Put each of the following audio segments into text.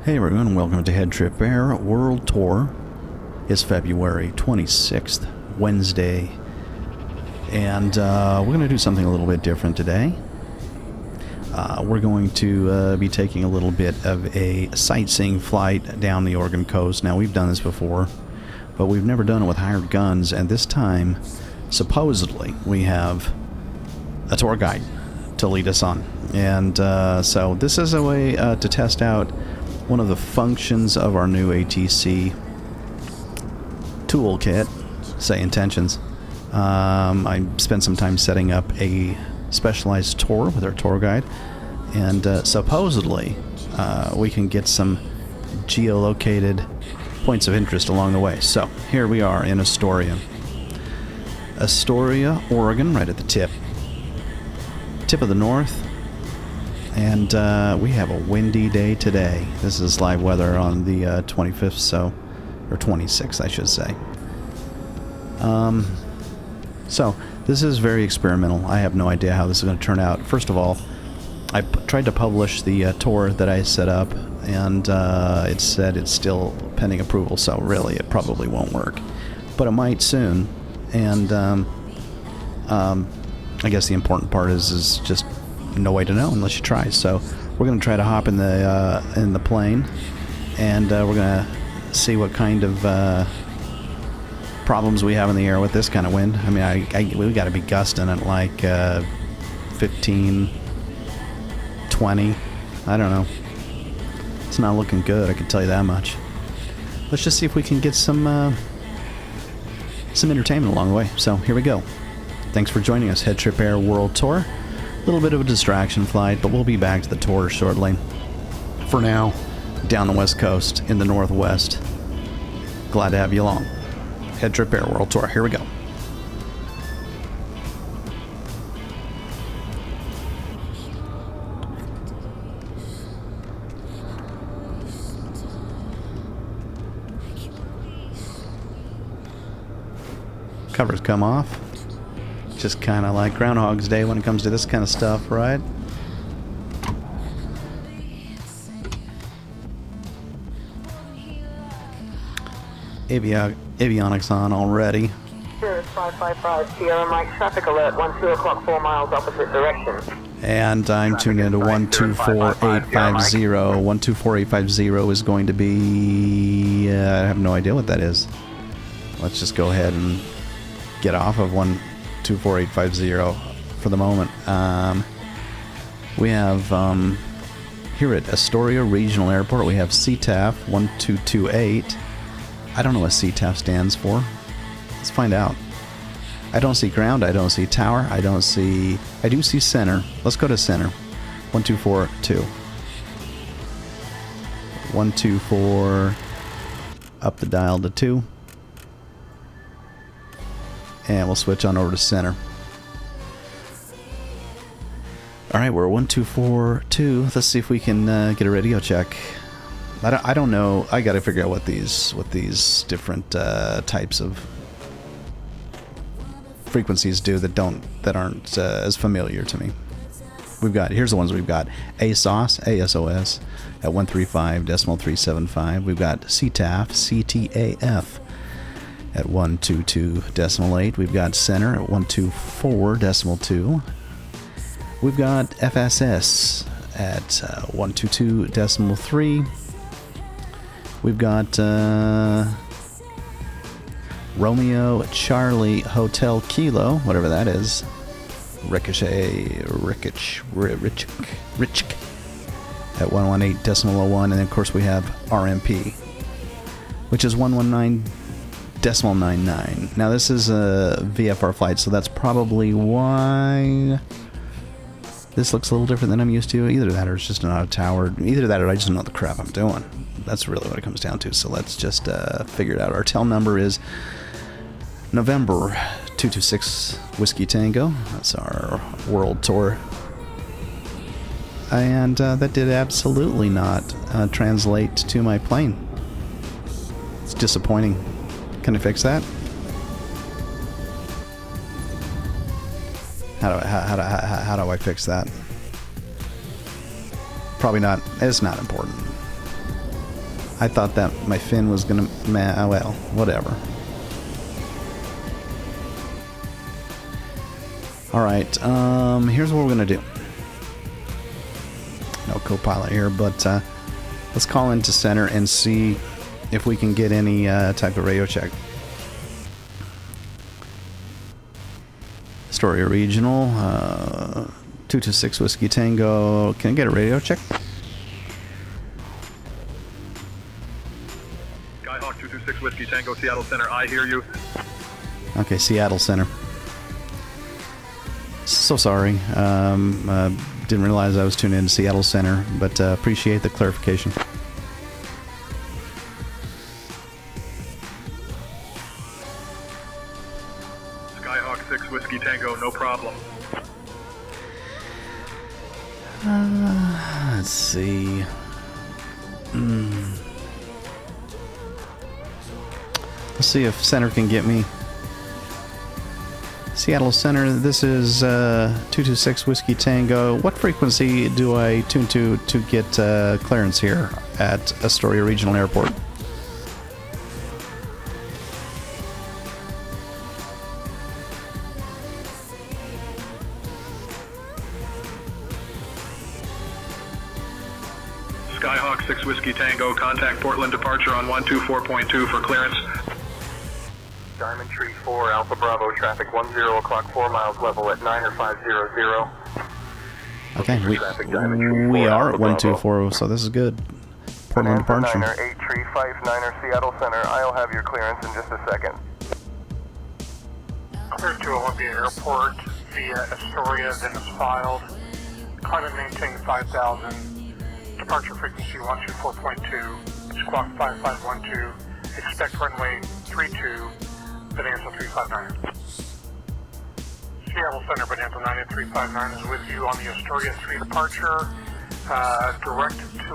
Hey everyone, welcome to HeadTrip Air World Tour. It's February 26th, Wednesday, and we're going to do something a little bit different today. We're going to be taking a little bit of a sightseeing flight down the Oregon coast. Now, we've done this before, but we've never done it with hired guns, and this time, supposedly, we have a tour guide to lead us on. And so this is a way to test out one of the functions of our new ATC toolkit, say intentions. I spent some time setting up a specialized tour with our tour guide, and supposedly we can get some geolocated points of interest along the way. So here we are in Astoria, Oregon, right at the tip of the north. And we have a windy day today. This is live weather on the 25th, or 26th, I should say. So this is very experimental. I have no idea how this is going to turn out. First of all, I tried to publish the tour that I set up, and it said it's still pending approval. So really, it probably won't work, but it might soon. And I guess the important part is just no way to know unless you try. So we're going to try to hop in the plane, and we're going to see what kind of problems we have in the air with this kind of wind. I mean, we got to be gusting at like 15, 20. I don't know. It's not looking good, I can tell you that much. Let's just see if we can get some entertainment along the way. So here we go. Thanks for joining us, HeadTrip Air World Tour. A little bit of a distraction flight, but we'll be back to the tour shortly. For now, down the west coast in the northwest. Glad to have you along. HeadTrip Air World Tour, here we go. Covers come off. Just kind of like Groundhog's Day when it comes to this kind of stuff, right? Avionics on already. Sirius 555, Sierra Mike, traffic alert, 2 o'clock, 4 miles opposite direction. And I'm tuned into 124850. 124850 is going to be... I have no idea what that is. Let's just go ahead and get off of 124850 for the moment. We have here at Astoria Regional Airport, we have CTAF 1228. I don't know what CTAF stands for. Let's find out. I don't see ground, I don't see tower, I do see center. Let's go to center. 1242. 124, up the dial to 2. And we'll switch on over to center. Alright, we're 1242. Let's see if we can get a radio check. I don't know. I gotta figure out what these different types of frequencies do that aren't as familiar to me. Here's the ones we've got. ASOS at 135.375. We've got CTAF at 122.8. We've got center at 124.2. We've got FSS at 122.3. We've got Romeo Charlie Hotel Kilo, whatever that is. Ricochet at 118.01, and then of course we have RMP, which is 119.99. Now this is a VFR flight, so that's probably why this looks a little different than I'm used to. Either that or it's just not a tower. Either that or I just don't know the crap I'm doing. That's really what it comes down to. So let's just figure it out. Our tail number is November 226 Whiskey Tango. That's our world tour. And that did absolutely not translate to my plane. It's disappointing. Can I fix that? How do I fix that? Probably not. It's not important. I thought that my fin was gonna... well, whatever. Alright, here's what we're gonna do. No co-pilot here, but let's call into center and see if we can get any type of radio check. Astoria Regional, 226 Whiskey Tango. Can I get a radio check? Skyhawk 226 Whiskey Tango, Seattle Center, I hear you. Okay, Seattle Center. So sorry. Didn't realize I was tuned in to Seattle Center, but appreciate the clarification. Skyhawk 6 Whiskey Tango, no problem. Let's see. Let's see if center can get me. Seattle Center, this is 226 Whiskey Tango. What frequency do I tune to get clearance here at Astoria Regional Airport? Skyhawk 6 Whiskey Tango, contact Portland departure on 124.2 for clearance. Diamond Tree 4, Alpha Bravo, traffic 10 o'clock, 4 miles level at 9 or 500. Okay, we are at 124, so this is good. Portland departure. 9er, 8359er, Seattle Center. I'll have your clearance in just a second. Cleared to Olympia Airport via Astoria, then is filed. Climate maintained 5,000. Departure frequency 124.2. Squawk 5512. Expect runway 32. Bonanza 359. Seattle Center, Bonanza 9359 is with you on the Astoria 3 departure. Direct to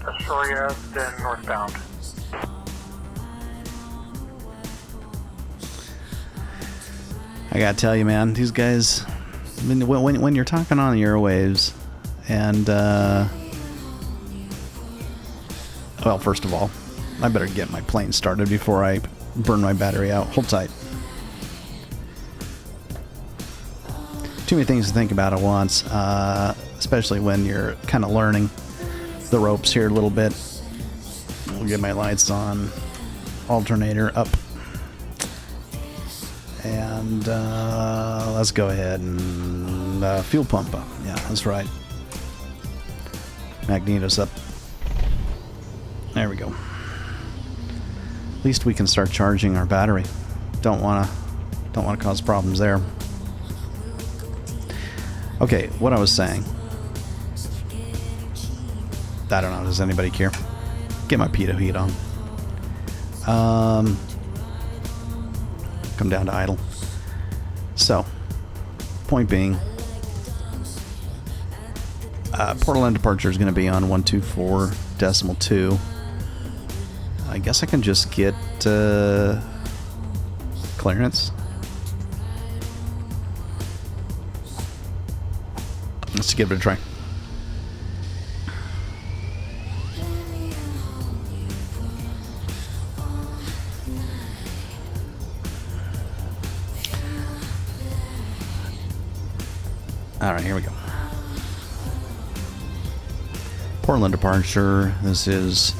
Astoria, then northbound. I gotta tell you, man, these guys, when you're talking on the airwaves, and, well, first of all, I better get my plane started before I burn my battery out. Hold tight. Too many things to think about at once, especially when you're kind of learning the ropes here a little bit. We'll get my lights on, alternator up, and let's go ahead and fuel pump up. Yeah, that's right. Magnetos up. There we go. At least we can start charging our battery. Don't wanna cause problems there. Okay, what I was saying. I don't know, does anybody care? Get my pitot heat on. Come down to idle. So, point being, Portland departure is going to be on 124.2. I guess I can just get clearance. Let's give it a try. All right, here we go. Portland departure. This is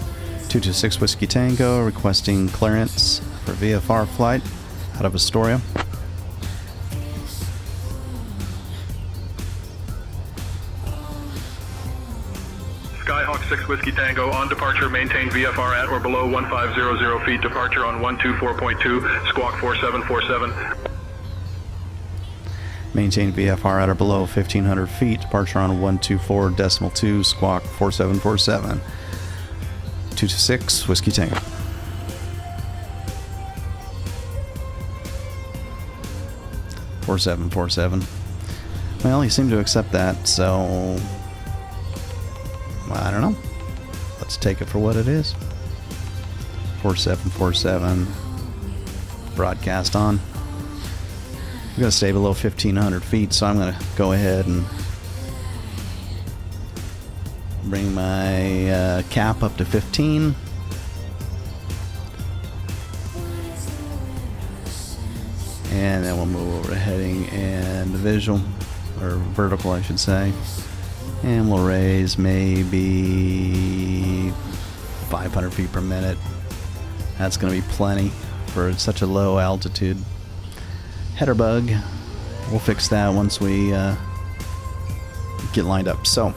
226 Whiskey Tango requesting clearance for VFR flight out of Astoria. Skyhawk 6 Whiskey Tango, on departure, maintain VFR at or below 1500 feet, departure on 124.2, squawk 4747. Maintain VFR at or below 1500 feet, departure on 124.2, squawk 4747. 226 Whiskey Tango. (4747). Well, he seemed to accept that, so I don't know. Let's take it for what it is. 4747. Broadcast on. I'm going to stay below 1500 feet, so I'm going to go ahead and bring my cap up to 15. And then we'll move over to heading and visual, or vertical I should say. And we'll raise maybe 500 feet per minute. That's going to be plenty for such a low altitude. Header bug, we'll fix that once we get lined up. So,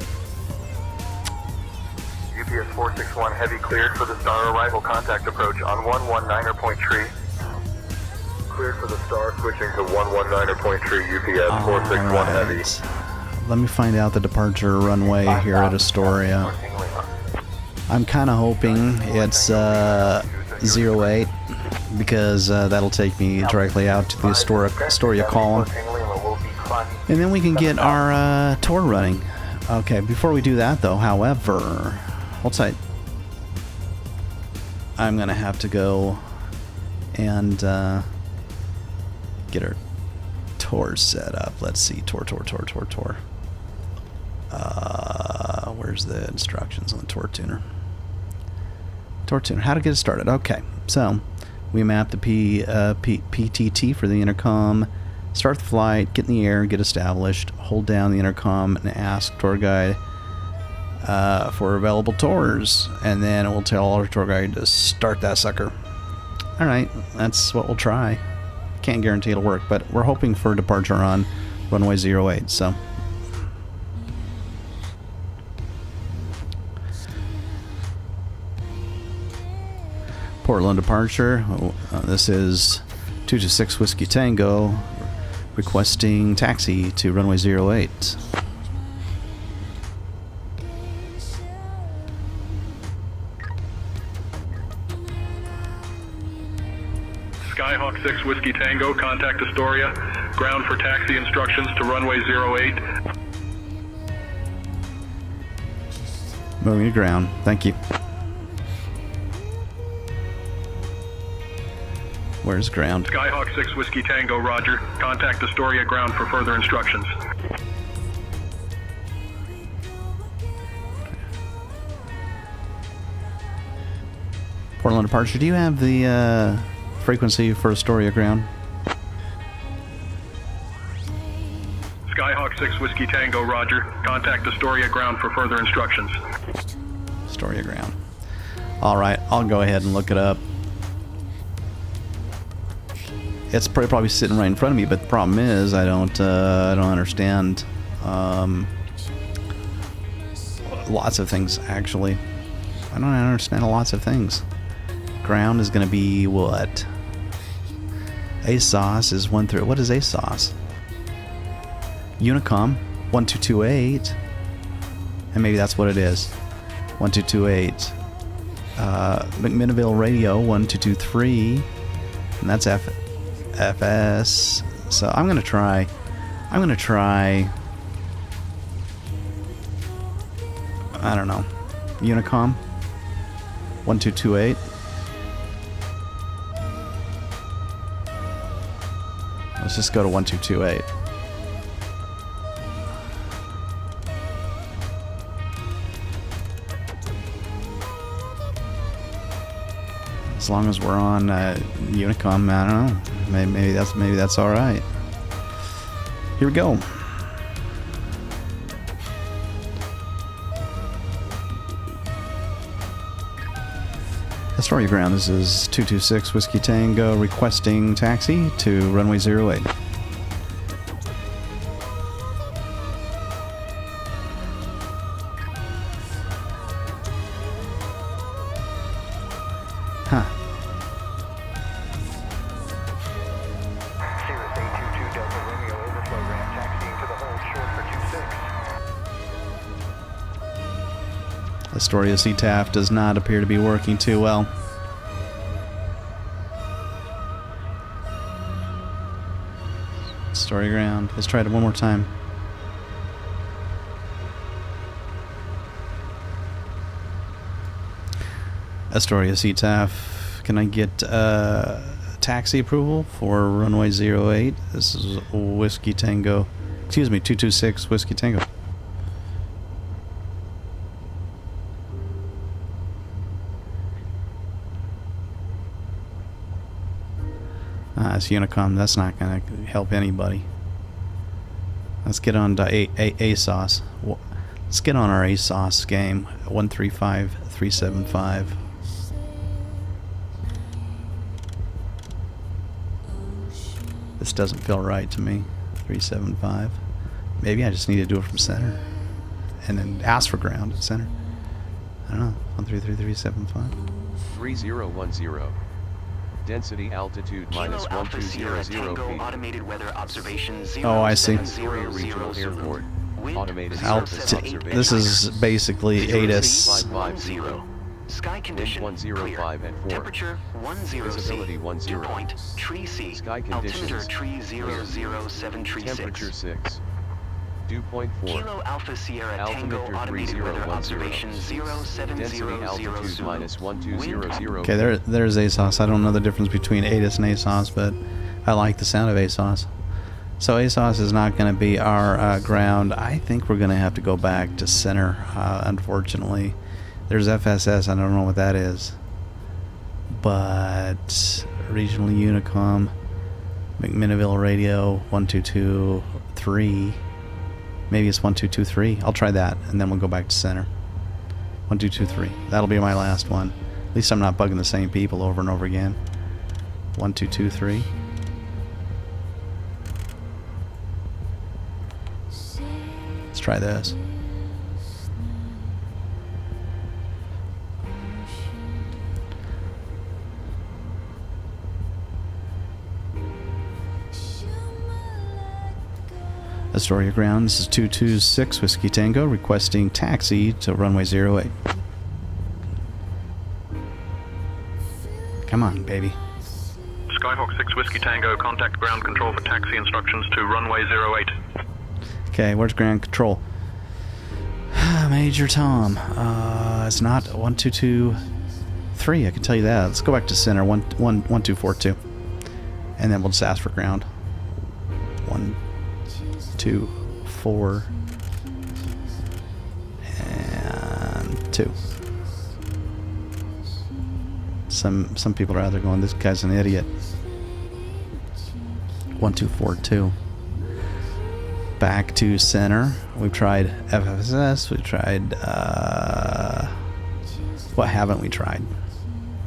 UPS 461 heavy cleared for the star arrival contact approach on 119er point tree. Cleared for the star switching to 119er point tree UPS 461 heavy. Let me find out the departure runway here at Astoria. I'm kind of hoping it's 08 because that'll take me directly out to the Astoria column. And then we can get our tour running. Okay, before we do that though, however, hold tight. I'm going to have to go and get our tour set up. Let's see, tour. Where's the instructions on the tour tuner? Tour tuner, how to get it started. Okay, so we map the PTT for the intercom, start the flight, get in the air, get established, hold down the intercom and ask tour guide for available tours, and then it will tell our tour guide to start that sucker. Alright, that's what we'll try. Can't guarantee it'll work, but we're hoping for departure on runway 08, so Portland departure. This is 226 Whiskey Tango requesting taxi to runway 08. Skyhawk 6 Whiskey Tango, contact Astoria. Ground for taxi instructions to runway 08. Moving to ground. Thank you. Where's ground? Skyhawk 6 Whiskey Tango, roger. Contact Astoria ground for further instructions. Portland departure. Do you have the frequency for Astoria ground? Skyhawk 6 Whiskey Tango, roger. Contact Astoria ground for further instructions. Astoria ground. Alright, I'll go ahead and look it up. It's probably sitting right in front of me, but the problem is I don't understand lots of things, actually. I don't understand lots of things. Ground is going to be what? ASOS is 1-3. What is ASOS? Unicom 1228, and maybe that's what it is. 1228. McMinnville Radio 1223, and that's FS. So I'm gonna try. I don't know. Unicom 1228. Let's just go to 1228. As long as we're on Unicom, I don't know. Maybe that's all right. Here we go. Astoria ground. This is 226 Whiskey Tango requesting taxi to runway 08. Huh. Astoria CTAF does not appear to be working too well. Astoria ground. Let's try it one more time. Astoria CTAF, can I get taxi approval for runway 08? This is Whiskey Tango. Excuse me, 226 Whiskey Tango. dumbass Unicom. That's not going to help anybody. Let's get on to ASOS. Let's get on our ASOS game. 135375. This doesn't feel right to me. 375. Maybe I just need to do it from center. And then ask for ground at center. I don't know. 133375. 3010. Density altitude minus Kilo Alpha Sierra 1200 Tango feet. automated weather observation 0. Oh, I see. Victoria Regional Airport. Automated Altitude. surface observation. This is basically ATIS. 550. Sky condition Wind 105 clear. at 4. Temperature 10 Visibility C. 10. Dew point tree C. Sky Altimeter conditions tree 007 tree Temperature 6. 6. Dew point 4. Kilo Alpha Sierra Tango Altimeter automated weather 3010. observation Density 0700 altitude Zulu. minus 1200. Okay, there's ASOS. I don't know the difference between ATIS and ASOS, but I like the sound of ASOS. So ASOS is not going to be our ground. I think we're going to have to go back to center, unfortunately. There's FSS. I don't know what that is. But Regional Unicom, McMinnville Radio, 1223. Maybe it's 1223. I'll try that, and then we'll go back to center. 1223. That'll be my last one. At least I'm not bugging the same people over and over again. 1223. Let's try this. Astoria ground. This is 226 Whiskey Tango requesting taxi to runway 08. Come on, baby. Skyhawk 6 Whiskey Tango, contact ground control for taxi instructions to runway 08. Okay, where's ground control? Major Tom. It's not 1223. I can tell you that. Let's go back to center. 1242. And then we'll just ask for ground. 1, 2, 4, and 2. Some people are out there going, this guy's an idiot. 1242. Back to center. We've tried FFSS. We've tried what haven't we tried?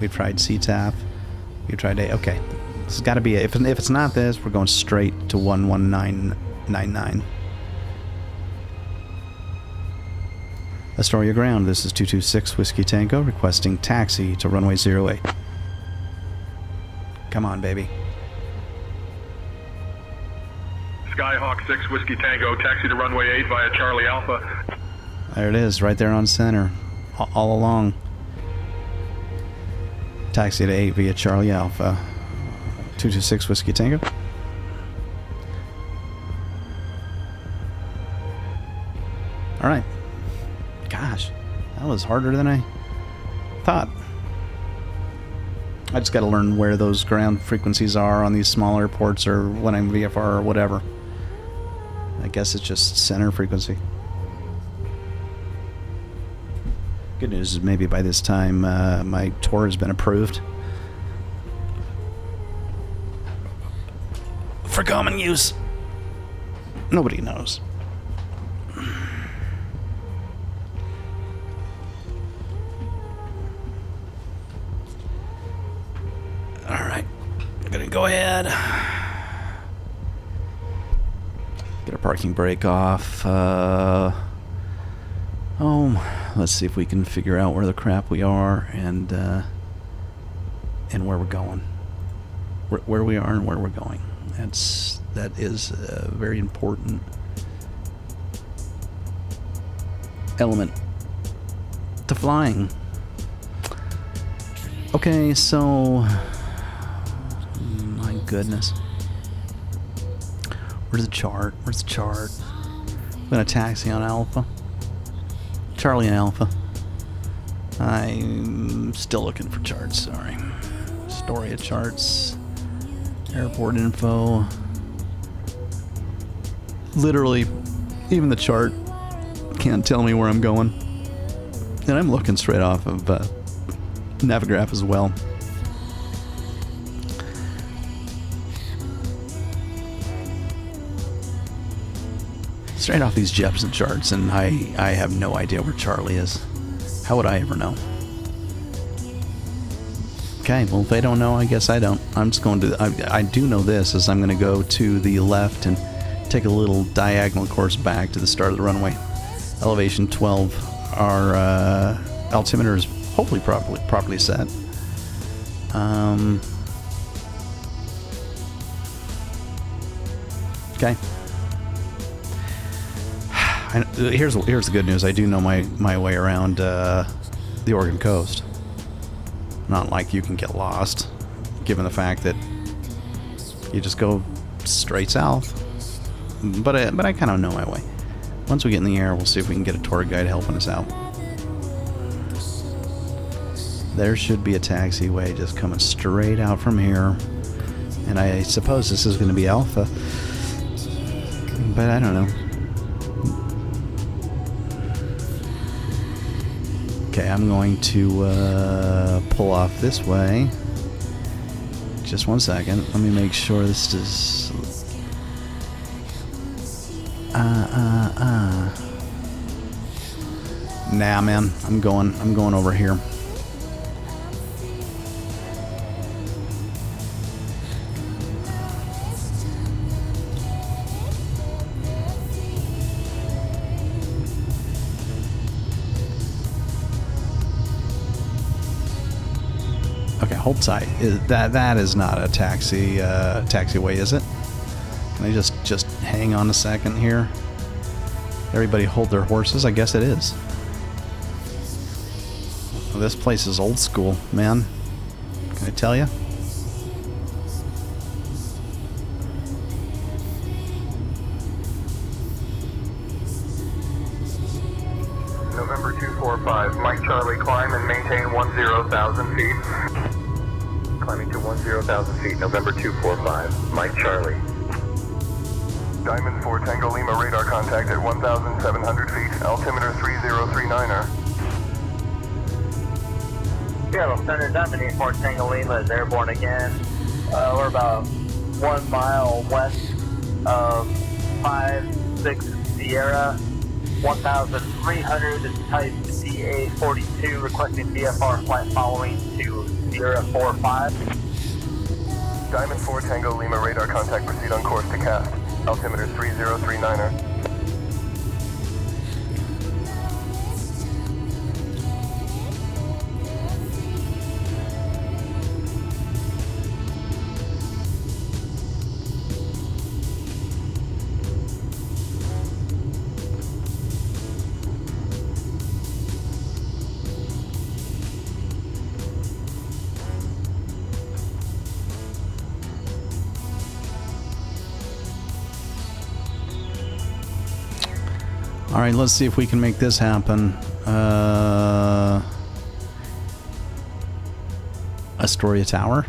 We've tried CTAF. We've tried okay. This has got to be it. If it's not this, we're going straight to 11999. Astoria ground. This is 226 Whiskey Tango requesting taxi to runway 08. Come on, baby. Skyhawk 6 Whiskey Tango, taxi to runway 8 via Charlie Alpha. There it is, right there on center, all along. Taxi to 8 via Charlie Alpha. 226 Whiskey Tango. All right. Gosh, that was harder than I thought. I just got to learn where those ground frequencies are on these small airports, or when I'm VFR or whatever. I guess it's just center frequency. Good news is maybe by this time my tour has been approved for common use. Nobody knows. Alright, I'm gonna go ahead. Get a parking brake off. Let's see if we can figure out where the crap we are and where we're going. Where we are and where we're going. That is a very important element to flying. Okay, so my goodness. Where's the chart? Where's the chart? I'm gonna taxi on Alpha. Charlie and Alpha. I'm still looking for charts, sorry. Astoria charts. Airport info. Literally, even the chart can't tell me where I'm going. And I'm looking straight off of Navigraph as well. straight off these Jepson charts, and I have no idea where Charlie is. How would I ever know? Okay, well, if they don't know, I guess I don't. I'm just going to... I do know this, is I'm going to go to the left and take a little diagonal course back to the start of the runway. Elevation 12. Our altimeter is hopefully properly set. Okay. Here's the good news. I do know my way around the Oregon coast. Not like you can get lost, given the fact that you just go straight south. But I kind of know my way. Once we get in the air, we'll see if we can get a tour guide helping us out. There should be a taxiway just coming straight out from here. And I suppose this is going to be Alpha. But I don't know. Okay, I'm going to pull off this way. Just one second. Let me make sure this is... Nah, man. I'm going over here. Okay, hold tight. That is not a taxiway, is it? Can I just hang on a second here? Everybody hold their horses? I guess it is. Well, this place is old school, man. Can I tell you? November 245, Mike Charlie, climb and maintain 10,000 feet. Climbing to 10,000 feet, November 245, Mike Charlie. Diamond 4 Tango Lima radar contact at 1,700 feet, altimeter 3039er. Seattle Center, Diamond 4 Tango Lima is airborne again. We're about 1 mile west of 56 Sierra, 1,300 type CA-42, requesting VFR flight following to Sierra 45. Diamond 4 Tango Lima radar contact, proceed on course to cast. Altimeter 3039er. Alright, let's see if we can make this happen. Astoria Tower?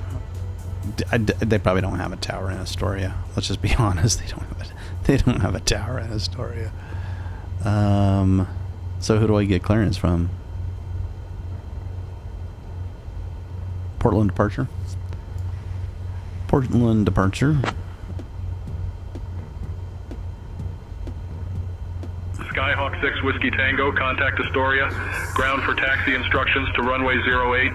They probably don't have a tower in Astoria. Let's just be honest, they don't have a tower in Astoria. So who do I get clearance from? Portland departure? Portland departure. Skyhawk 6 Whiskey Tango, contact Astoria. Ground for taxi instructions to runway 08.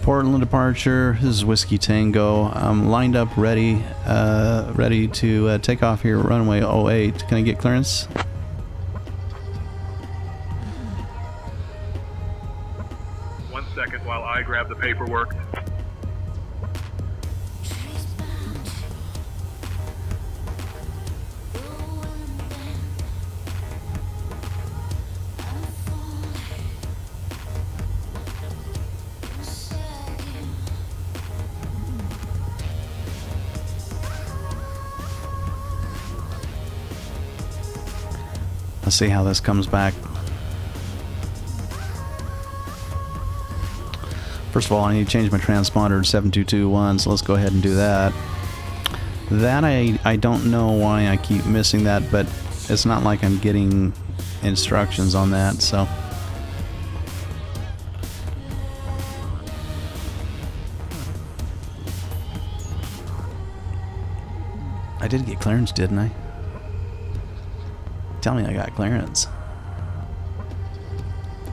Portland departure. This is Whiskey Tango. I'm lined up, ready to take off here at runway 08. Can I get clearance? Second while I grab the paperwork. Let's see how this comes back. First of all, I need to change my transponder to 7221, so let's go ahead and do that. That I don't know why I keep missing that, but it's not like I'm getting instructions on that, so. I did get clearance, didn't I? Tell me I got clearance.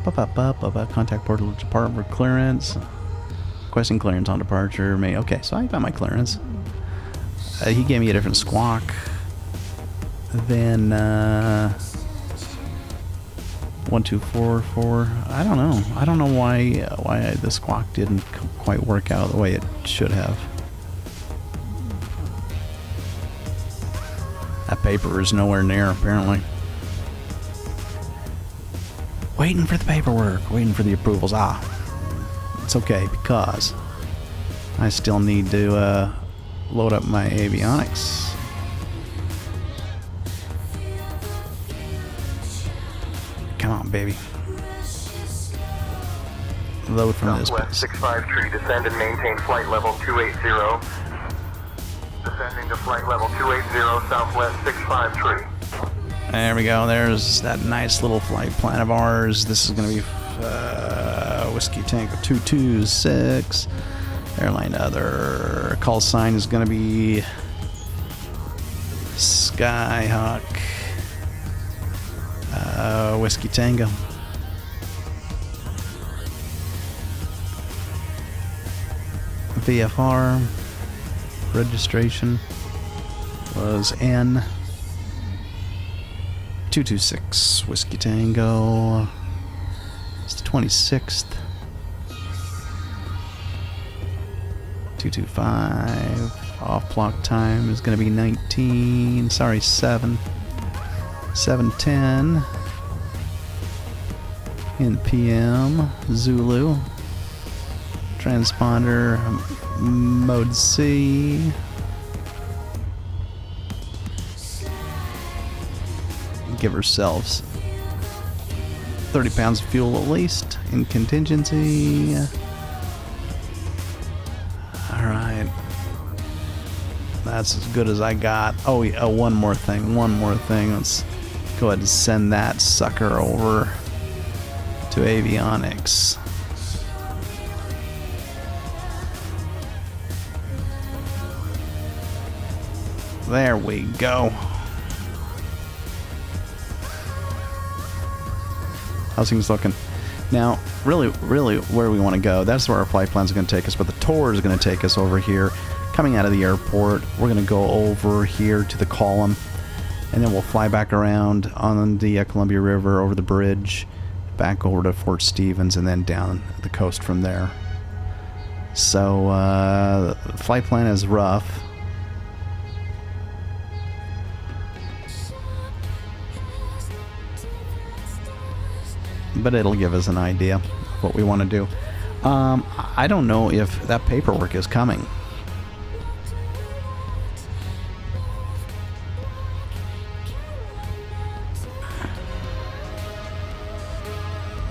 Contact portal department for clearance. Requesting clearance on departure. Okay, so I got my clearance. He gave me a different squawk. Then 1244. I don't know. I don't know why the squawk didn't quite work out the way it should have. That paper is nowhere near, apparently. Waiting for the paperwork, waiting for the approvals. It's okay because I still need to load up my avionics. Come on, baby. Load from this Southwest place. 65 tree, descend and maintain flight level 280. Descending to flight level 280, Southwest 65 tree. There we go. There's that nice little flight plan of ours. This is going to be Whiskey Tango 226. Airline other. Call sign is going to be Skyhawk. Whiskey Tango. VFR. Registration was N. 226 Whiskey Tango. It's the 26th. 225. Off block time is going to be 7:10 in PM. Zulu. Transponder mode C. Give ourselves 30 pounds of fuel at least in contingency. Alright. That's as good as I got. Oh, yeah, one more thing. Let's go ahead and send that sucker over to avionics. There we go. How's things looking? Now, really where we want to go, that's where our flight plan's going to take us, but the tour is going to take us over here. Coming out of the airport, we're going to go over here to the column, and then we'll fly back around on the Columbia River, over the bridge, back over to Fort Stevens, and then down the coast from there. So, the flight plan is rough. But it'll give us an idea of what we want to do. I don't know if that paperwork is coming.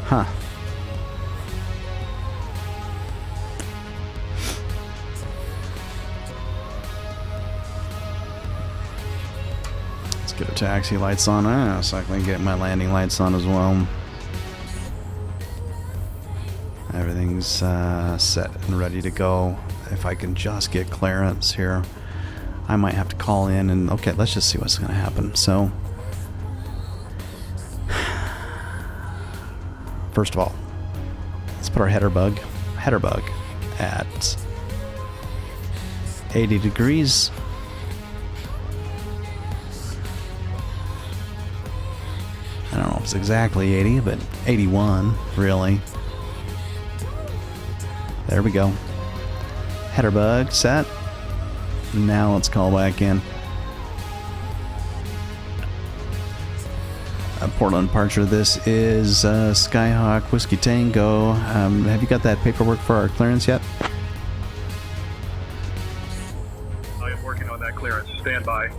Huh. Let's get our taxi lights on. So I can get my landing lights on as well. Everything's set and ready to go. If I can just get clearance here, I might have to call in and okay, let's just see what's going to happen. So, first of all, let's put our header bug at 80 degrees. I don't know if it's exactly 80, but 81 really. There we go. Header bug set. Now let's call back in. Portland departure. This is Skyhawk Whiskey Tango. Have you got that paperwork for our clearance yet? I am working on that clearance. Stand by.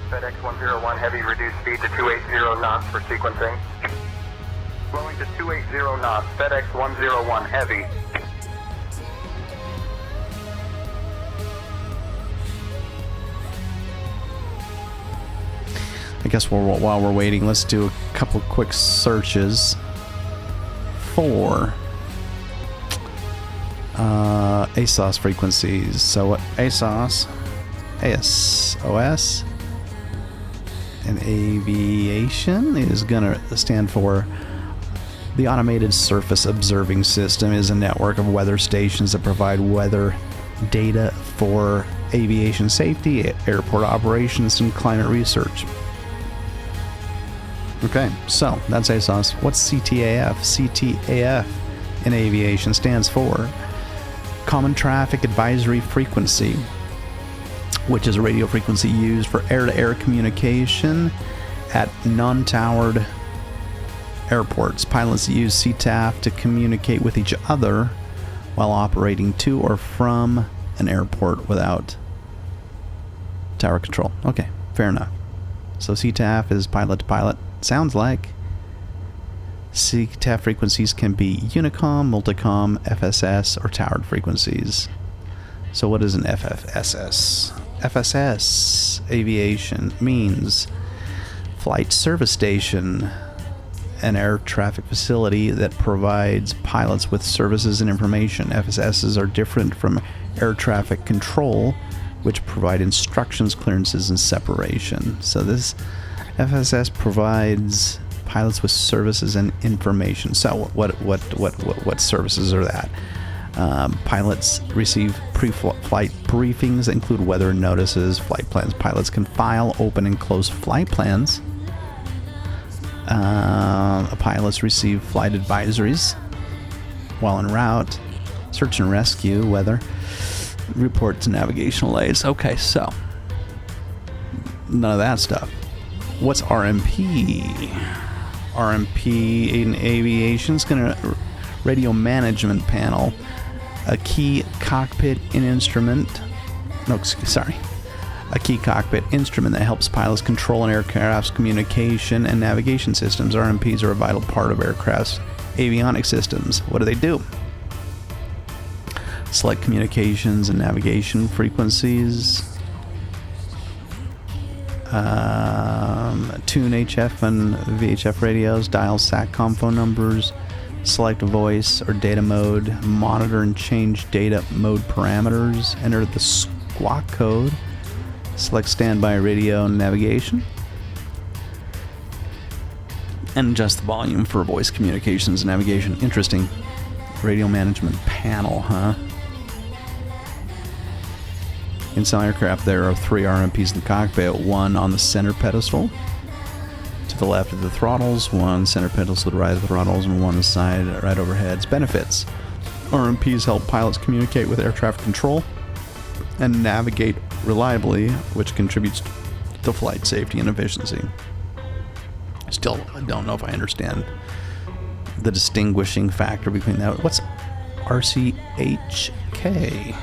FedEx 101 Heavy, reduced speed to 280 knots for sequencing. Slowing to 280 knots, FedEx 101 heavy. I guess while we're waiting, let's do a couple quick searches for ASOS frequencies. So what ASOS in aviation is gonna stand for the Automated Surface Observing System. Is a network of weather stations that provide weather data for aviation safety, airport operations, and climate research. Okay, so that's ASOS. What's CTAF? CTAF in aviation stands for Common Traffic Advisory Frequency, which is a radio frequency used for air-to-air communication at non-towered airports. Pilots use CTAF to communicate with each other while operating to or from an airport without tower control. Okay, fair enough. So CTAF is pilot to pilot. Sounds like CTAF frequencies can be Unicom, Multicom, FSS, or towered frequencies. So what is an FSS? FSS aviation means Flight Service Station, an air traffic facility that provides pilots with services and information. FSSs are different from air traffic control, which provide instructions, clearances, and separation. So this FSS provides pilots with services and information. So what services are that? Pilots receive pre-flight briefings that include weather notices, flight plans. Pilots can file open and close flight plans. Pilots receive flight advisories while en route, search and rescue, weather reports, navigational aids. Okay, so none of that stuff. What's RMP? RMP in aviation is going to radio management panel, a key cockpit instrument. A key cockpit instrument that helps pilots control an aircraft's communication and navigation systems. RMPs are a vital part of aircraft's avionics systems. What do? Select communications and navigation frequencies. Tune HF and VHF radios, dial SATCOM phone numbers, select voice or data mode, monitor and change data mode parameters, enter the squawk code, select standby radio navigation, and adjust the volume for voice communications and navigation. Interesting. Radio management panel, huh? In some aircraft, there are 3 RMPs in the cockpit, one on the center pedestal to the left of the throttles, one center pedestal to the right of the throttles, and one side right overheads. Benefits. RMPs help pilots communicate with air traffic control and navigate reliably, which contributes to flight safety and efficiency. Still, I don't know if I understand the distinguishing factor between that. What's RCHK?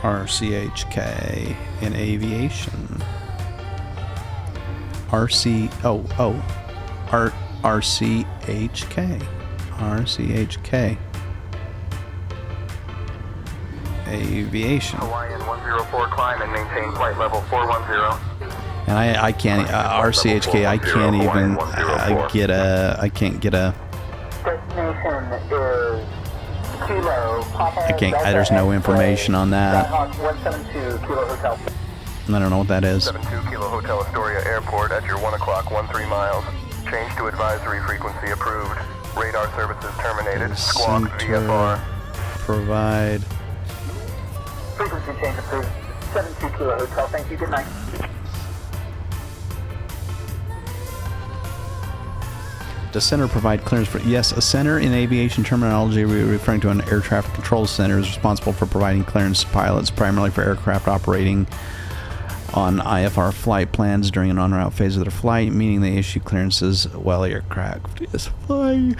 RCHK in aviation. RCHK. Aviation. Hawaiian 104 climb and maintain flight level 410. And I can't RCHK. I can't even get a. I can't get a. Destination is Kilo Papa. I can't. There's no information on that. Skyhawk 172 Kilo Hotel. I don't know what that is. 72 Kilo Hotel Astoria Airport at your 1 o'clock 13 miles. Change to advisory frequency approved. Radar services terminated. Squawk VFR. Provide. Frequency change approved. 72 Kilo Hotel. Thank you. Good night. Does center provide clearance for? Yes, a center in aviation terminology, we're referring to an air traffic control center, is responsible for providing clearance to pilots, primarily for aircraft operating on IFR flight plans during an en route phase of their flight, meaning they issue clearances while the aircraft is flying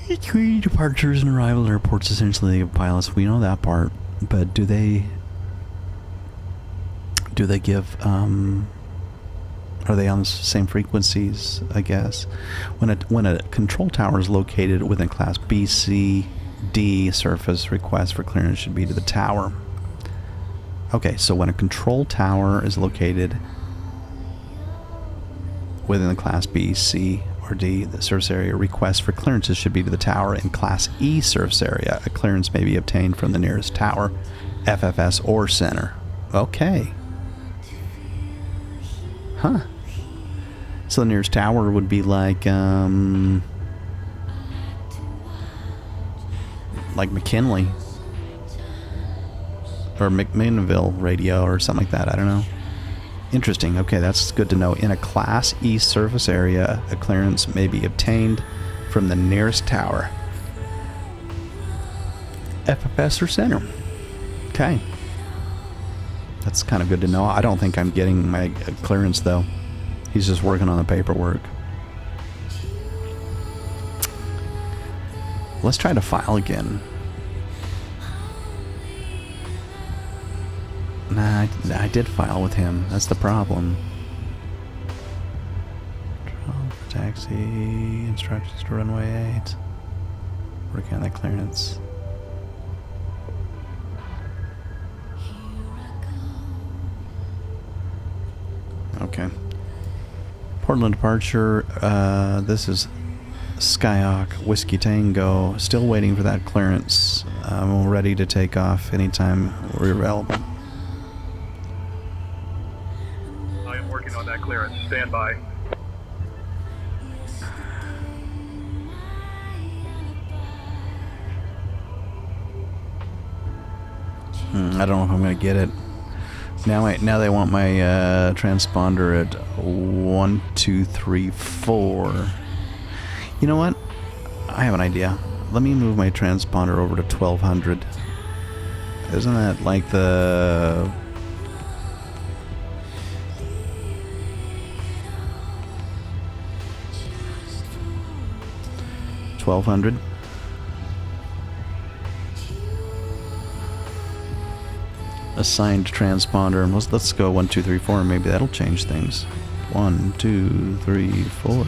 between departures and arrival at airports. Essentially, they give pilots. We know that part, but do they give Are they on the same frequencies, I guess? When a control tower is located within class B, C, D, surface request for clearance should be to the tower. Okay, so when a control tower is located within the class B, C, or D, the surface area request for clearances should be to the tower. In class E surface area, a clearance may be obtained from the nearest tower, FFS, or center. Okay. Huh. So the nearest tower would be like McKinley or McMinnville radio or something like that. I don't know. Interesting. Okay, that's good to know. In a Class E surface area, a clearance may be obtained from the nearest tower, FFS or center. Okay. That's kind of good to know. I don't think I'm getting my clearance, though. He's just working on the paperwork. Let's try to file again. Nah, I did file with him. That's the problem. Taxi, instructions to runway 8. Working on that clearance. Okay. Portland departure. This is Skyhawk Whiskey Tango. Still waiting for that clearance. We're ready to take off anytime we're available. I am working on that clearance. Stand by. I don't know if I'm going to get it. Now they want my transponder at 1, 2, 3, 4. You know what? I have an idea. Let me move my transponder over to 1200. Isn't that like the... $1,200? Assigned transponder. Let's go 1, 2, 3, 4. Maybe that'll change things. 1, 2, 3, 4.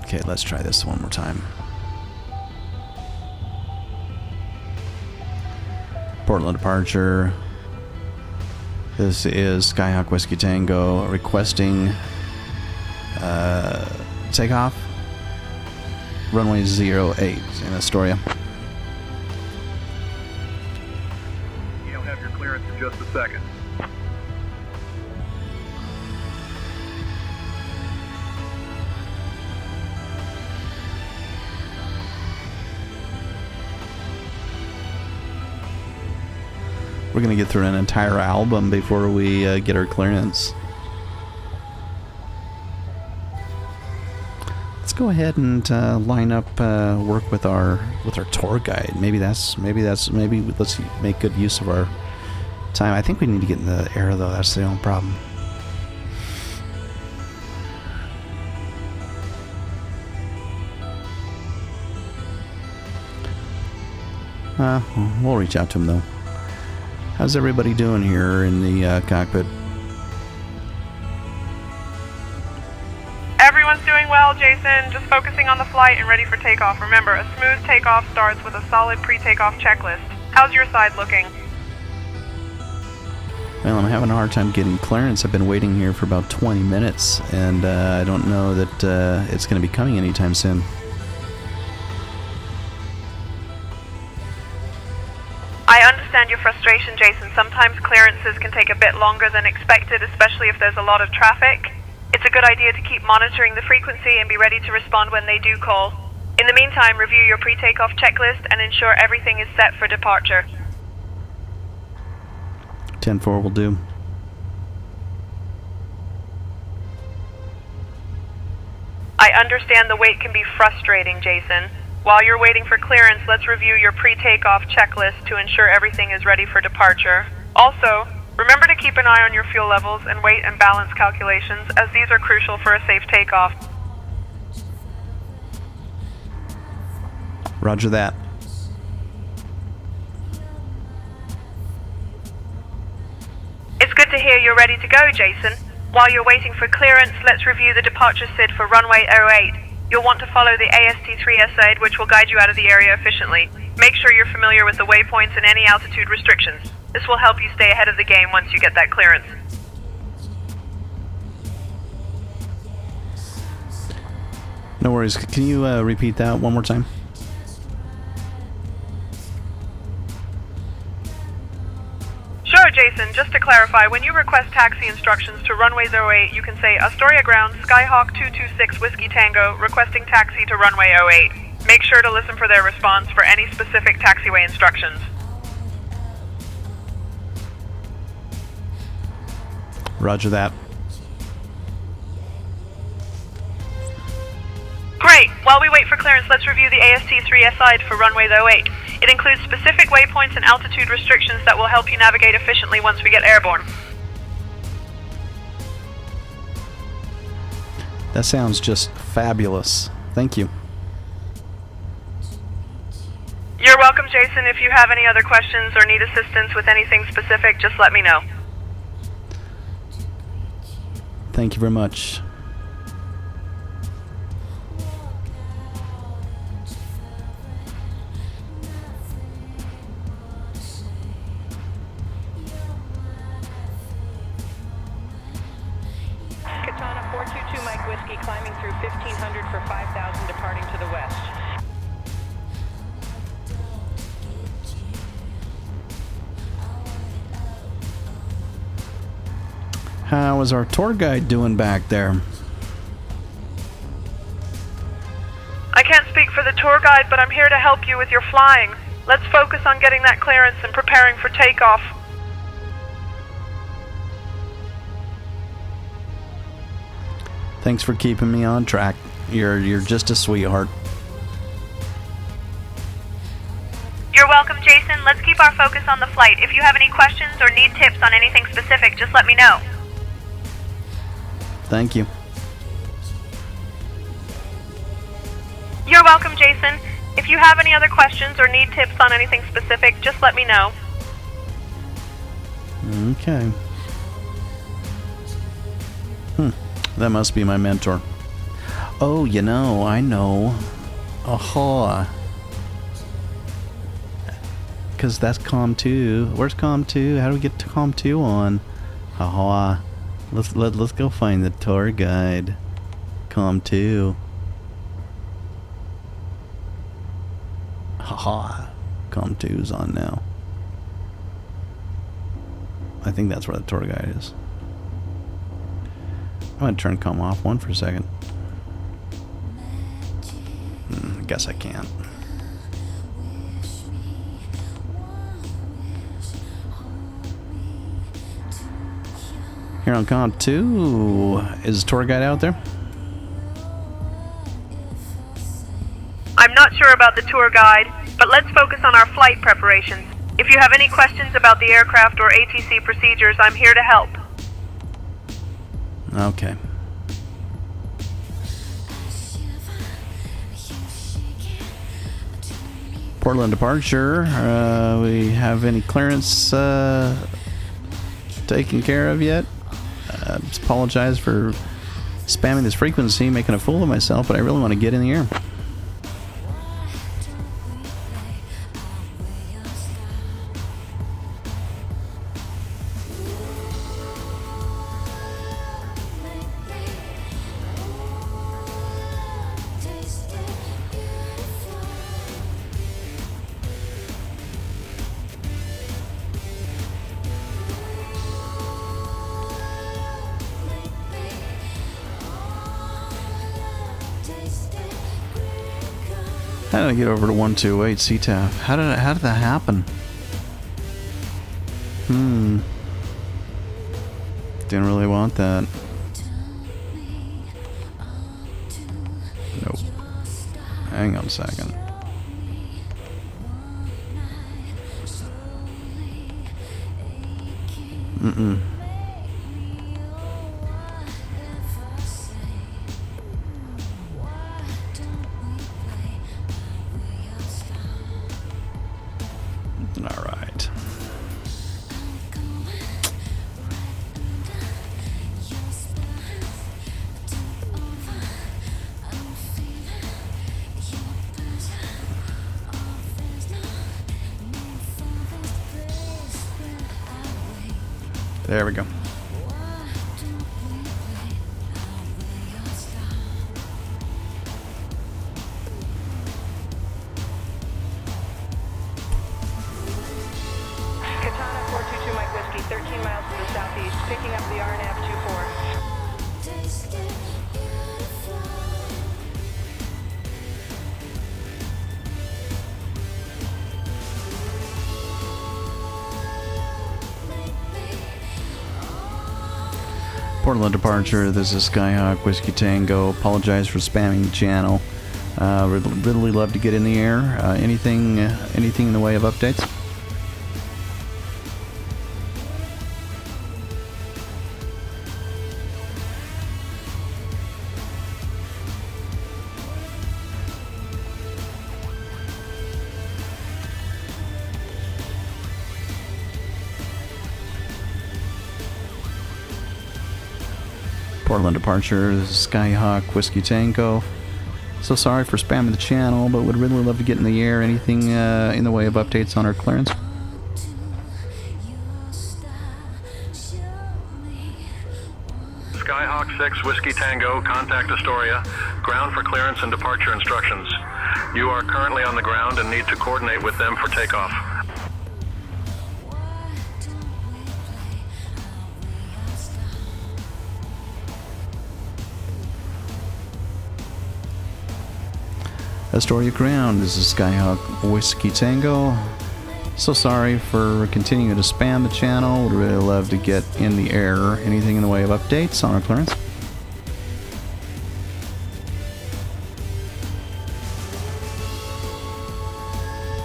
Okay, let's try this one more time. Portland departure. This is Skyhawk Whiskey Tango requesting takeoff. Runway 08 in Astoria. You'll have your clearance in just a second. We're going to get through an entire album before we get our clearance. Let's go ahead and line up work with our tour guide. Maybe let's make good use of our time. I think we need to get in the air though. That's the only problem. We'll reach out to him though. How's everybody doing here in the cockpit? Everyone's doing well, Jason. Just focusing on the flight and ready for takeoff. Remember, a smooth takeoff starts with a solid pre-takeoff checklist. How's your side looking? Well, I'm having a hard time getting clearance. I've been waiting here for about 20 minutes, and I don't know that it's going to be coming anytime soon. I understand your frustration, Jason. Sometimes clearances can take a bit longer than expected, especially if there's a lot of traffic. It's a good idea to keep monitoring the frequency and be ready to respond when they do call. In the meantime, review your pre-takeoff checklist and ensure everything is set for departure. 10-4 will do. I understand the wait can be frustrating, Jason. While you're waiting for clearance, let's review your pre-takeoff checklist to ensure everything is ready for departure. Also, remember to keep an eye on your fuel levels and weight and balance calculations, as these are crucial for a safe takeoff. Roger that. It's good to hear you're ready to go, Jason. While you're waiting for clearance, let's review the departure SID for runway 08. You'll want to follow the AST3 SID, which will guide you out of the area efficiently. Make sure you're familiar with the waypoints and any altitude restrictions. This will help you stay ahead of the game once you get that clearance. No worries. Can you repeat that one more time? Sure, Jason. Just to clarify, when you request taxi instructions to runway 08, you can say Astoria Ground, Skyhawk 226 Whiskey Tango, requesting taxi to runway 08. Make sure to listen for their response for any specific taxiway instructions. Roger that. Great. While we wait for clearance, let's review the AST3 SID for runway 08. It includes specific waypoints and altitude restrictions that will help you navigate efficiently once we get airborne. That sounds just fabulous. Thank you. You're welcome, Jason. If you have any other questions or need assistance with anything specific, just let me know. Thank you very much. Katana 422 Mike Whiskey climbing through 1500 for 5000 departing to the west. How is our tour guide doing back there? I can't speak for the tour guide, but I'm here to help you with your flying. Let's focus on getting that clearance and preparing for takeoff. Thanks for keeping me on track. You're just a sweetheart. You're welcome, Jason. Let's keep our focus on the flight. If you have any questions or need tips on anything specific, just let me know. Thank you. You're welcome, Jason. If you have any other questions or need tips on anything specific, just let me know. Okay. That must be my mentor. Oh, you know, I know. Aha. Because that's COM 2. Where's COM 2? How do we get to COM 2 on? Aha. Let's go find the tour guide. COM 2. Haha. COM 2's on now. I think that's where the tour guide is. I'm going to turn COM off 1 for a second. I guess I can't. Here on COM 2, is the tour guide out there? I'm not sure about the tour guide, but let's focus on our flight preparations. If you have any questions about the aircraft or ATC procedures, I'm here to help. Okay. Portland departure. We have any clearance taken care of yet? Just apologize for spamming this frequency, making a fool of myself, but I really want to get in the air. How did I get over to 128 CTAF? How did that happen? Didn't really want that. Nope. Hang on a second. All right. There we go. Katana 422 Mike Whiskey, 13 miles to the southeast, picking up the RNAV 24. Portland departure. This is Skyhawk Whiskey Tango. Apologize for spamming the channel. Would really love to get in the air. Anything in the way of updates? Portland departure. This is Skyhawk Whiskey Tango. So sorry for spamming the channel, but would really love to get in the air. Anything in the way of updates on our clearance? Skyhawk 6 Whiskey Tango, contact Astoria. Ground for clearance and departure instructions. You are currently on the ground and need to coordinate with them for takeoff. Astoria ground. This is Skyhawk Whiskey Tango. So sorry for continuing to spam the channel. Would really love to get in the air. Anything in the way of updates on our clearance?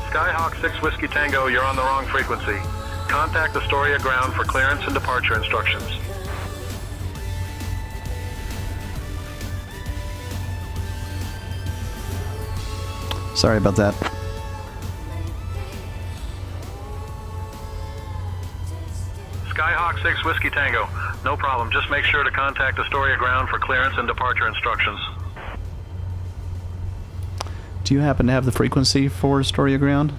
Skyhawk 6 Whiskey Tango, you're on the wrong frequency. Contact Astoria ground for clearance and departure instructions. Sorry about that. Skyhawk 6 Whiskey Tango, no problem. Just make sure to contact Astoria ground for clearance and departure instructions. Do you happen to have the frequency for Astoria ground?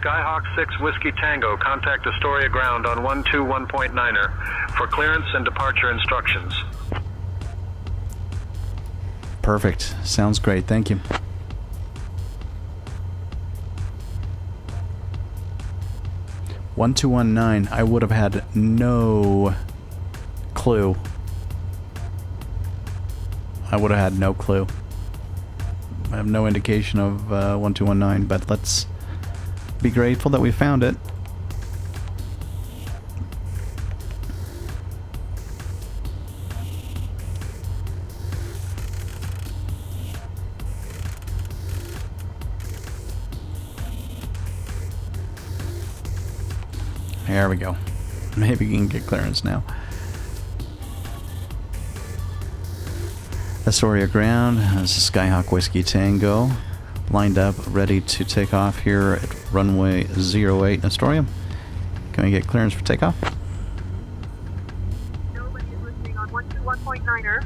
Skyhawk 6 Whiskey Tango, contact Astoria ground on 121.9er for clearance and departure instructions. Perfect. Sounds great. Thank you. (1219). I would have had no clue. I would have had no clue. I have no indication of 1219, but let's be grateful that we found it. There we go. Maybe we can get clearance now. Astoria ground. This is Skyhawk Whiskey Tango. Lined up, ready to take off here at runway 08 in Astoria. Can we get clearance for takeoff? Nobody is listening on 121.9er.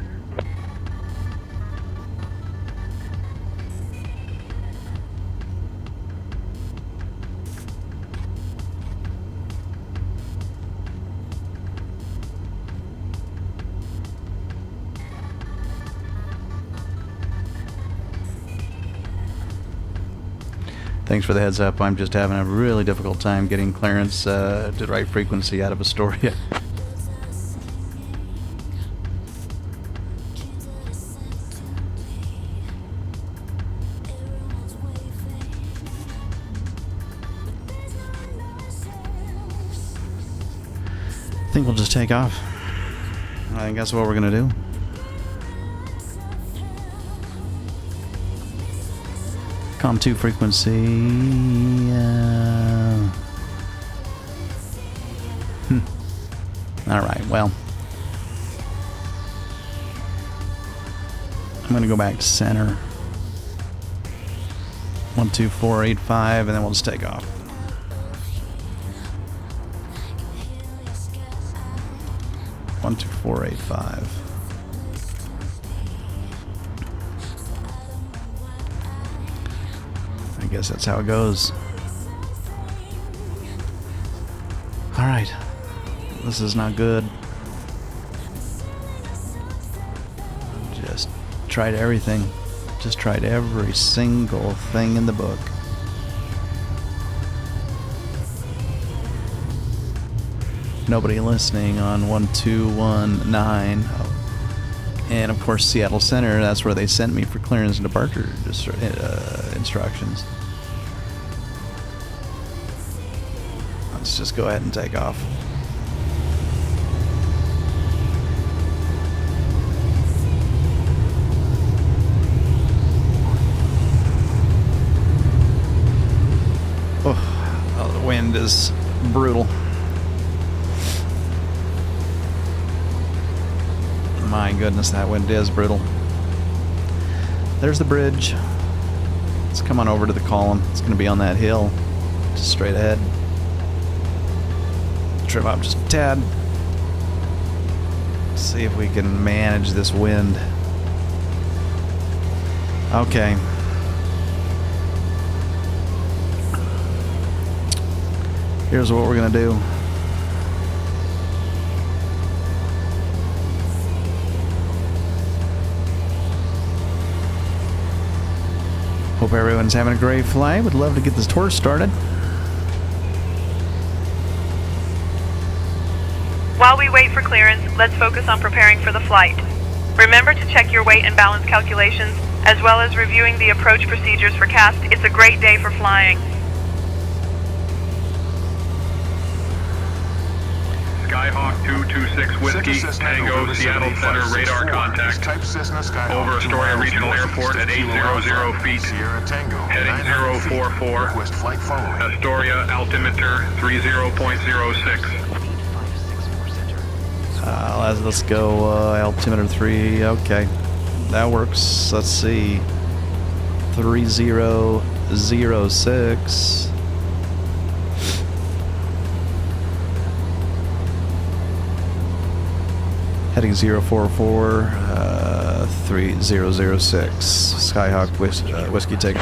Thanks for the heads up. I'm just having a really difficult time getting clearance to the right frequency out of Astoria. I think we'll just take off. I think that's what we're gonna do. COM 2 frequency. Alright, well. I'm going to go back to center. 12485, and then we'll just take off. One, 2, 4, 8, 5. guess that's how it goes. Alright. This is not good. Just tried everything. Just tried every single thing in the book. Nobody listening on 1219. And of course Seattle Center, that's where they sent me for clearance and departure instructions. Let's just go ahead and take off. Oh, the wind is brutal. My goodness, that wind is brutal. There's the bridge. Let's come on over to the column. It's going to be on that hill, just straight ahead. Trim up just a tad. See if we can manage this wind. Okay. Here's what we're going to do. Hope everyone's having a great flight. Would love to get this tour started. While we wait for clearance, let's focus on preparing for the flight. Remember to check your weight and balance calculations, as well as reviewing the approach procedures for CAST. It's a great day for flying. Skyhawk 226 Whiskey, Tango, Seattle Center, radar contact. Type Cessna Skyhawk. Over Astoria Regional Airport at 800 feet. Sierra Tango. Heading 044. Request flight following. Astoria altimeter 30.06. Let's go altimeter 3. Okay, that works. Let's see. 3006. Heading 044, 3006. Skyhawk Whiskey Tango.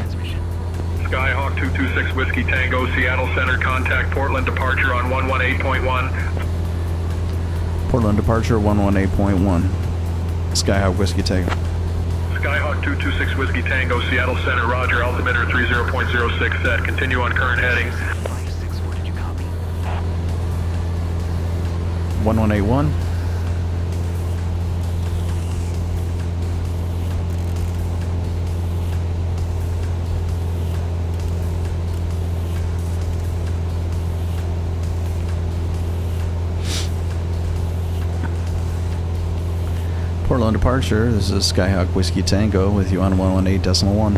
Skyhawk 226 Whiskey Tango, Seattle Center, contact Portland departure on 118.1. Portland departure 118.1. Skyhawk Whiskey Tango. Skyhawk 226 Whiskey Tango, Seattle Center, roger, altimeter 30.06 set. Continue on current heading. 1181. Portland departure, this is Skyhawk Whiskey Tango with you on 118.1.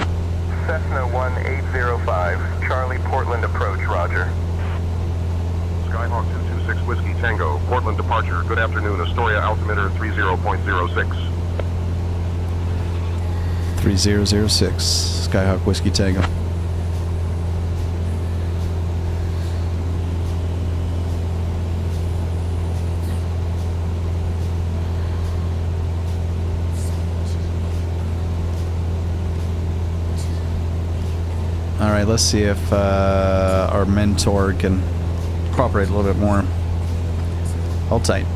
Cessna 1805, Charlie Portland approach, roger. Skyhawk 226 Whiskey Tango, Portland departure. Good afternoon, Astoria altimeter 30.06. 3006, Skyhawk Whiskey Tango. Alright, let's see if our mentor can cooperate a little bit more. Hold tight.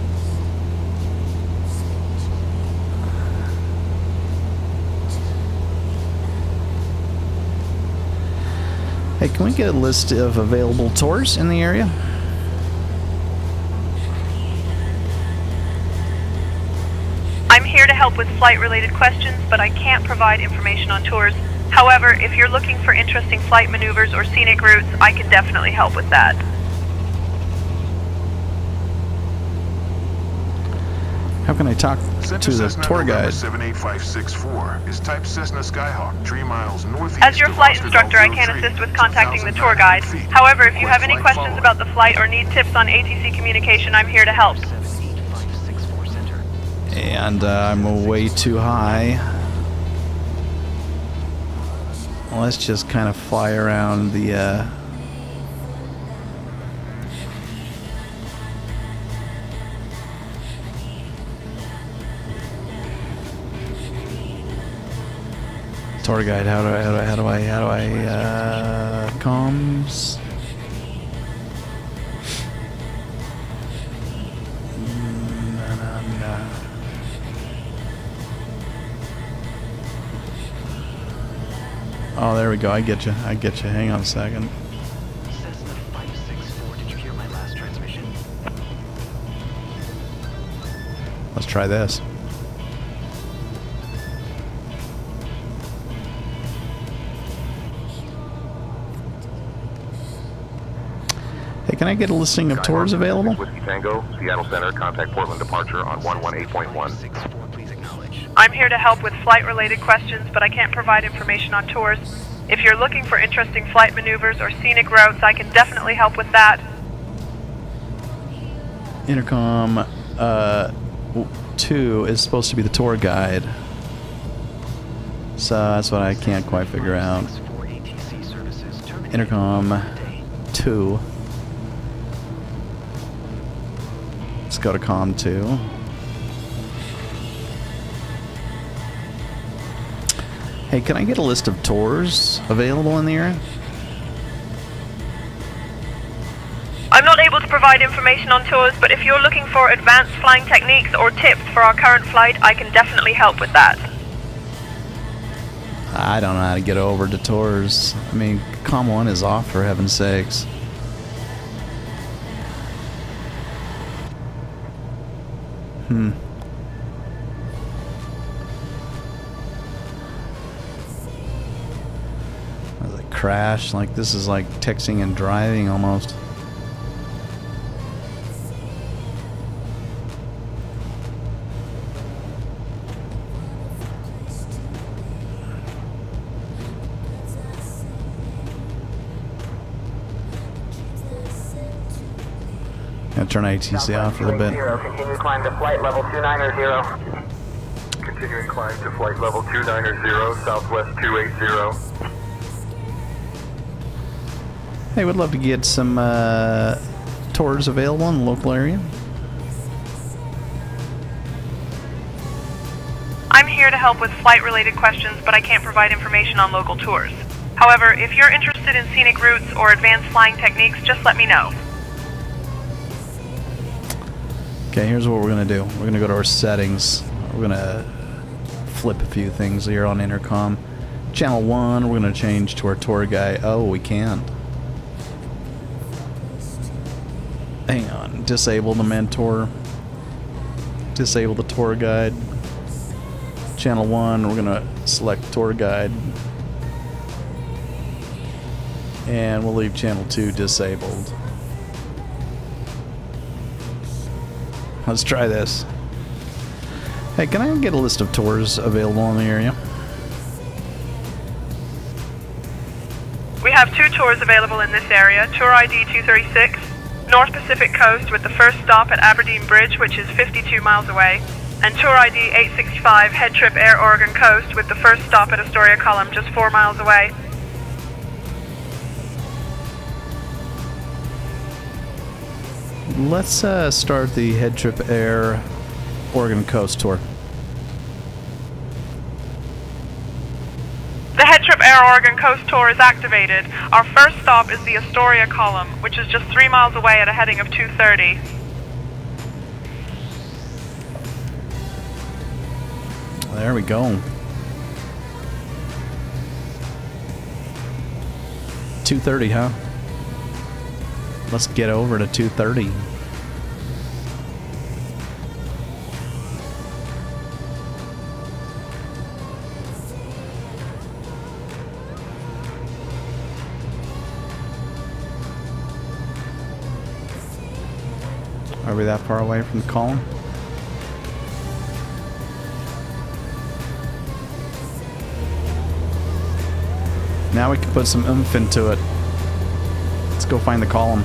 Hey, can we get a list of available tours in the area? I'm here to help with flight-related questions, but I can't provide information on tours. However, if you're looking for interesting flight maneuvers or scenic routes, I can definitely help with that. How can I talk to the tour guide? 78564 is type Cessna Skyhawk, 3 miles northeast. As your of flight Austin instructor, I Altitude can assist with 3, contacting the tour 2,900 guide. feet. However, if you have Request any flight questions following. about the flight or need tips on ATC communication, I'm here to help. And I'm way too high. Let's just kind of fly around the Tour guide, how do I, comms? No. Oh, there we go. I get you. Hang on a second. Cessna 564, did you hear my last transmission? Let's try this. Hey, can I get a listing of tours available? Whiskey Tango, Seattle Center, contact Portland departure on 118.1. 64, please acknowledge. I'm here to help with flight-related questions, but I can't provide information on tours. If you're looking for interesting flight maneuvers or scenic routes, I can definitely help with that. Intercom 2 is supposed to be the tour guide. So that's what I can't quite figure out. Intercom 2. Let's go to COM 2. Hey, can I get a list of tours available in the area? I'm not able to provide information on tours, but if you're looking for advanced flying techniques or tips for our current flight, I can definitely help with that. I don't know how to get over to tours. I mean, COM 1 is off, for heaven's sakes. Like crash, like this is like texting and driving almost. Gonna turn ATC off for a little bit. Continue climb to flight level 290. Continuing climb to flight level 290, Southwest 280. Hey, would love to get some tours available in the local area. I'm here to help with flight-related questions, but I can't provide information on local tours. However, if you're interested in scenic routes or advanced flying techniques, just let me know. Okay, here's what we're gonna do. We're gonna go to our settings. We're gonna flip a few things here on intercom. Channel 1, we're gonna change to our tour guide. Oh, we can't. Hang on. Disable the mentor. Disable the tour guide. Channel 1, we're gonna select tour guide. And we'll leave channel 2 disabled. Let's try this. Hey, can I get a list of tours available in the area? We have 2 tours available in this area. Tour ID 236, North Pacific Coast with the first stop at Aberdeen Bridge, which is 52 miles away. And Tour ID 865, HeadTrip Air Oregon Coast with the first stop at Astoria Column, just 4 miles away. Let's start the HeadTrip Air Oregon Coast tour. The HeadTrip Air Oregon Coast tour is activated. Our first stop is the Astoria Column, which is just 3 miles away at a heading of 230. There we go. 230, huh? Let's get over to 230. Are we that far away from the column? Now we can put some oomph into it. Let's go find the column.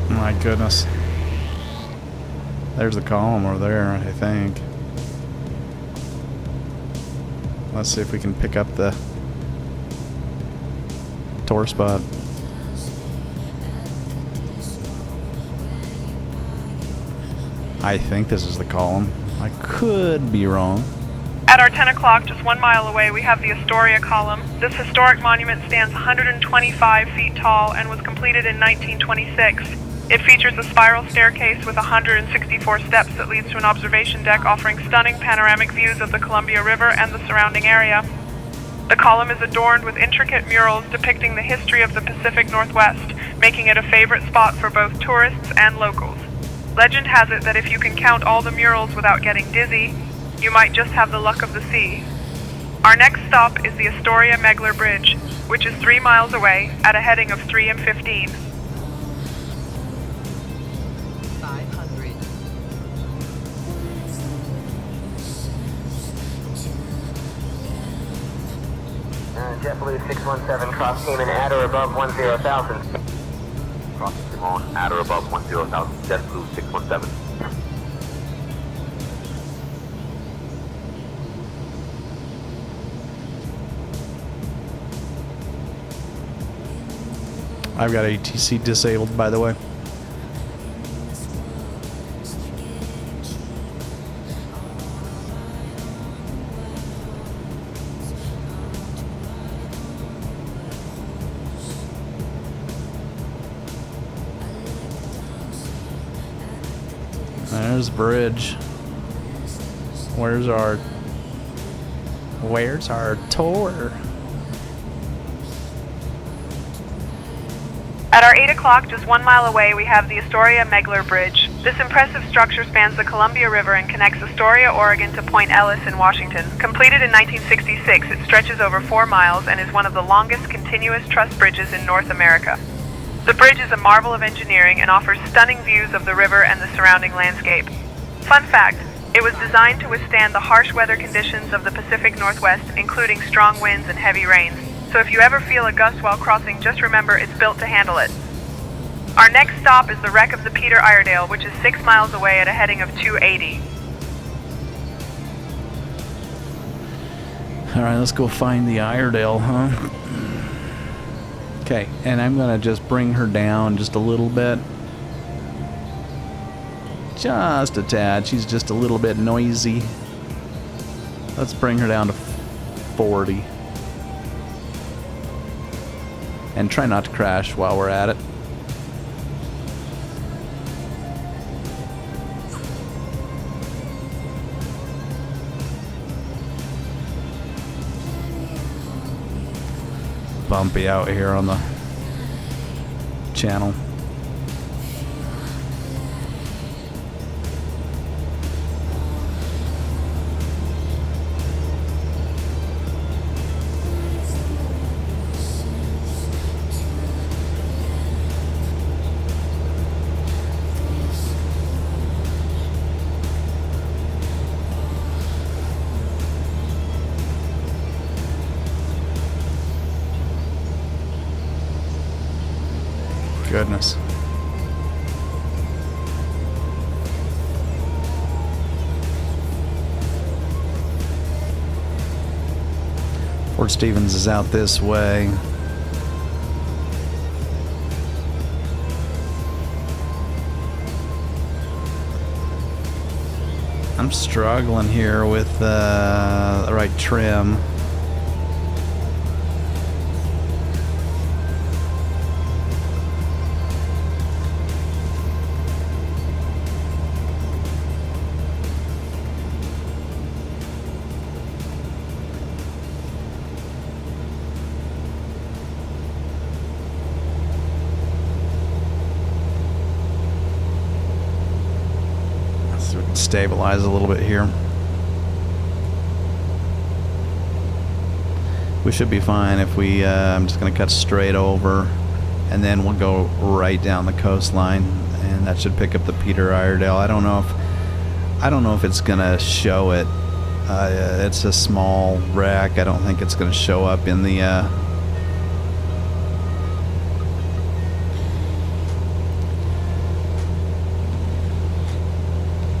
My goodness. There's the column over there, I think. Let's see if we can pick up the tour spot. I think this is the column. I could be wrong. At our 10 o'clock, just 1 mile away, we have the Astoria column. This historic monument stands 125 feet tall and was completed in 1926. It features a spiral staircase with 164 steps that leads to an observation deck offering stunning panoramic views of the Columbia River and the surrounding area. The column is adorned with intricate murals depicting the history of the Pacific Northwest, making it a favorite spot for both tourists and locals. Legend has it that if you can count all the murals without getting dizzy, you might just have the luck of the sea. Our next stop is the Astoria-Megler Bridge, which is 3 miles away at a heading of 3 and 15. 500. JetBlue 617, cross Cayman at or above 10,000. Cross Simone at or above 10,000. JetBlue 617. I've got ATC disabled, by the way. There's the bridge. Where's our tour? At our 8 o'clock, just 1 mile away, we have the Astoria-Megler Bridge. This impressive structure spans the Columbia River and connects Astoria, Oregon to Point Ellis in Washington. Completed in 1966, it stretches over 4 miles and is one of the longest continuous truss bridges in North America. The bridge is a marvel of engineering and offers stunning views of the river and the surrounding landscape. Fun fact, it was designed to withstand the harsh weather conditions of the Pacific Northwest, including strong winds and heavy rains. So if you ever feel a gust while crossing, just remember it's built to handle it. Our next stop is the wreck of the Peter Iredale, which is 6 miles away at a heading of 280. Alright, let's go find the Iredale, huh? Okay, and I'm gonna just bring her down just a little bit. Just a tad. She's just a little bit noisy. Let's bring her down to 40. And try not to crash while we're at it. Bumpy out here on the channel. Goodness. Fort Stevens is out this way. I'm struggling here with the right trim. Stabilize a little bit here. We should be fine if we I'm just gonna cut straight over and then we'll go right down the coastline and that should pick up the Peter Iredale. I don't know if it's gonna show it. It's a small wreck. I don't think it's gonna show up in the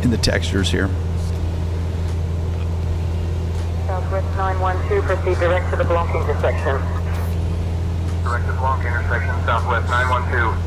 in the textures here. Southwest 912, proceed direct to the Blanc intersection. Direct to Blanc intersection, Southwest 912.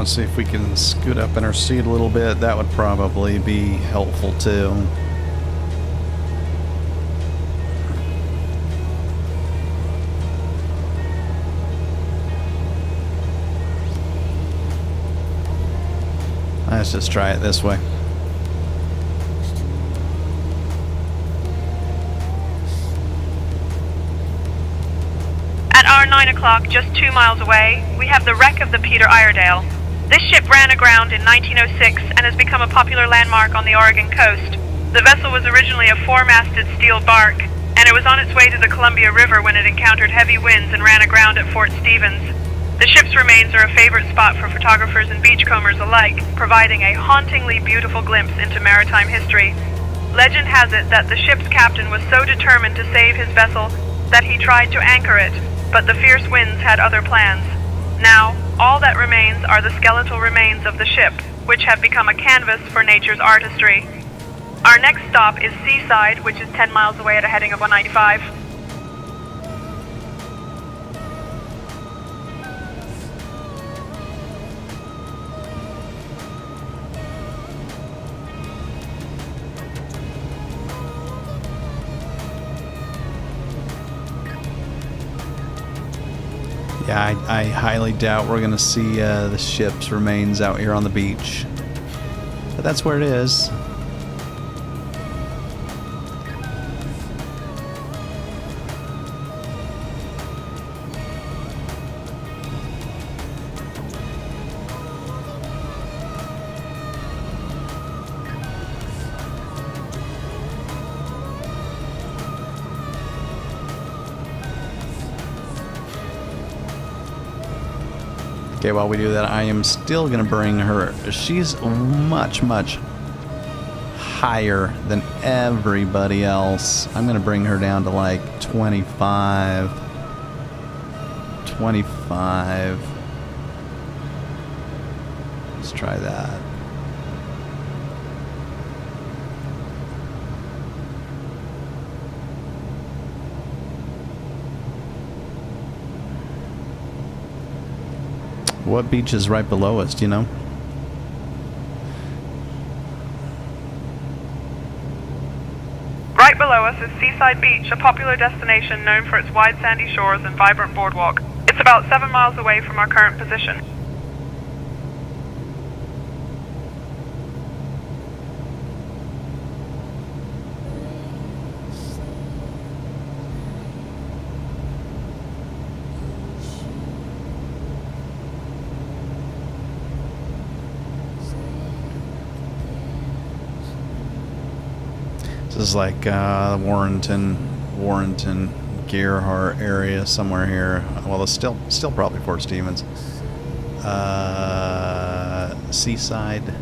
See if we can scoot up in our seat a little bit. That would probably be helpful too. Let's just try it this way. At our 9 o'clock, just 2 miles away, we have the wreck of the Peter Iredale. This ship ran aground in 1906 and has become a popular landmark on the Oregon coast. The vessel was originally a 4-masted steel bark, and it was on its way to the Columbia River when it encountered heavy winds and ran aground at Fort Stevens. The ship's remains are a favorite spot for photographers and beachcombers alike, providing a hauntingly beautiful glimpse into maritime history. Legend has it that the ship's captain was so determined to save his vessel that he tried to anchor it, but the fierce winds had other plans. Now, all that remains are the skeletal remains of the ship, which have become a canvas for nature's artistry. Our next stop is Seaside, which is 10 miles away at a heading of 195. Yeah, I highly doubt we're going to see the ship's remains out here on the beach. But that's where it is. Okay, while we do that, I am still going to bring her. She's much, much higher than everybody else. I'm going to bring her down to like 25. 25. Let's try that. What beach is right below us, do you know? Right below us is Seaside Beach, a popular destination known for its wide sandy shores and vibrant boardwalk. It's about 7 miles away from our current position. This is like Warrenton, Gerhardt area somewhere here. Well, it's still probably Fort Stevens. Seaside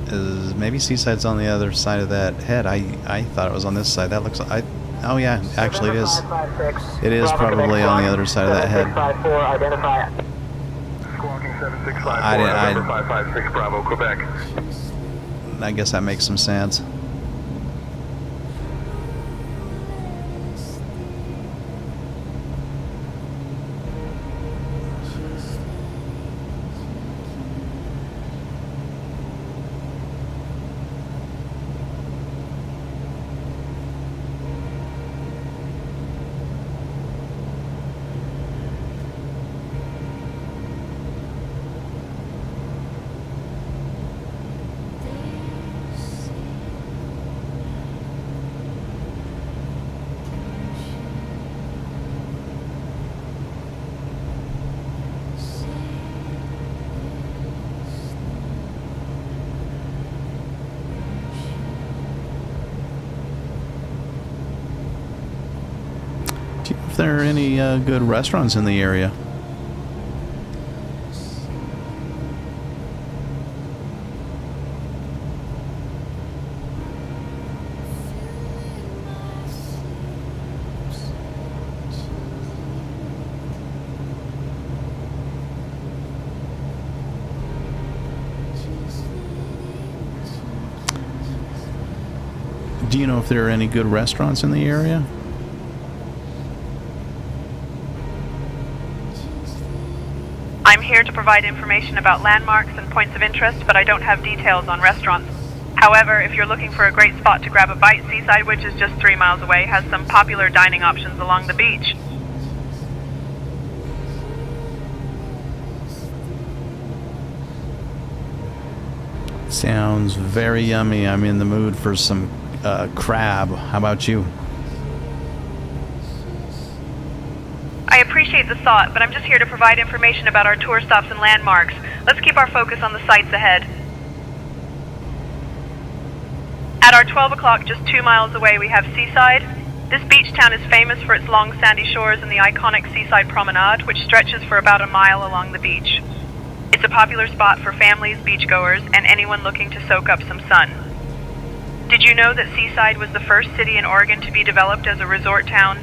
is maybe Seaside's on the other side of that head. I thought it was on this side. That looks like oh yeah, actually it is. It is probably on the other side of that head. Squawking 7654, November 556 Bravo, Quebec. I guess that makes some sense. there are any good restaurants in the area. Do you know if there are any good restaurants in the area? I'm here to provide information about landmarks and points of interest, but I don't have details on restaurants. However, if you're looking for a great spot to grab a bite, Seaside, which is just 3 miles away, has some popular dining options along the beach. Sounds very yummy. I'm in the mood for some crab. How about you? I appreciate the thought, but I'm just here to provide information about our tour stops and landmarks. Let's keep our focus on the sights ahead. At our 12 o'clock, just 2 miles away, we have Seaside. This beach town is famous for its long sandy shores and the iconic Seaside Promenade, which stretches for about a mile along the beach. It's a popular spot for families, beachgoers, and anyone looking to soak up some sun. Did you know that Seaside was the first city in Oregon to be developed as a resort town?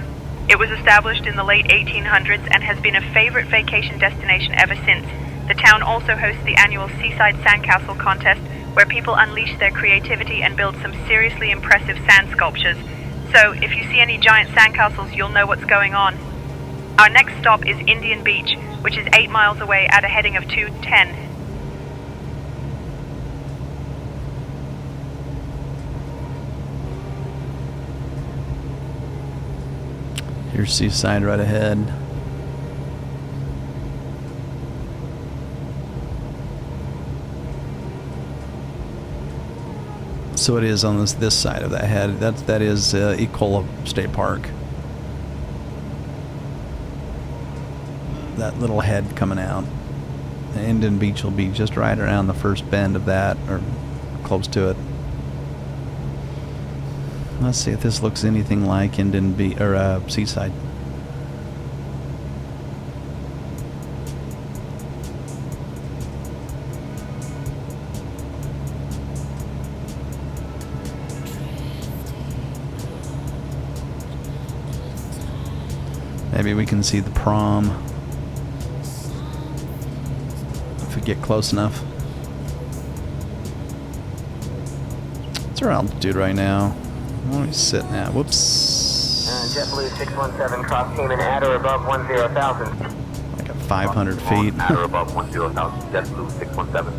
It was established in the late 1800s and has been a favorite vacation destination ever since. The town also hosts the annual Seaside Sandcastle contest, where people unleash their creativity and build some seriously impressive sand sculptures. So, if you see any giant sandcastles, you'll know what's going on. Our next stop is Indian Beach, which is 8 miles away at a heading of 210. Here's Seaside right ahead. So it is on this side of that head. That is Ecola State Park. That little head coming out. The Indian Beach will be just right around the first bend of that, or close to it. Let's see if this looks anything like Indian Beach or Seaside. Maybe we can see the prom if we get close enough. What's our altitude right now? What are we sitting at? Whoops. JetBlue 617, cross Cayman at or above 10,000. Like at 500 feet. At or above 10,000, JetBlue 617.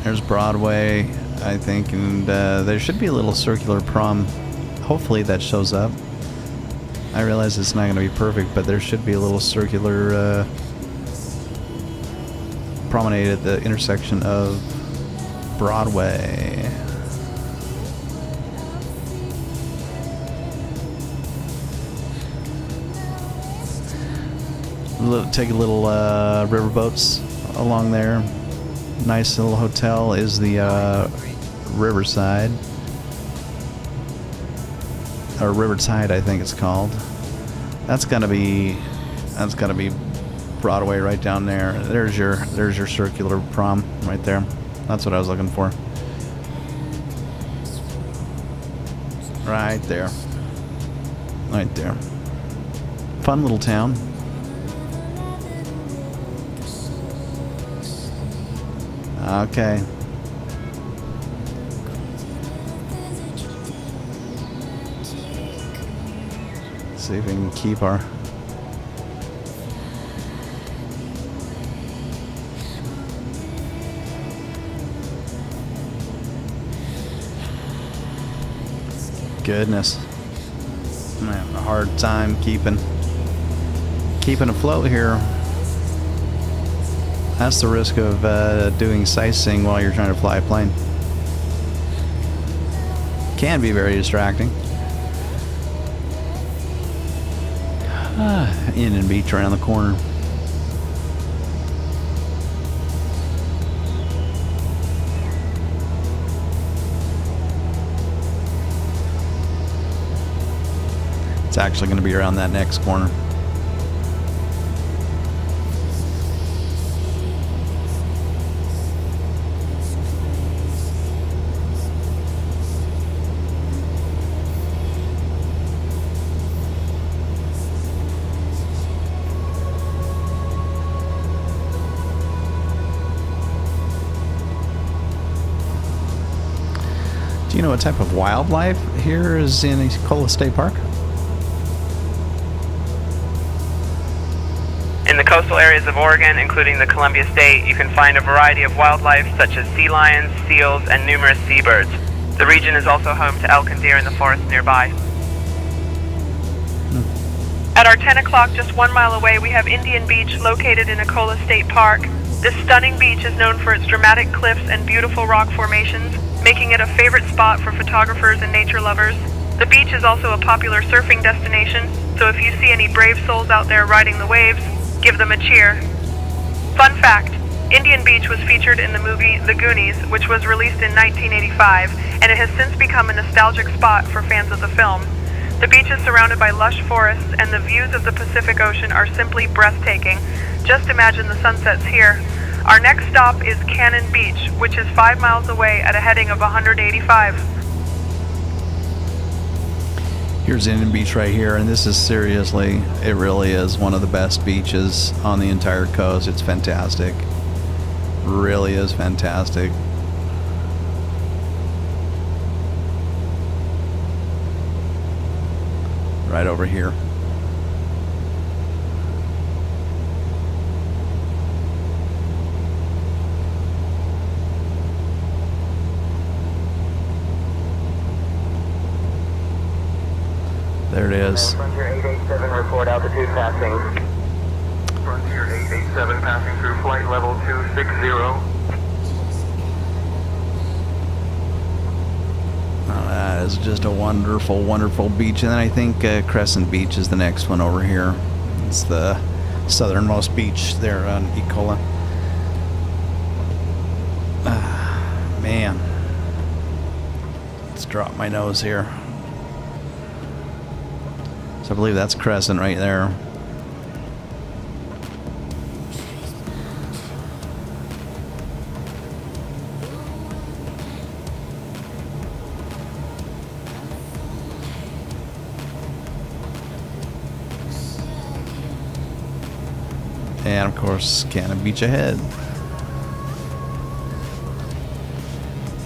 There's Broadway, I think, and there should be a little circular prom. Hopefully that shows up. I realize it's not going to be perfect, but there should be a little circular promenade at the intersection of Broadway. Take a little riverboats along there. Nice little hotel is the Riverside, or Riverside, I think it's called. That's gotta be Broadway right down there. There's your circular prom right there. That's what I was looking for. Right there. Right there. Fun little town. Okay. See if we can keep our goodness. I'm having a hard time keeping afloat here. That's the risk of doing sightseeing while you're trying to fly a plane. Can be very distracting. Indian Beach around the corner. It's actually going to be around that next corner. Do you know what type of wildlife here is in Ecola State Park? In the coastal areas of Oregon, including the Columbia State, you can find a variety of wildlife such as sea lions, seals, and numerous seabirds. The region is also home to elk and deer in the forest nearby. At our 10 o'clock, just 1 mile away, we have Indian Beach, located in Ecola State Park. This stunning beach is known for its dramatic cliffs and beautiful rock formations, making it a favorite spot for photographers and nature lovers. The beach is also a popular surfing destination, so if you see any brave souls out there riding the waves, give them a cheer. Fun fact, Indian Beach was featured in the movie The Goonies, which was released in 1985, and it has since become a nostalgic spot for fans of the film. The beach is surrounded by lush forests, and the views of the Pacific Ocean are simply breathtaking. Just imagine the sunsets here. Our next stop is Cannon Beach, which is 5 miles away at a heading of 185. Here's Indian Beach right here, and this is seriously, it really is one of the best beaches on the entire coast. It's fantastic. Really is fantastic. Right over here. There it is. Frontier 887, report altitude passing. Frontier 887 passing through flight level 260. Oh, that is just a wonderful, wonderful beach. And then I think Crescent Beach is the next one over here. It's the southernmost beach there on Ecola. Man. Let's drop my nose here. So I believe that's Crescent right there. And of course, Cannon Beach ahead.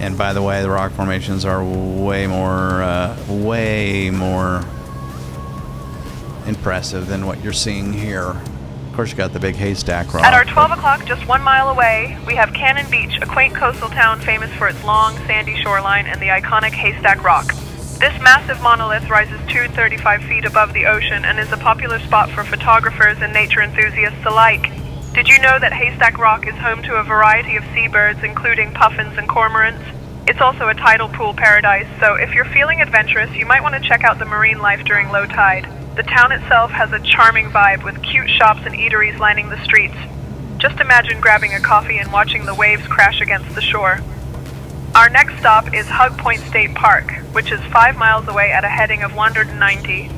And by the way, the rock formations are way more impressive than what you're seeing here. Of course, you got the big haystack rock. At our 12 o'clock, just 1 mile away, we have Cannon Beach, a quaint coastal town famous for its long, sandy shoreline and the iconic haystack rock. This massive monolith rises 235 feet above the ocean and is a popular spot for photographers and nature enthusiasts alike. Did you know that Haystack Rock is home to a variety of seabirds, including puffins and cormorants? It's also a tidal pool paradise, so if you're feeling adventurous, you might want to check out the marine life during low tide. The town itself has a charming vibe with cute shops and eateries lining the streets. Just imagine grabbing a coffee and watching the waves crash against the shore. Our next stop is Hug Point State Park, which is 5 miles away at a heading of 190.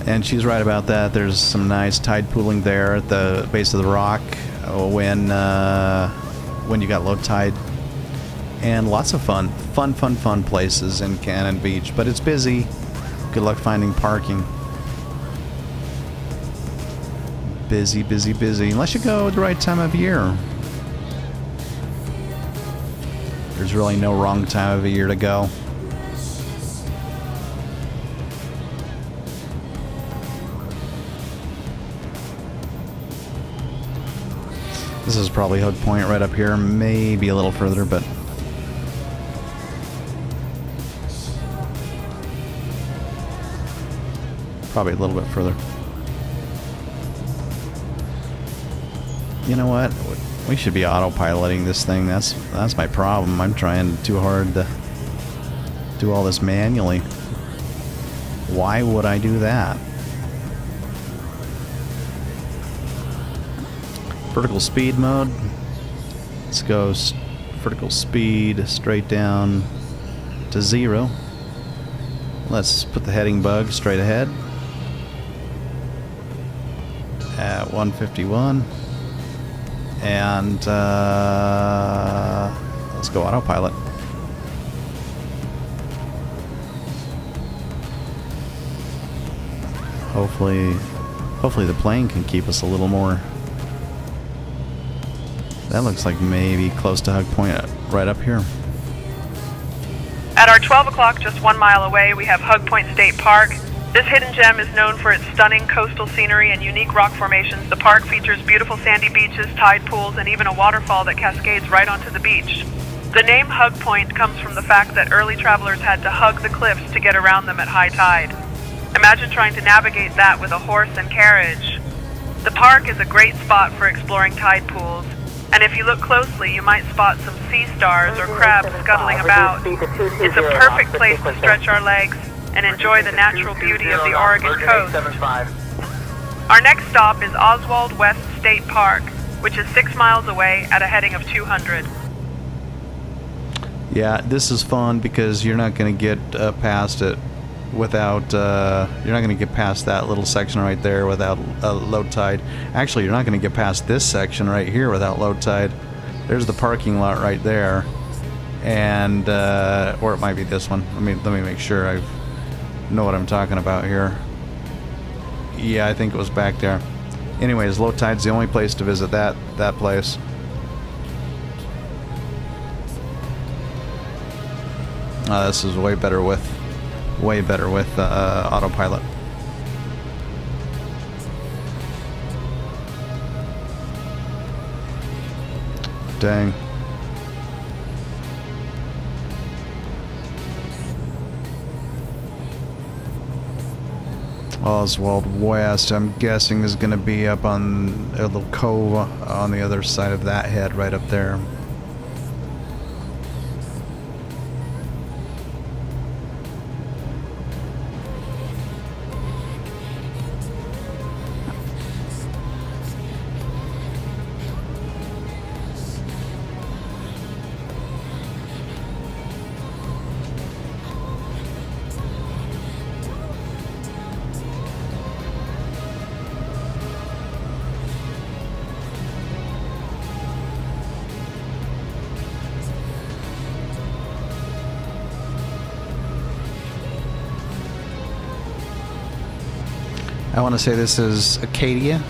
And she's right about that. There's some nice tide pooling there at the base of the rock when you got low tide. And lots of fun places in Cannon Beach. But it's busy. Good luck finding parking. Busy, busy, busy. Unless you go at the right time of year. There's really no wrong time of the year to go. This is probably Hood Point right up here, maybe a little further, but probably a little bit further. You know what? We should be autopiloting this thing. That's my problem. I'm trying too hard to do all this manually. Why would I do that? Vertical speed mode. Let's go vertical speed straight down to 0. Let's put the heading bug straight ahead at 151. And let's go autopilot. Hopefully the plane can keep us a little more. That looks like maybe close to Hug Point, right up here. At our 12 o'clock, just 1 mile away, we have Hug Point State Park. This hidden gem is known for its stunning coastal scenery and unique rock formations. The park features beautiful sandy beaches, tide pools, and even a waterfall that cascades right onto the beach. The name Hug Point comes from the fact that early travelers had to hug the cliffs to get around them at high tide. Imagine trying to navigate that with a horse and carriage. The park is a great spot for exploring tide pools, and if you look closely, you might spot some sea stars or crabs scuttling about. It's a perfect place to stretch our legs and enjoy the natural beauty of the Oregon coast. Our next stop is Oswald West State Park, which is 6 miles away at a heading of 200. Yeah, this is fun because you're not going to get past it without, you're not going to get past that little section right there without low tide. Actually, you're not going to get past this section right here without low tide. There's the parking lot right there, and or it might be this one. Let me make sure I know what I'm talking about here. Yeah, I think it was back there. Anyways, low tide's the only place to visit that place. This is way better with autopilot. Dang. Oswald West, I'm guessing, is going to be up on a little cove on the other side of that head right up there. I want to say this is Acadia.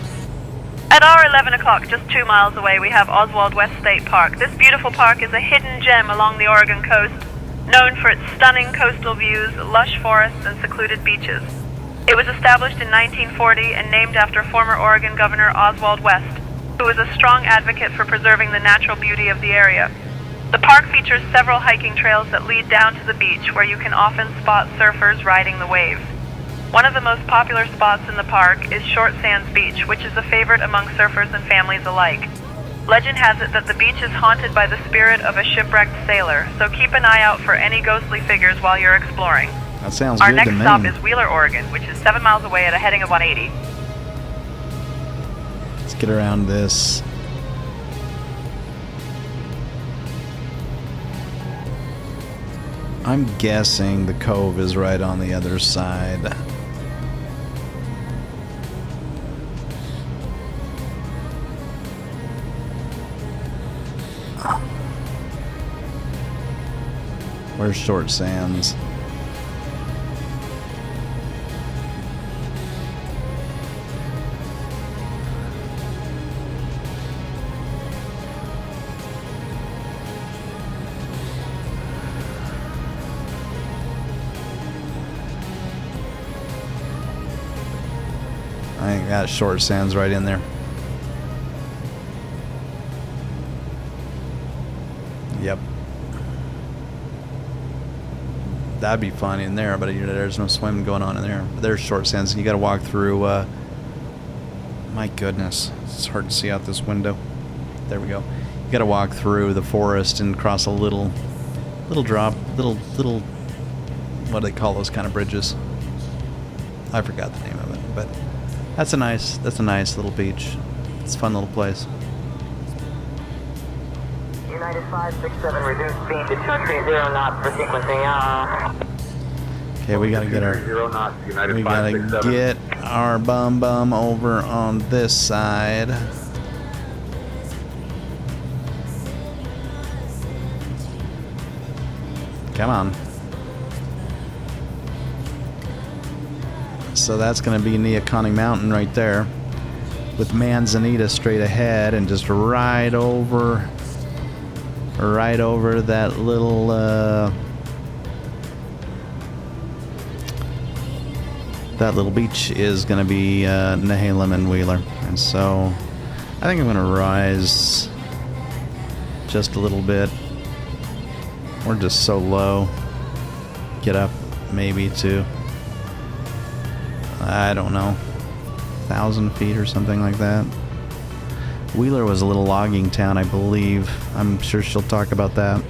At our 11 o'clock, just 2 miles away, we have Oswald West State Park. This beautiful park is a hidden gem along the Oregon coast, known for its stunning coastal views, lush forests, and secluded beaches. It was established in 1940 and named after former Oregon Governor Oswald West, who was a strong advocate for preserving the natural beauty of the area. The park features several hiking trails that lead down to the beach, where you can often spot surfers riding the waves. One of the most popular spots in the park is Short Sands Beach, which is a favorite among surfers and families alike. Legend has it that the beach is haunted by the spirit of a shipwrecked sailor, so keep an eye out for any ghostly figures while you're exploring. That sounds Our good next to me. stop is Wheeler, Oregon, which is 7 miles away at a heading of 180. Let's get around this. I'm guessing the cove is right on the other side. Where's Short Sands? I think that Short Sands right in there. Yep. That'd be fun in there, but there's no swimming going on in there. But there's Short Sands, and you got to walk through. My goodness, it's hard to see out this window. There we go. You got to walk through the forest and cross a little drop, little. What do they call those kind of bridges? I forgot the name of it, but that's a nice little beach. It's a fun little place. United 567, reduce speed to 230 knots for sequencing. Okay, we gotta get our 0 knots, United we gotta 567. get our bum over on this side. Come on. So that's gonna be Neoconic Mountain right there, with Manzanita straight ahead, and just right over that little beach is going to be Nehalem and Wheeler. And so I think I'm going to rise just a little bit. We're just so low. Get up maybe to, I don't know, 1,000 feet or something like that. Wheeler was a little logging town, I believe. I'm sure she'll talk about that.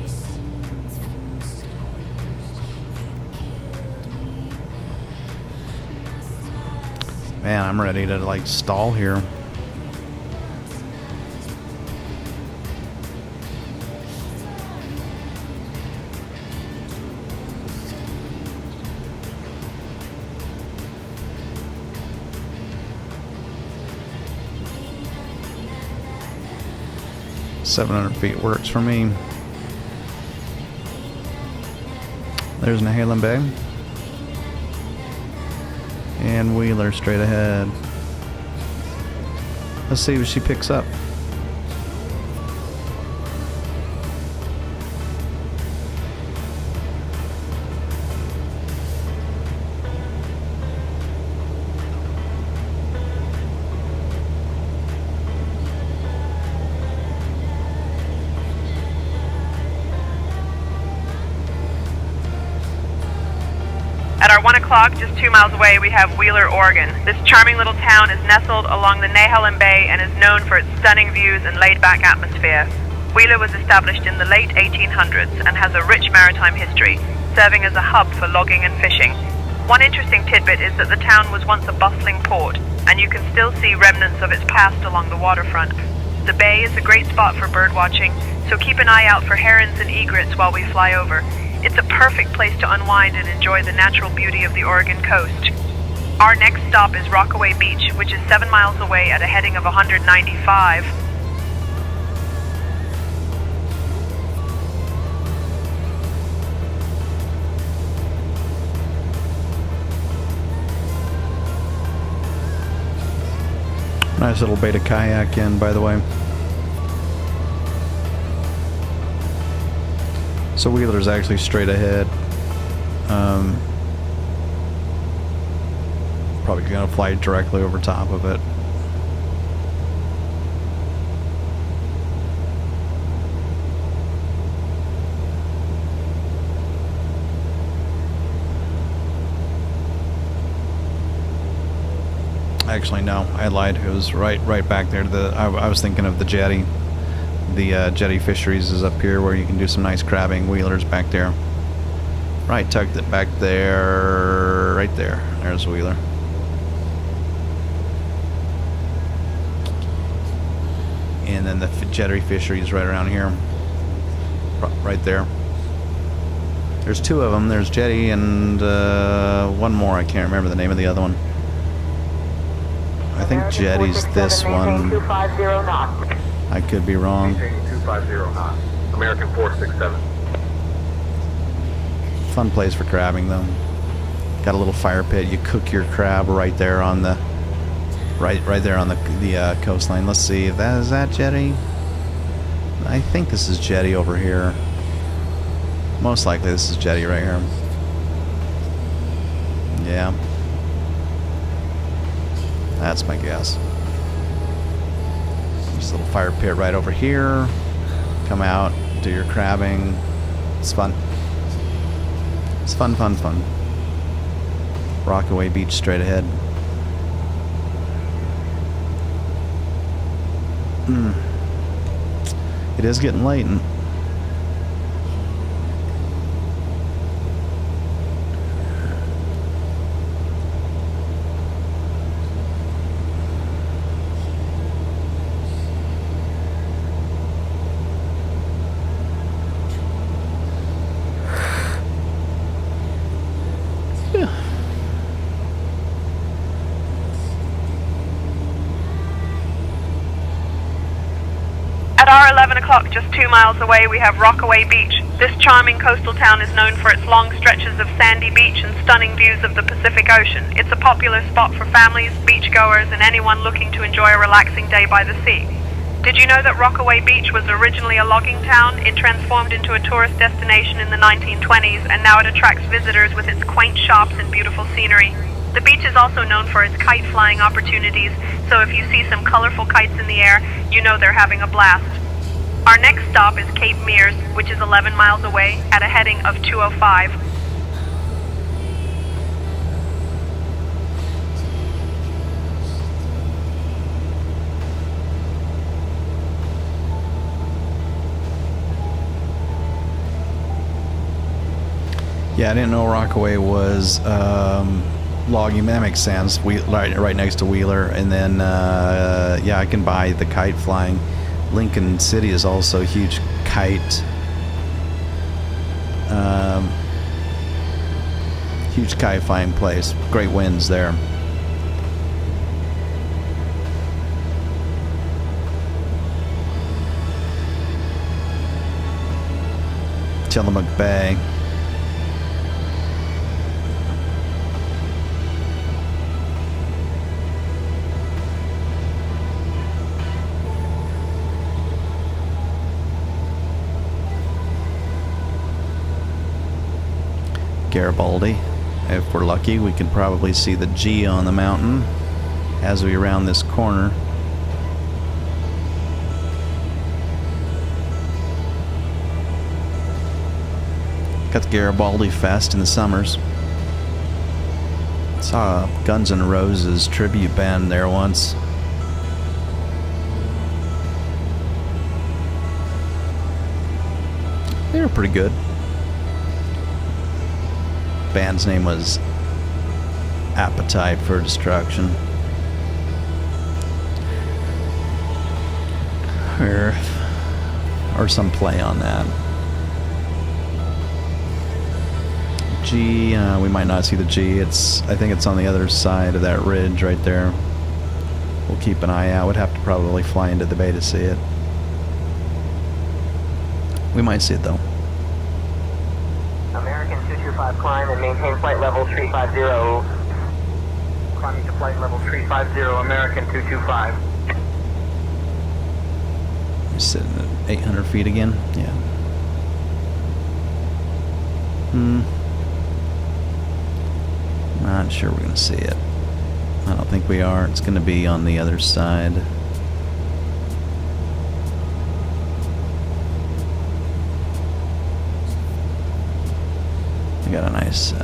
Man, I'm ready to like stall here. $700 works for me. There's Nehalem Bay. And Wheeler straight ahead. Let's see what she picks up. At our 1 o'clock, just 2 miles away, we have Wheeler, Oregon. This charming little town is nestled along the Nehalem Bay and is known for its stunning views and laid-back atmosphere. Wheeler was established in the late 1800s and has a rich maritime history, serving as a hub for logging and fishing. One interesting tidbit is that the town was once a bustling port, and you can still see remnants of its past along the waterfront. The bay is a great spot for bird watching, so keep an eye out for herons and egrets while we fly over. It's a perfect place to unwind and enjoy the natural beauty of the Oregon coast. Our next stop is Rockaway Beach, which is 7 miles away at a heading of 195. Nice little beta kayak in, by the way. So Wheeler's actually straight ahead. Probably gonna fly directly over top of it. Actually, no, I lied. It was right back there. I was thinking of the jetty. The jetty fisheries is up here where you can do some nice crabbing. Wheeler's back there. Right, tucked it back there. Right there. There's Wheeler. And then the jetty fisheries right around here. Right there. There's two of them. There's jetty and one more. I can't remember the name of the other one. I think jetty's this one. I could be wrong. 250 knots. American 467. Fun place for crabbing though. Got a little fire pit. You cook your crab right there on the right there on the coastline. Let's see. Is that jetty? I think this is jetty over here. Most likely this is jetty right here. Yeah. That's my guess. Just a little fire pit right over here. Come out, do your crabbing. It's fun. It's fun, fun, fun. Rockaway Beach straight ahead. It is getting late. our 11 o'clock, just 2 miles away, we have Rockaway Beach. This charming coastal town is known for its long stretches of sandy beach and stunning views of the Pacific Ocean. It's a popular spot for families, beachgoers, and anyone looking to enjoy a relaxing day by the sea. Did you know that Rockaway Beach was originally a logging town? It transformed into a tourist destination in the 1920s, and now it attracts visitors with its quaint shops and beautiful scenery. The beach is also known for its kite flying opportunities, so if you see some colorful kites in the air, you know they're having a blast. Our next stop is Cape Mears, which is 11 miles away at a heading of 205. Yeah, I didn't know Rockaway was logging. That makes sense. Right next to Wheeler, and then yeah, I can buy the kite flying. Lincoln City is also a huge kite flying place. Great winds there. Tillamook Bay. Garibaldi. If we're lucky, we can probably see the G on the mountain as we round this corner. Got the Garibaldi Fest in the summers. Saw a Guns N' Roses tribute band there once. They were pretty good. Band's name was Appetite for Destruction. Or some play on that. G, we might not see the G. I think it's on the other side of that ridge right there. We'll keep an eye out. Would have to probably fly into the bay to see it. We might see it though. American 225, climb and maintain flight level 350. Climbing to flight level 350, American 225. We're sitting at 800 feet again? Yeah. Not sure we're going to see it. I don't think we are. It's going to be on the other side. We got a nice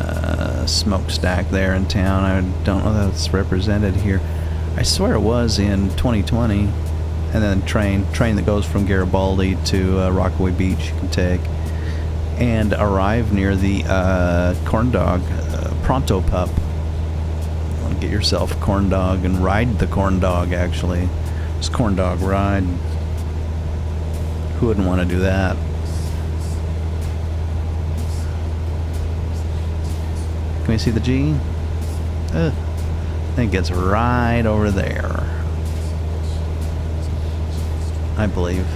smokestack there in town. I don't know that it's represented here. I swear it was in 2020. And then train that goes from Garibaldi to Rockaway Beach you can take. And arrive near the corn dog, Pronto Pup. You want to get yourself a corn dog and ride the corn dog, actually. It's corn dog ride. Who wouldn't want to do that? Can we see the G? I think it's right over there. I believe.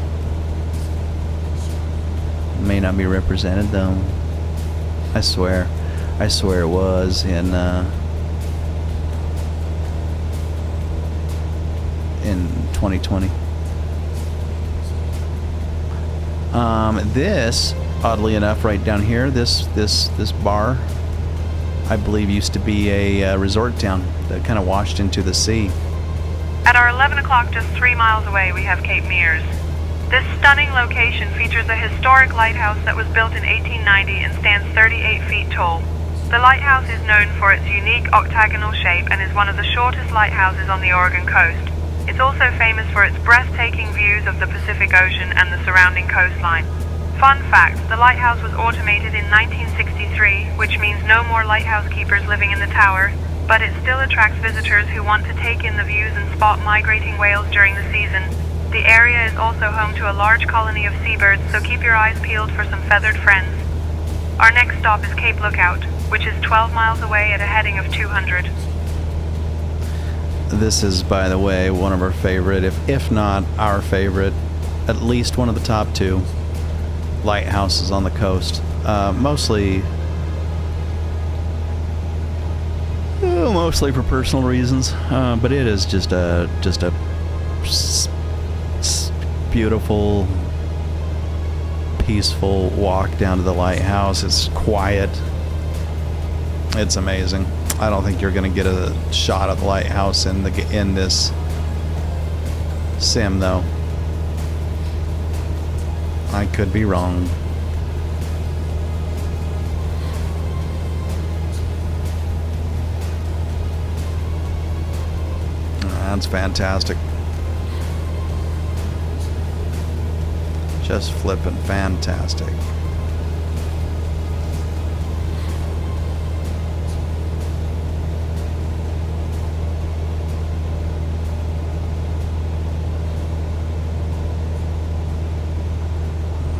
May not be represented though. I swear it was in 2020. This, oddly enough, right down here, this bar, I believe used to be a resort town that kind of washed into the sea. At our 11 o'clock, just 3 miles away, we have Cape Mears. This stunning location features a historic lighthouse that was built in 1890 and stands 38 feet tall. The lighthouse is known for its unique octagonal shape and is one of the shortest lighthouses on the Oregon coast. It's also famous for its breathtaking views of the Pacific Ocean and the surrounding coastline. Fun fact, the lighthouse was automated in 1963, which means no more lighthouse keepers living in the tower, but it still attracts visitors who want to take in the views and spot migrating whales during the season. The area is also home to a large colony of seabirds, so keep your eyes peeled for some feathered friends. Our next stop is Cape Lookout, which is 12 miles away at a heading of 200. This is, by the way, one of our favorite, if not our favorite, at least one of the top 2 lighthouses on the coast. Mostly for personal reasons, but it is just a beautiful, peaceful walk down to the lighthouse. It's quiet. It's amazing. I don't think you're going to get a shot of the lighthouse in this sim, though. I could be wrong. That's fantastic. Just flippin' fantastic.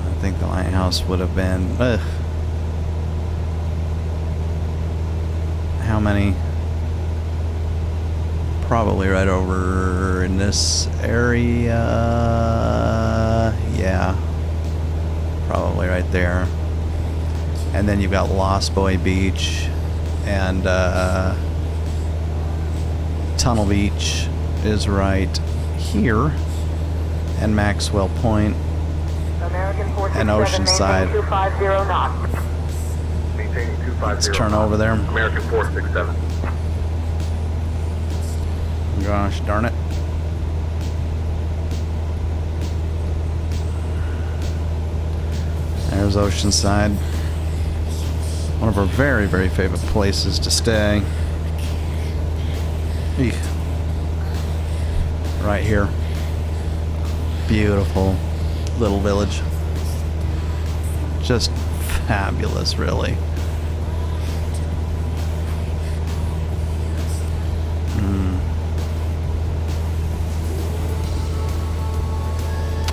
I think the lighthouse would have been... How many? Probably right over in this area. Yeah. Probably right there. And then you've got Lost Boy Beach and Tunnel Beach is right here. And Maxwell Point and Oceanside. Maintaining 250. Let's turn over there. American 467. Gosh darn it. There's Oceanside. One of our very, very favorite places to stay. Eek. Right here. Beautiful little village. Just fabulous, really.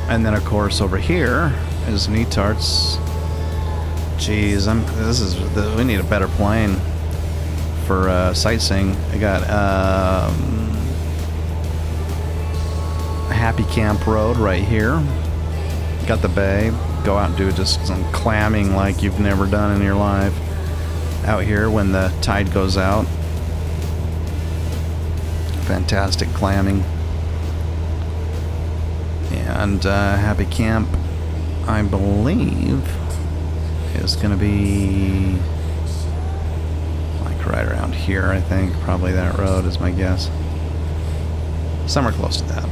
And then, of course, over here is Netarts. Jeez, we need a better plane for sightseeing. I got Happy Camp Road right here. Got the bay. Go out and do just some clamming like you've never done in your life. Out here when the tide goes out. Fantastic clamming. And Happy Camp, I believe, is going to be like right around here, I think. Probably that road is my guess. Somewhere close to that.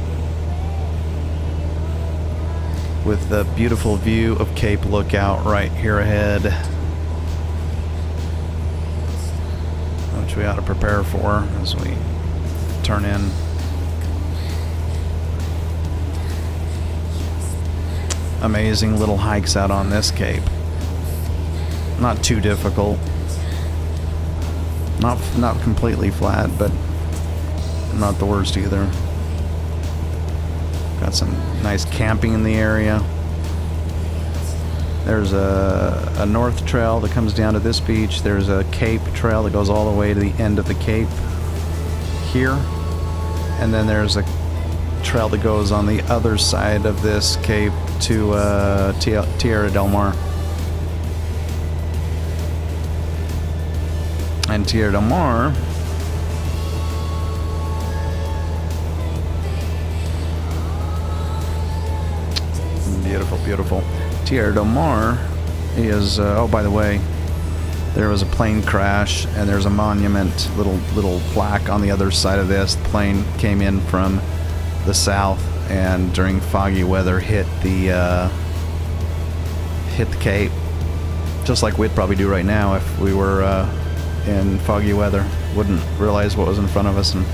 With the beautiful view of Cape Lookout right here ahead, which we ought to prepare for as we turn in. Amazing little hikes out on this cape. Not too difficult. Not completely flat, but not the worst either. Got some nice camping in the area. There's a north trail that comes down to this beach. There's a cape trail that goes all the way to the end of the cape here. And then there's a trail that goes on the other side of this cape to Tierra del Mar. And Tierra del Mar beautiful, beautiful. Tierra del Mar is oh, by the way, there was a plane crash and there's a monument, little plaque on the other side of this. The plane came in from the south and during foggy weather hit the cape, just like we'd probably do right now if we were in foggy weather. Wouldn't realize what was in front of us, and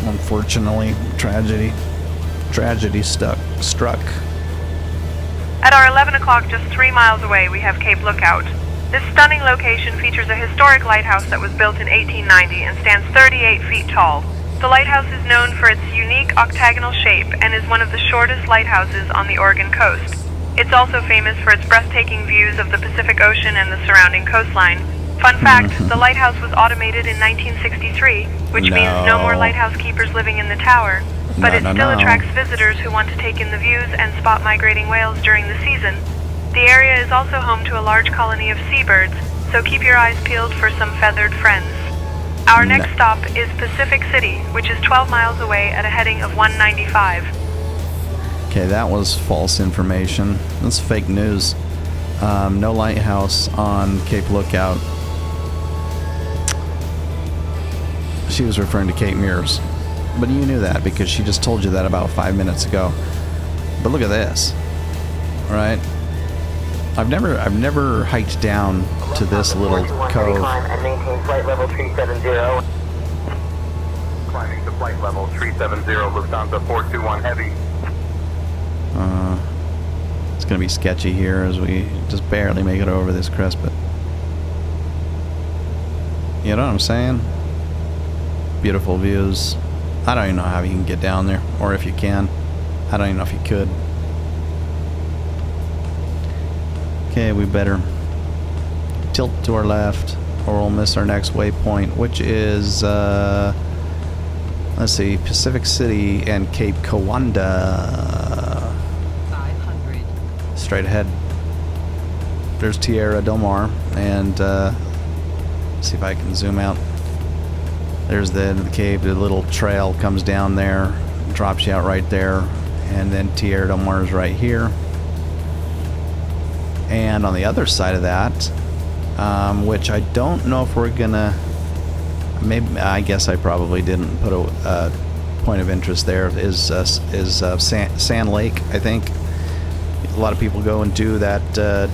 unfortunately tragedy struck. At our 11 o'clock, just 3 miles away, we have Cape Lookout. This stunning location features a historic lighthouse that was built in 1890 and stands 38 feet tall. The lighthouse is known for its unique octagonal shape and is one of the shortest lighthouses on the Oregon coast. It's also famous for its breathtaking views of the Pacific Ocean and the surrounding coastline. Fun fact, the lighthouse was automated in 1963, which means no more lighthouse keepers living in the tower. But it still attracts visitors who want to take in the views and spot migrating whales during the season. The area is also home to a large colony of seabirds, so keep your eyes peeled for some feathered friends. Our next stop is Pacific City, which is 12 miles away at a heading of 195. Okay, that was false information. That's fake news. No lighthouse on Cape Lookout. She was referring to Cape Meares. But you knew that because she just told you that about 5 minutes ago. But look at this. Alright? I've never hiked down to this little cove. And maintain flight level 370. Climbing to flight level 370, Lufthansa 421 Heavy. It's gonna be sketchy here as we just barely make it over this crest, but you know what I'm saying? Beautiful views. I don't even know how you can get down there, or if you can. I don't even know if you could. Okay, we better tilt to our left, or we'll miss our next waypoint, which is let's see, Pacific City and Cape Kiwanda. 500. Straight ahead. There's Tierra del Mar, and see if I can zoom out. There's the cave. The little trail comes down there, drops you out right there, and then Tierra del Mar is right here. And on the other side of that, which I don't know if we're gonna. Maybe I guess I probably didn't put a point of interest there. Is Sand Lake? I think a lot of people go and do that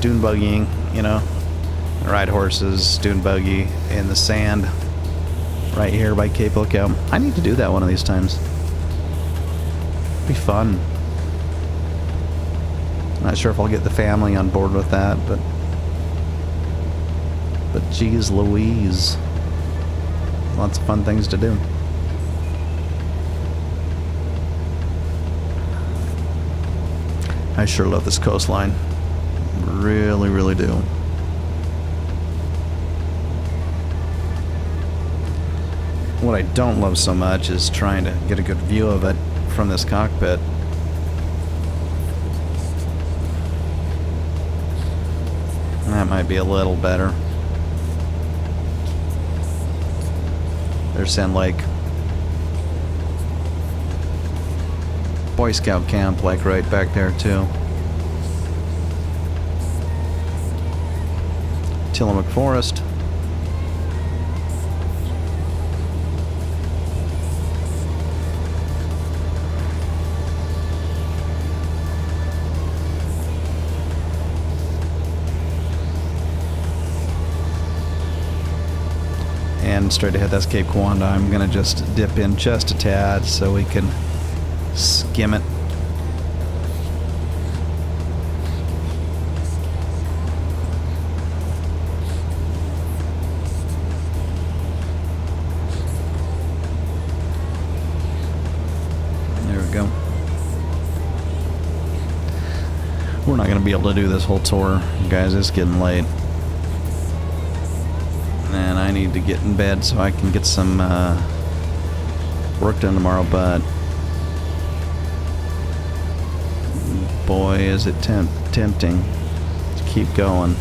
dune buggying. You know, ride horses, dune buggy in the sand. Right here by Cape Lookout. I need to do that one of these times. Be fun. Not sure if I'll get the family on board with that, but geez Louise. Lots of fun things to do. I sure love this coastline. Really, really do. What I don't love so much is trying to get a good view of it from this cockpit. That might be a little better. There's Sand Lake. Boy Scout camp, like right back there too. Tillamook Forest. And straight ahead, that's Cape Kiwanda. I'm gonna just dip in just a tad so we can skim it. There we go. We're not gonna be able to do this whole tour, guys. It's getting late. And I need to get in bed so I can get some work done tomorrow, but boy is it tempting to keep going.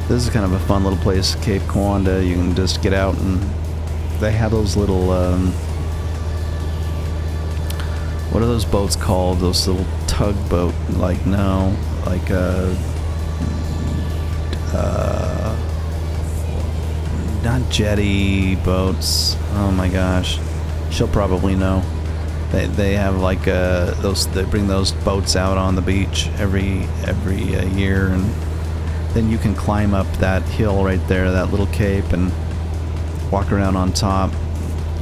This is kind of a fun little place, Cape Kiwanda. You can just get out and they have those little what are those boats called? Those little tugboat, like not jetty boats. Oh my gosh, she'll probably know. They have like those. They bring those boats out on the beach every year, and then you can climb up that hill right there, that little cape, and walk around on top.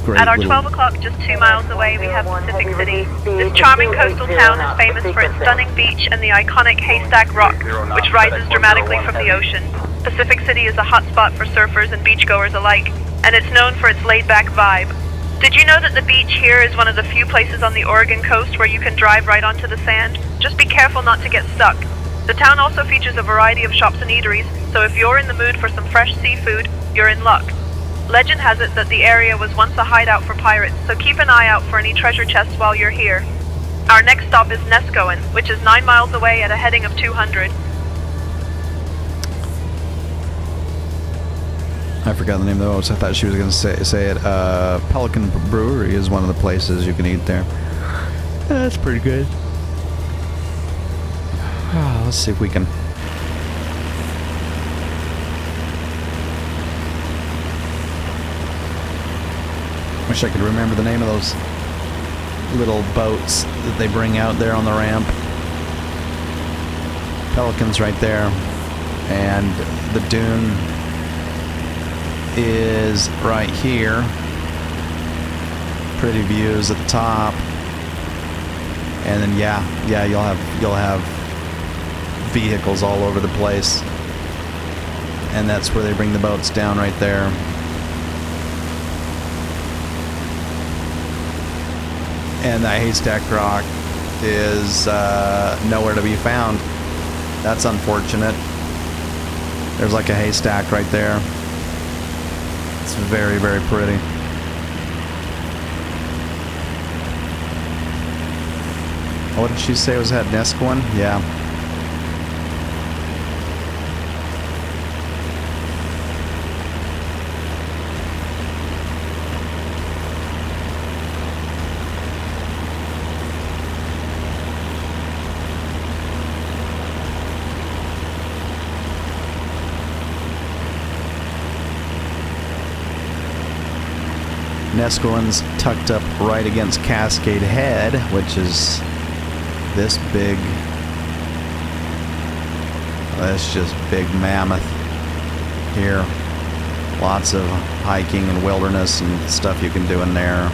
Great. At our 12 o'clock, just 2 miles away, we have Pacific City. This charming coastal town is famous for its stunning beach and the iconic Haystack Rock, which rises dramatically from the ocean. Pacific City is a hotspot for surfers and beachgoers alike, and it's known for its laid-back vibe. Did you know that the beach here is one of the few places on the Oregon coast where you can drive right onto the sand? Just be careful not to get stuck. The town also features a variety of shops and eateries, so if you're in the mood for some fresh seafood, you're in luck. Legend has it that the area was once a hideout for pirates, so keep an eye out for any treasure chests while you're here. Our next stop is Nescoin, which is 9 miles away at a heading of 200. I forgot the name of the boats. I thought she was going to say it. Pelican Brewery is one of the places you can eat there. That's pretty good. Let's see if we can... Wish I could remember the name of those little boats that they bring out there on the ramp. Pelican's right there. And the dune is right here. Pretty views at the top. And then yeah, you'll have vehicles all over the place. And that's where they bring the boats down right there. And that haystack rock is nowhere to be found. That's unfortunate. There's like a haystack right there. It's very, very pretty. What did she say was at Nescoin? Yeah. Nescoin's tucked up right against Cascade Head, which is this big. That's just big mammoth here. Lots of hiking and wilderness and stuff you can do in there.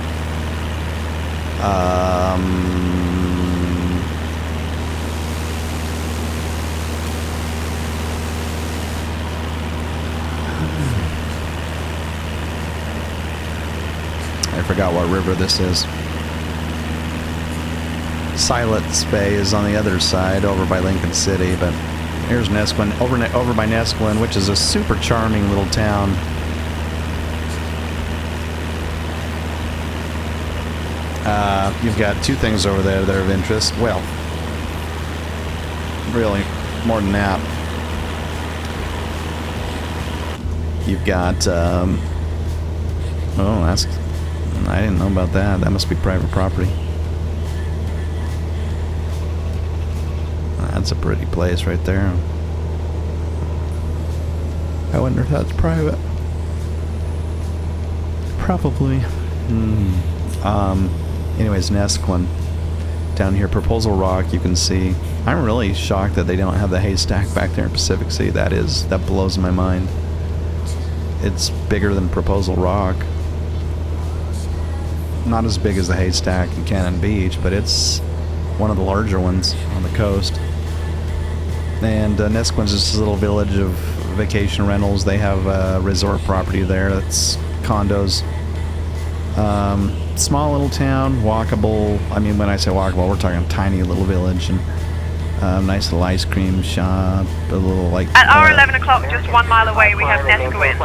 I forgot what river this is. Silence Bay is on the other side, over by Lincoln City, but here's Nescoin, over by Nescoin, which is a super charming little town. You've got two things over there that are of interest. Well, really, more than that. You've got, oh, that's... I didn't know about that. That must be private property. That's a pretty place right there. I wonder if that's private. Probably. Anyways, Nescoin. Down here, Proposal Rock, you can see. I'm really shocked that they don't have the haystack back there in Pacific Sea. That blows my mind. It's bigger than Proposal Rock. Not as big as the haystack in Cannon Beach, but it's one of the larger ones on the coast. And Nescoin's just a little village of vacation rentals. They have resort property there. That's condos. Small little town, walkable. I mean, when I say walkable, we're talking tiny little village. And nice little ice cream shop, a little like... At our 11 o'clock, just 1 mile away, we have Nescoin.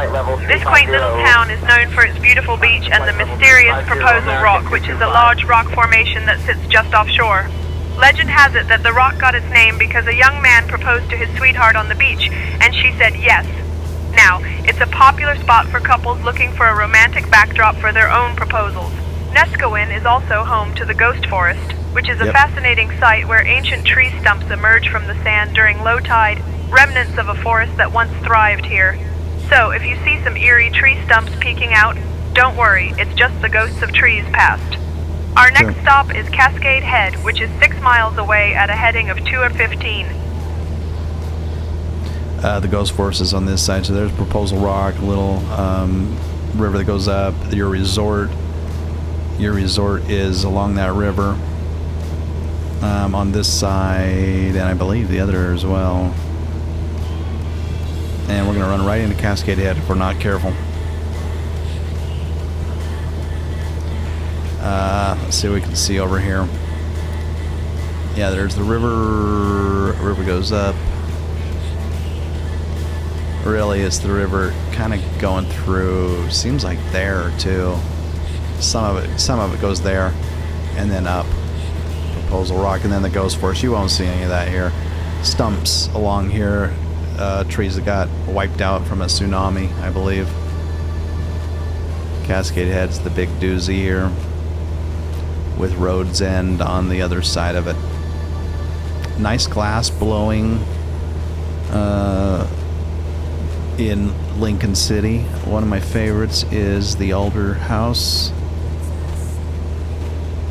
This quaint little town is known for its beautiful beach and the mysterious Proposal Rock, which is a large rock formation that sits just offshore. Legend has it that the rock got its name because a young man proposed to his sweetheart on the beach, and she said yes. Now, it's a popular spot for couples looking for a romantic backdrop for their own proposals. Nescoin is also home to the Ghost Forest, which is a fascinating site where ancient tree stumps emerge from the sand during low tide, remnants of a forest that once thrived here. So, if you see some eerie tree stumps peeking out, don't worry, it's just the ghosts of trees past. Our next stop is Cascade Head, which is 6 miles away at a heading of 2:15. The Ghost Forest is on this side, so there's Proposal Rock, a little river that goes up. Your resort is along that river. On this side, and I believe the other as well. And we're going to run right into Cascade Head if we're not careful. Let's see what we can see over here. Yeah, there's the river. River goes up. Really, it's the river kind of going through. Seems like there too. Some of it goes there, and then up. Proposal Rock, and then the Ghost Force. You won't see any of that here. Stumps along here. Trees that got wiped out from a tsunami, I believe. Cascade Head's the big doozy here, with Road's End on the other side of it. Nice glass blowing in Lincoln City. One of my favorites is the Alder House.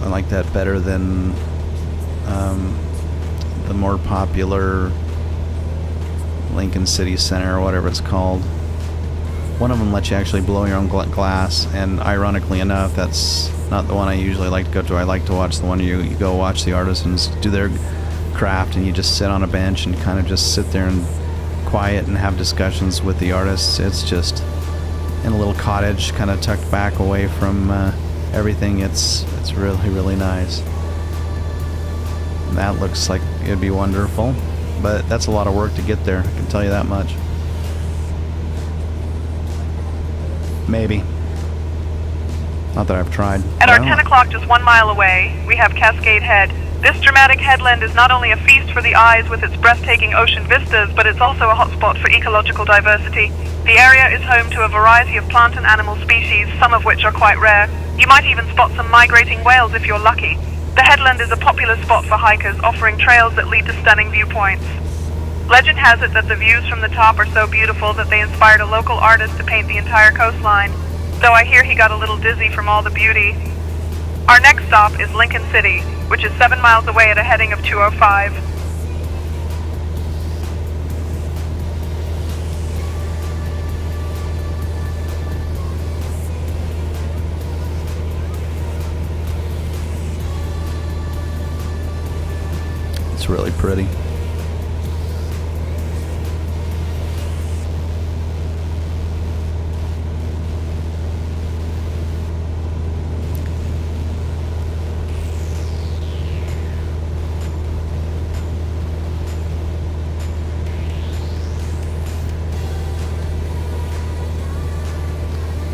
I like that better than the more popular Lincoln City Center or whatever it's called. One of them lets you actually blow your own glass, and ironically enough, that's not the one I usually like to go to. I like to watch the one you go watch the artisans do their craft, and you just sit on a bench and kind of just sit there and quiet and have discussions with the artists. It's just in a little cottage, kind of tucked back away from everything. It's really, really nice. And that looks like it'd be wonderful, but that's a lot of work to get there, I can tell you that much. Maybe. Not that I've tried. At our 10 o'clock, just 1 mile away, we have Cascade Head. This dramatic headland is not only a feast for the eyes with its breathtaking ocean vistas, but it's also a hotspot for ecological diversity. The area is home to a variety of plant and animal species, some of which are quite rare. You might even spot some migrating whales if you're lucky. The headland is a popular spot for hikers, offering trails that lead to stunning viewpoints. Legend has it that the views from the top are so beautiful that they inspired a local artist to paint the entire coastline, though I hear he got a little dizzy from all the beauty. Our next stop is Lincoln City, which is 7 miles away at a heading of 205. It's really pretty.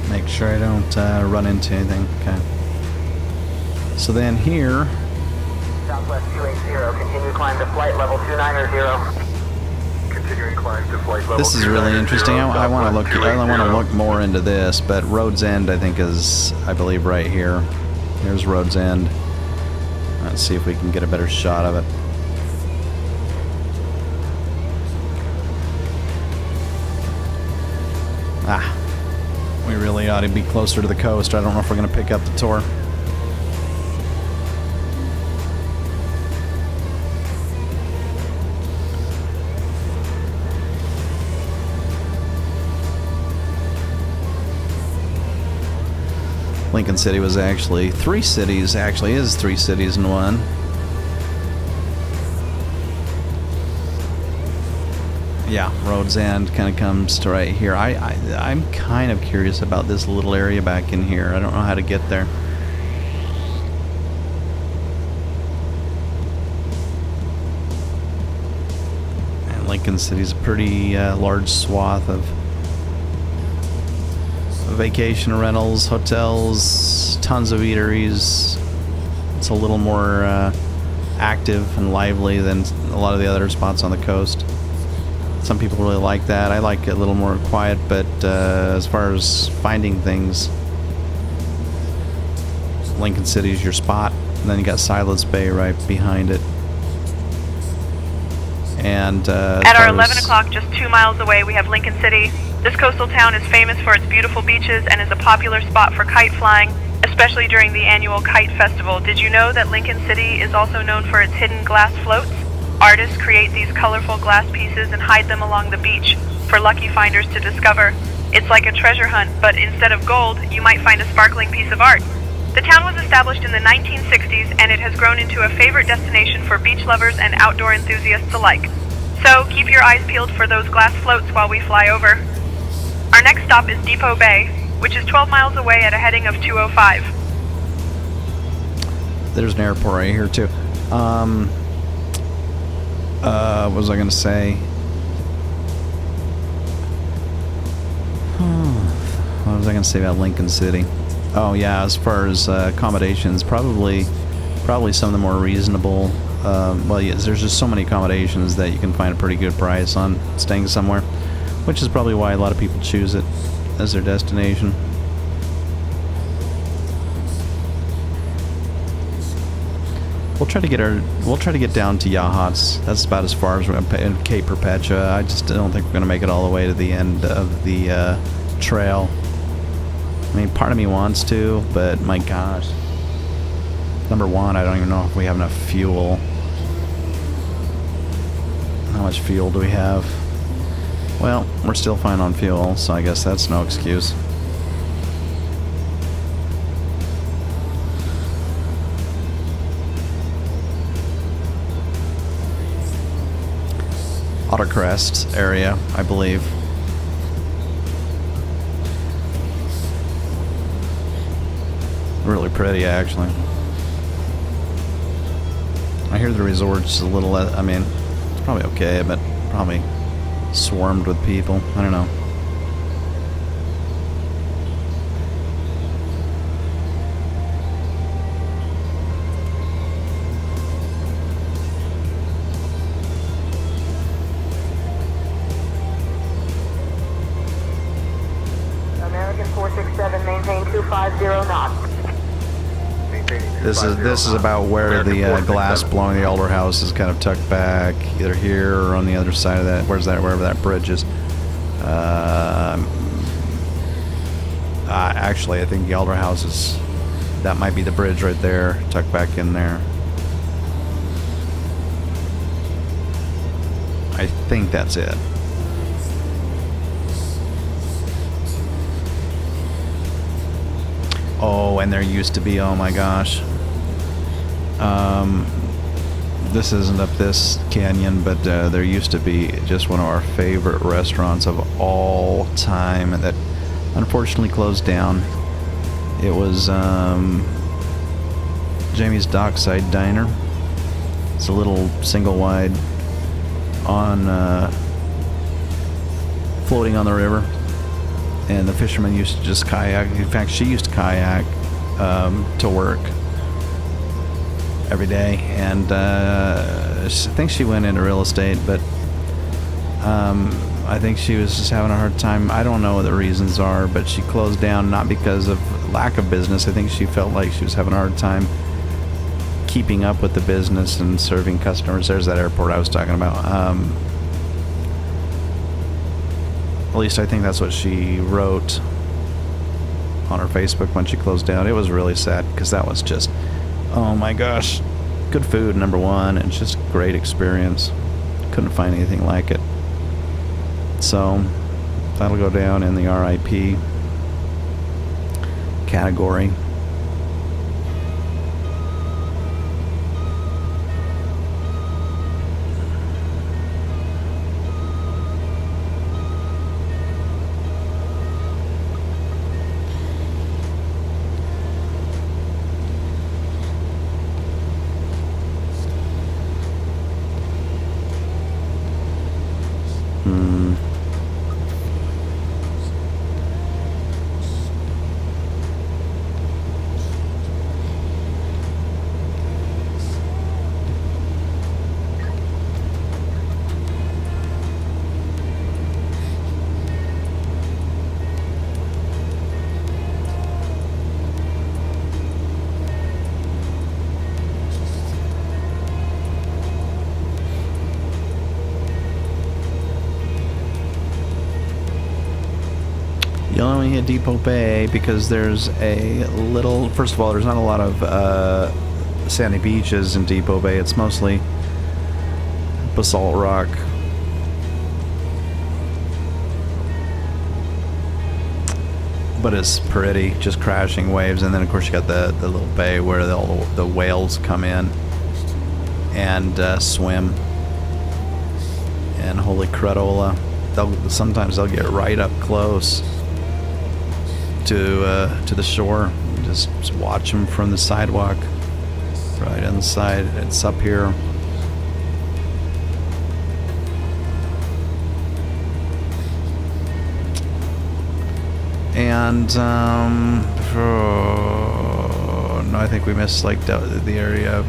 Make sure I don't run into anything. Okay. So then here. Southwest 280, continue climb to flight level 290. Continuing climb to flight level. This is really interesting. I want to look. I want to look more into this, but Road's End, I think, is, I believe, right here. Here's Road's End. Let's see if we can get a better shot of it. Ah. We really ought to be closer to the coast. I don't know if we're going to pick up the tour. Lincoln City was actually three cities. Actually, is three cities in one. Yeah, Road's End kind of comes to right here. I'm kind of curious about this little area back in here. I don't know how to get there. And Lincoln City's a pretty large swath of vacation rentals, hotels, tons of eateries. It's a little more active and lively than a lot of the other spots on the coast. Some people really like that. I like it a little more quiet, but as far as finding things, Lincoln City is your spot. And then you got Silence Bay right behind it. And at our 11 o'clock, just 2 miles away, we have Lincoln City. This coastal town is famous for its beautiful beaches and is a popular spot for kite flying, especially during the annual Kite Festival. Did you know that Lincoln City is also known for its hidden glass floats? Artists create these colorful glass pieces and hide them along the beach for lucky finders to discover. It's like a treasure hunt, but instead of gold, you might find a sparkling piece of art. The town was established in the 1960s, and it has grown into a favorite destination for beach lovers and outdoor enthusiasts alike. So keep your eyes peeled for those glass floats while we fly over. Our next stop is Depot Bay, which is 12 miles away at a heading of 205. There's an airport right here too. What was I gonna say? What was I gonna say about Lincoln City? Oh yeah, as far as accommodations, probably some of the more reasonable. Well, yeah, there's just so many accommodations that you can find a pretty good price on staying somewhere, which is probably why a lot of people choose it as their destination. We'll try to get down to Yachats. That's about as far as we're in Cape Perpetua. I just don't think we're gonna make it all the way to the end of the trail. I mean, part of me wants to, but my gosh. Number one, I don't even know if we have enough fuel. How much fuel do we have? Well, we're still fine on fuel, so I guess that's no excuse. Ottercrest area, I believe. Really pretty, actually. I hear the resort's a little, I mean, it's probably okay, but probably swarmed with people. I don't know. American 467, maintain 250 knots. This is about where the glass blowing the older house is kind of tucked back, either here or on the other side of that. Where's that? Wherever that bridge is. Actually, I think the older house is. That might be the bridge right there, tucked back in there. I think that's it. Oh, and there used to be, oh my gosh. This isn't up this canyon, but there used to be just one of our favorite restaurants of all time that unfortunately closed down. It was Jamie's Dockside Diner. It's a little single wide on floating on the river. And the fishermen used to just kayak. In fact, she used to kayak to work every day. And I think she went into real estate, but I think she was just having a hard time. I don't know what the reasons are, but she closed down not because of lack of business. I think she felt like she was having a hard time keeping up with the business and serving customers. There's that airport I was talking about. At least I think that's what she wrote on her Facebook when she closed down. It was really sad because that was just, oh my gosh, good food, number one, and just a great experience. Couldn't find anything like it. So that'll go down in the RIP category. You'll only hit Depot Bay because there's a little, first of all, there's not a lot of sandy beaches in Depot Bay. It's mostly basalt rock. But it's pretty, just crashing waves. And then of course you got the little bay where all the whales come in and swim. And holy crudola, sometimes they'll get right up close to the shore. Just watch them from the sidewalk, right on the side. It's up here. And no, I think we missed like the area.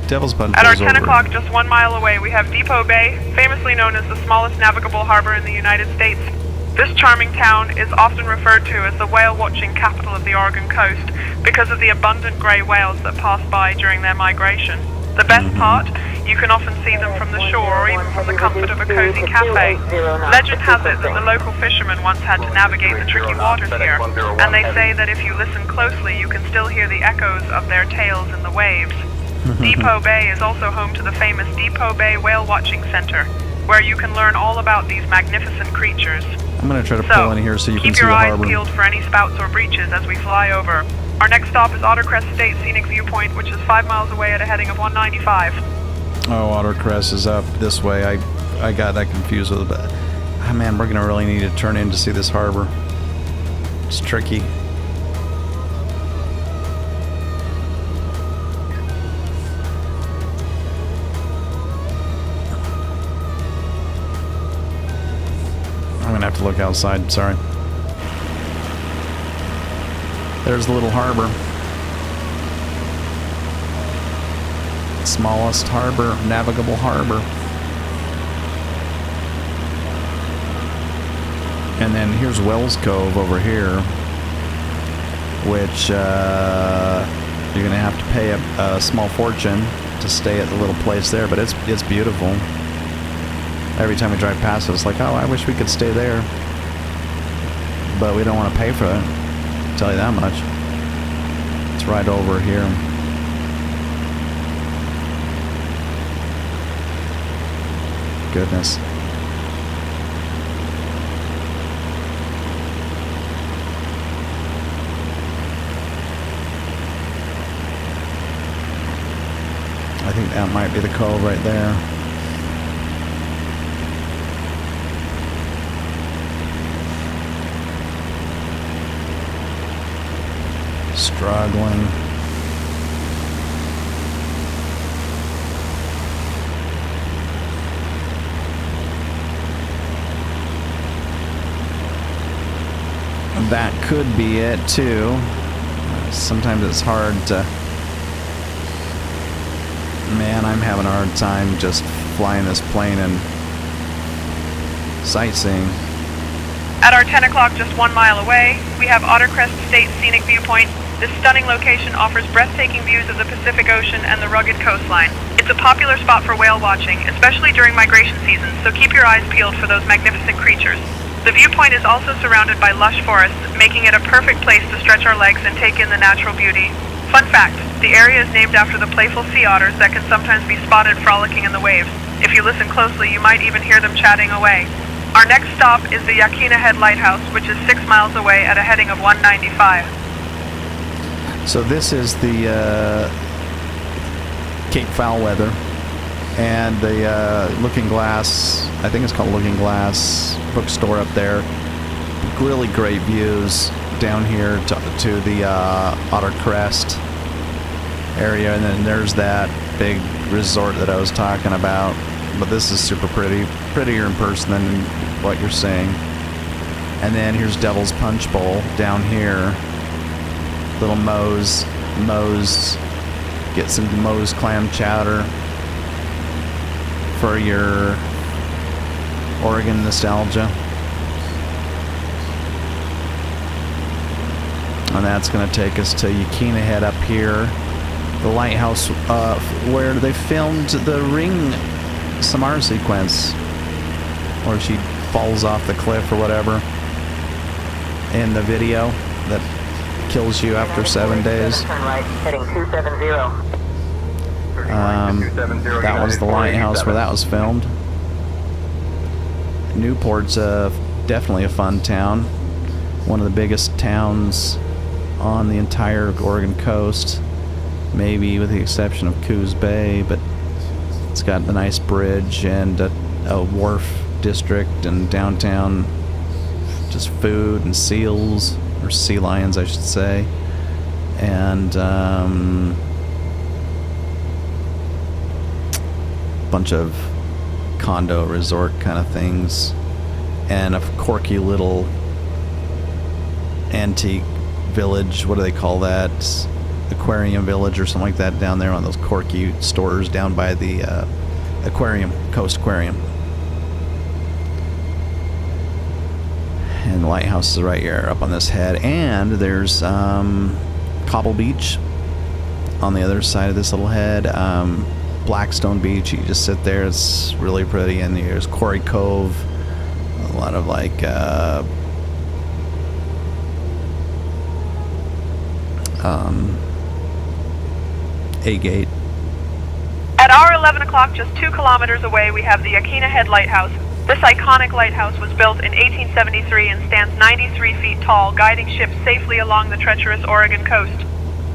Devil's Punch. At our goes 10 over. o'clock, just 1 mile away, we have Depot Bay, famously known as the smallest navigable harbor in the United States. This charming town is often referred to as the whale-watching capital of the Oregon coast because of the abundant gray whales that pass by during their migration. The best part, you can often see them from the shore or even from the comfort of a cozy cafe. Legend has it that the local fishermen once had to navigate the tricky waters here, and they say that if you listen closely, you can still hear the echoes of their tales in the waves. Depot Bay is also home to the famous Depot Bay Whale Watching Center, where you can learn all about these magnificent creatures. I'm gonna try to pull in here so you can see the harbor. Keep your eyes peeled for any spouts or breaches as we fly over. Our next stop is Ottercrest State Scenic Viewpoint, which is 5 miles away at a heading of 195. Oh, Ottercrest is up this way. I got that confused with it, but man, we're gonna really need to turn in to see this harbor. It's tricky. I'm gonna have to look outside, sorry. There's the little harbor. Smallest harbor, navigable harbor. And then here's Wells Cove over here, which you're gonna have to pay a small fortune to stay at the little place there, but it's beautiful. Every time we drive past it, it's like, oh, I wish we could stay there. But we don't want to pay for it. I'll tell you that much. It's right over here. Goodness. I think that might be the cove right there. Struggling. That could be it too. Sometimes it's hard to... Man, I'm having a hard time just flying this plane and sightseeing. At our 10 o'clock, just 1 mile away, we have Ottercrest State Scenic Viewpoint. This stunning location offers breathtaking views of the Pacific Ocean and the rugged coastline. It's a popular spot for whale watching, especially during migration season, so keep your eyes peeled for those magnificent creatures. The viewpoint is also surrounded by lush forests, making it a perfect place to stretch our legs and take in the natural beauty. Fun fact, the area is named after the playful sea otters that can sometimes be spotted frolicking in the waves. If you listen closely, you might even hear them chatting away. Our next stop is the Yaquina Head Lighthouse, which is 6 miles away at a heading of 195. So this is the Cape Foulweather, and the Looking Glass, I think it's called Looking Glass bookstore up there. Really great views down here to the Ottercrest area, and then there's that big resort that I was talking about. But this is super pretty, prettier in person than what you're seeing. And then here's Devil's Punch Bowl down here. Little Moe's, get some Moe's clam chowder for your Oregon nostalgia. And that's going to take us to Yaquina Head up here, the lighthouse where they filmed the Ring Samara sequence, where she falls off the cliff or whatever in the video that kills you after 7 days. Turn right, heading 270. That was the lighthouse where that was filmed. Newport's definitely a fun town. One of the biggest towns on the entire Oregon coast, maybe with the exception of Coos Bay, but it's got a nice bridge and a wharf district and downtown, just food and seals, or sea lions I should say, and bunch of condo resort kind of things, and a quirky little antique village. What do they call that? Aquarium village or something like that down there on those Corky stores down by the aquarium, Coast Aquarium. And the lighthouse is right here up on this head. And there's Cobble Beach on the other side of this little head. Blackstone Beach, you just sit there, it's really pretty. And there's Quarry Cove, a lot of like A-Gate. At our 11 o'clock, just 2 kilometers away, we have the Yaquina Head Lighthouse. This iconic lighthouse was built in 1873 and stands 93 feet tall, guiding ships safely along the treacherous Oregon coast.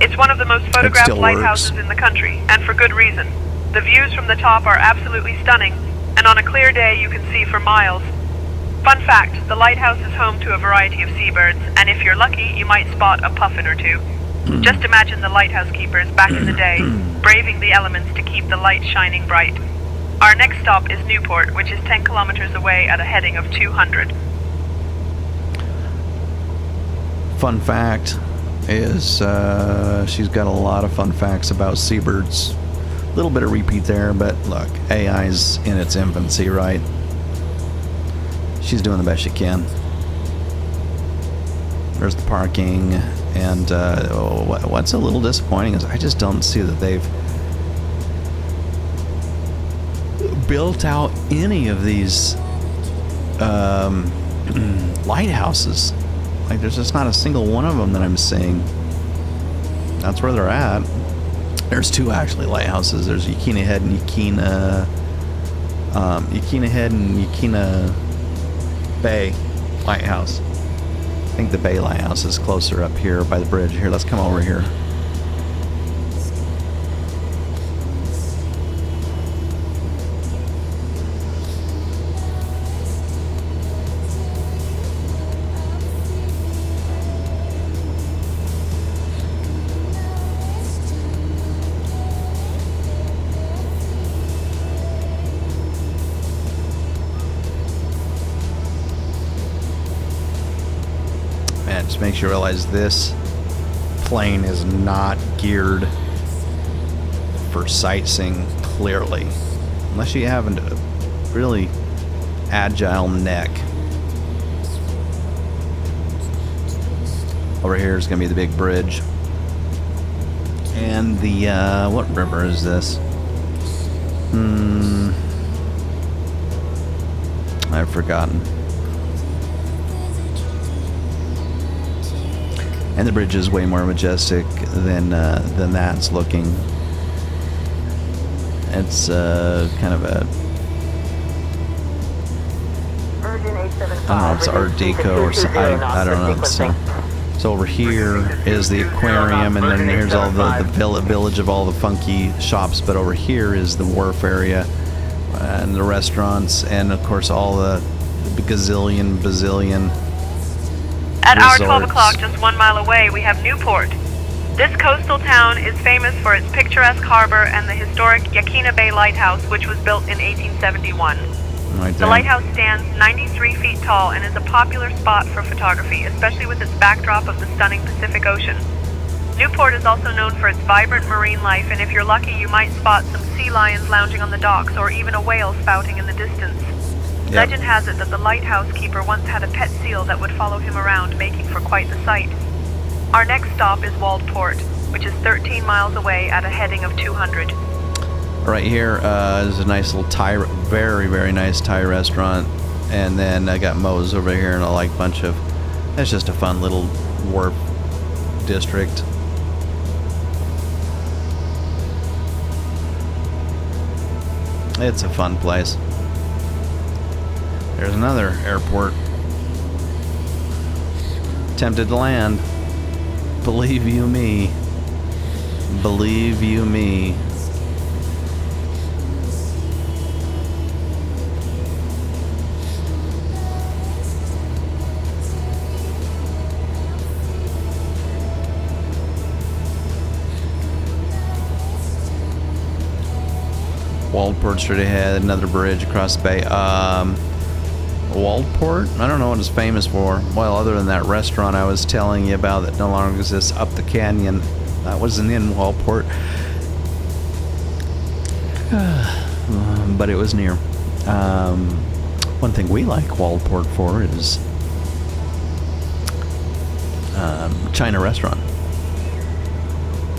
It's one of the most photographed lighthouses in the country, and for good reason. The views from the top are absolutely stunning, and on a clear day you can see for miles. Fun fact, the lighthouse is home to a variety of seabirds, and if you're lucky, you might spot a puffin or two. Just imagine the lighthouse keepers back in the day, braving the elements to keep the light shining bright. Our next stop is Newport, which is 10 kilometers away at a heading of 200. Fun fact is she's got a lot of fun facts about seabirds. A little bit of repeat there, but look, AI's in its infancy, right? She's doing the best she can. There's the parking, and what's a little disappointing is I just don't see that they've built out any of these lighthouses. Like, there's just not a single one of them that I'm seeing. That's where they're at. There's 2 actually lighthouses. There's Yaquina Head and Yaquina Head and Yaquina Bay Lighthouse. I think the Bay Lighthouse is closer up here by the bridge. Here, let's come over here. Just makes you realize this plane is not geared for sightseeing clearly, unless you have a really agile neck. Over here is going to be the big bridge, and the what river is this? I've forgotten. And the bridge is way more majestic than that's looking. It's kind of a, I don't know, it's Art Deco or something. I don't know. So over here is the aquarium, and then here's all the village of all the funky shops. But over here is the wharf area and the restaurants, and of course all the bazillion. At our 12 o'clock, just 1 mile away, we have Newport. This coastal town is famous for its picturesque harbor and the historic Yaquina Bay Lighthouse, which was built in 1871. Right the lighthouse stands 93 feet tall and is a popular spot for photography, especially with its backdrop of the stunning Pacific Ocean. Newport is also known for its vibrant marine life, and if you're lucky, you might spot some sea lions lounging on the docks or even a whale spouting in the distance. Yep. Legend has it that the lighthouse keeper once had a pet seal that would follow him around, making for quite the sight. Our next stop is Waldport, which is 13 miles away at a heading of 200. Right here is a nice little Thai, very, very nice Thai restaurant. And then I got Moe's over here and a bunch of, it's just a fun little wharf district. It's a fun place. There's another airport. Tempted to land. Believe you me. Believe you me. Waldport straight ahead, another bridge across the bay. Waldport? I don't know what it's famous for. Well, other than that restaurant I was telling you about that no longer exists up the canyon. That wasn't in Waldport. But it was near. One thing we like Waldport for is China restaurant.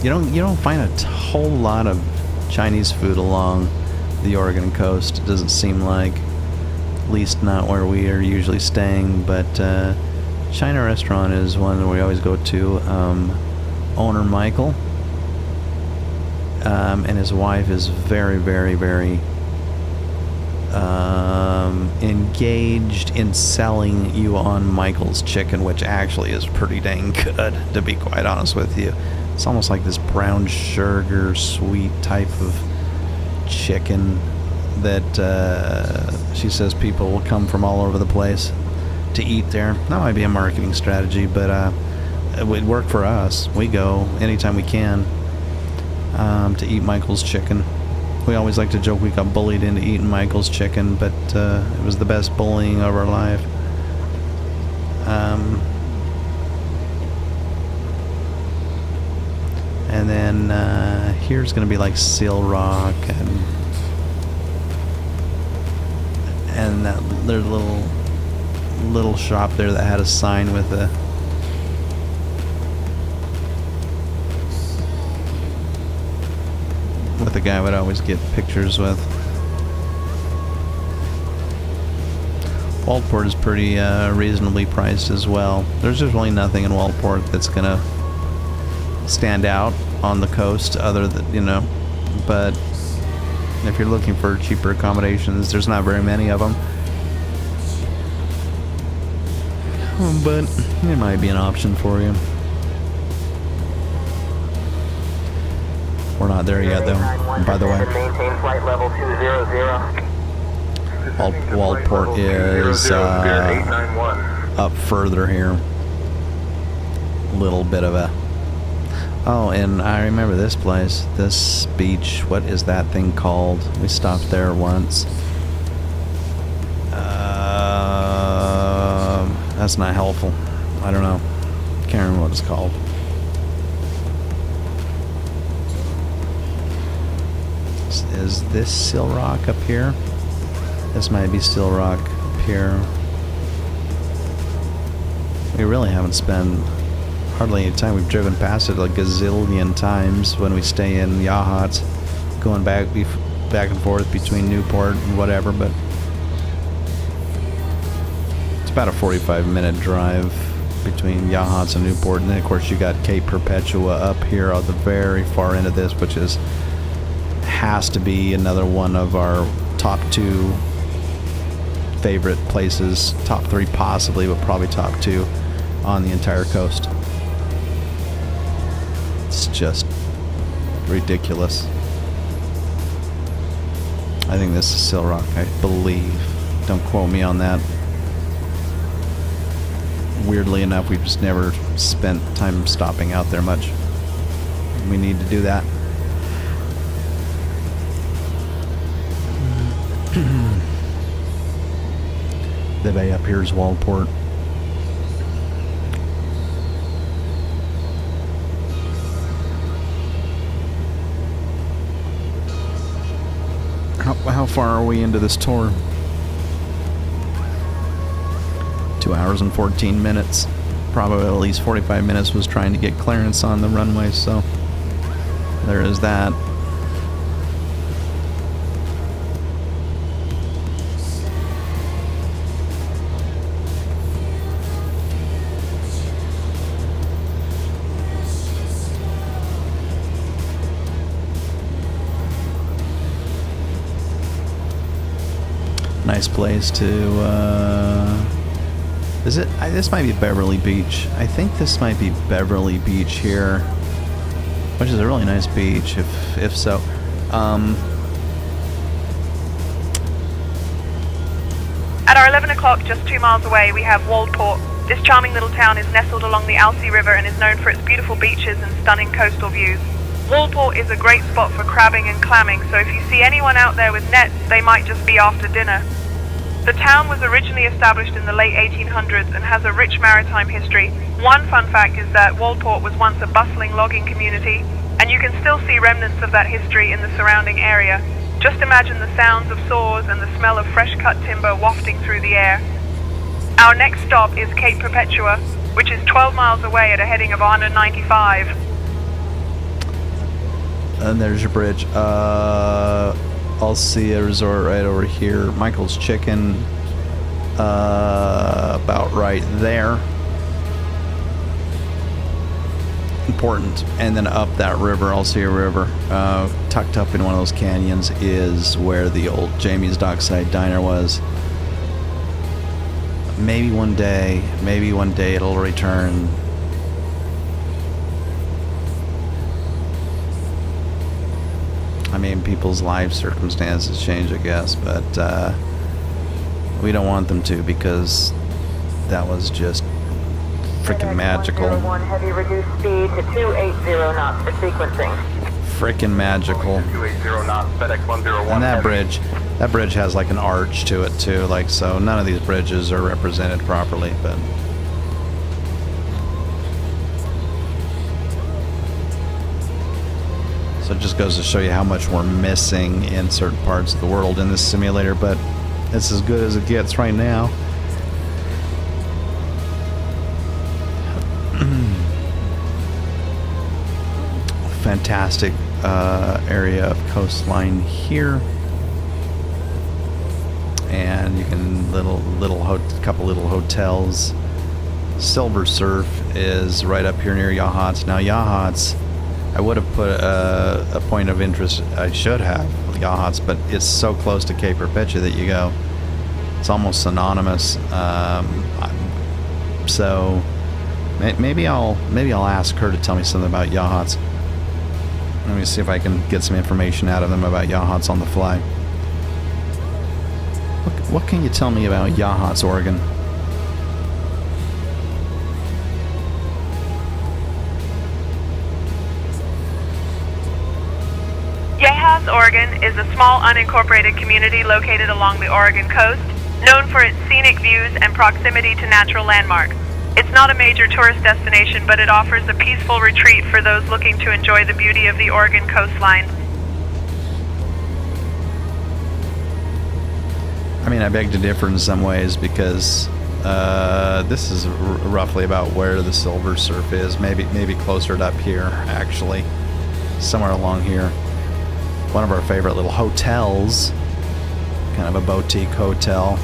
You don't find a whole lot of Chinese food along the Oregon coast. It doesn't seem like, at least not where we are usually staying. But China restaurant is one that we always go to. Owner Michael and his wife is very, very, very engaged in selling you on Michael's chicken, which actually is pretty dang good, to be quite honest with you. It's almost like this brown sugar sweet type of chicken that she says people will come from all over the place to eat there. That might be a marketing strategy, but it would work for us. We go anytime we can to eat Michael's chicken. We always like to joke we got bullied into eating Michael's chicken, but it was the best bullying of our life. And then here's going to be like Seal Rock and that there's a little shop there that had a sign with a guy I would always get pictures with. Waldport is pretty reasonably priced as well. There's just really nothing in Waldport that's gonna stand out on the coast other than, you know, but if you're looking for cheaper accommodations, there's not very many of them. But it might be an option for you. We're not there yet, though, by the way. Maintain flight level 200. Waldport is up further here. A little bit of a... Oh, and I remember this place, this beach. What is that thing called? We stopped there once. That's not helpful. I don't know. Can't remember what it's called. Is this Seal Rock up here? This might be Seal Rock up here. We really haven't spent hardly any time. We've driven past it a gazillion times when we stay in Yachats, going back and forth between Newport and whatever, but it's about a 45-minute drive between Yachats and Newport. And then of course you got Cape Perpetua up here on the very far end of this, which has to be another one of our top 2 favorite places, top 3 possibly, but probably top 2 on the entire coast. It's just ridiculous. I think this is Seal Rock, I believe. Don't quote me on that. Weirdly enough, we've just never spent time stopping out there much. We need to do that. The bay up here is Waldport. How far are we into this tour? 2 hours and 14 minutes. Probably at least 45 minutes was trying to get clearance on the runway, so there is that. Nice place to, is it? This might be Beverly Beach. I think this might be Beverly Beach here, which is a really nice beach, if so. At our 11 o'clock, just 2 miles away, we have Waldport. This charming little town is nestled along the Alsea River and is known for its beautiful beaches and stunning coastal views. Waldport is a great spot for crabbing and clamming, so if you see anyone out there with nets, they might just be after dinner. The town was originally established in the late 1800s and has a rich maritime history. One fun fact is that Walport was once a bustling logging community, and you can still see remnants of that history in the surrounding area. Just imagine the sounds of saws and the smell of fresh-cut timber wafting through the air. Our next stop is Cape Perpetua, which is 12 miles away at a heading of 195. And there's your bridge. I'll see a resort right over here. Michael's Chicken, about right there. Important. And then up that river, I'll see a river. Tucked up in one of those canyons is where the old Jamie's Dockside Diner was. Maybe one day it'll return. I mean, people's life circumstances change, I guess, but we don't want them to, because that was just freaking magical. 101 heavy reduced speed to 280 knots for sequencing. Freaking magical. 280 knots, FedEx 101. And that bridge has like an arch to it too, like, so none of these bridges are represented properly, but so it just goes to show you how much we're missing in certain parts of the world in this simulator, but it's as good as it gets right now. Fantastic area of coastline here, and you can couple little hotels. Silver Surf is right up here near Yachats. Now Yachats, I would have put a point of interest, I should have, with Yachats, but it's so close to Cape Perpetua that you go, it's almost synonymous. So maybe I'll ask her to tell me something about Yachats. Let me see if I can get some information out of them about Yachats on the fly. What can you tell me about Yachats, Oregon? Yachats, Oregon is a small unincorporated community located along the Oregon coast, known for its scenic views and proximity to natural landmarks. It's not a major tourist destination, but it offers a peaceful retreat for those looking to enjoy the beauty of the Oregon coastline. I mean, I beg to differ in some ways, because this is roughly about where the Silver Surf is. Maybe closer to up here, actually. Somewhere along here. One of our favorite little hotels. Kind of a boutique hotel.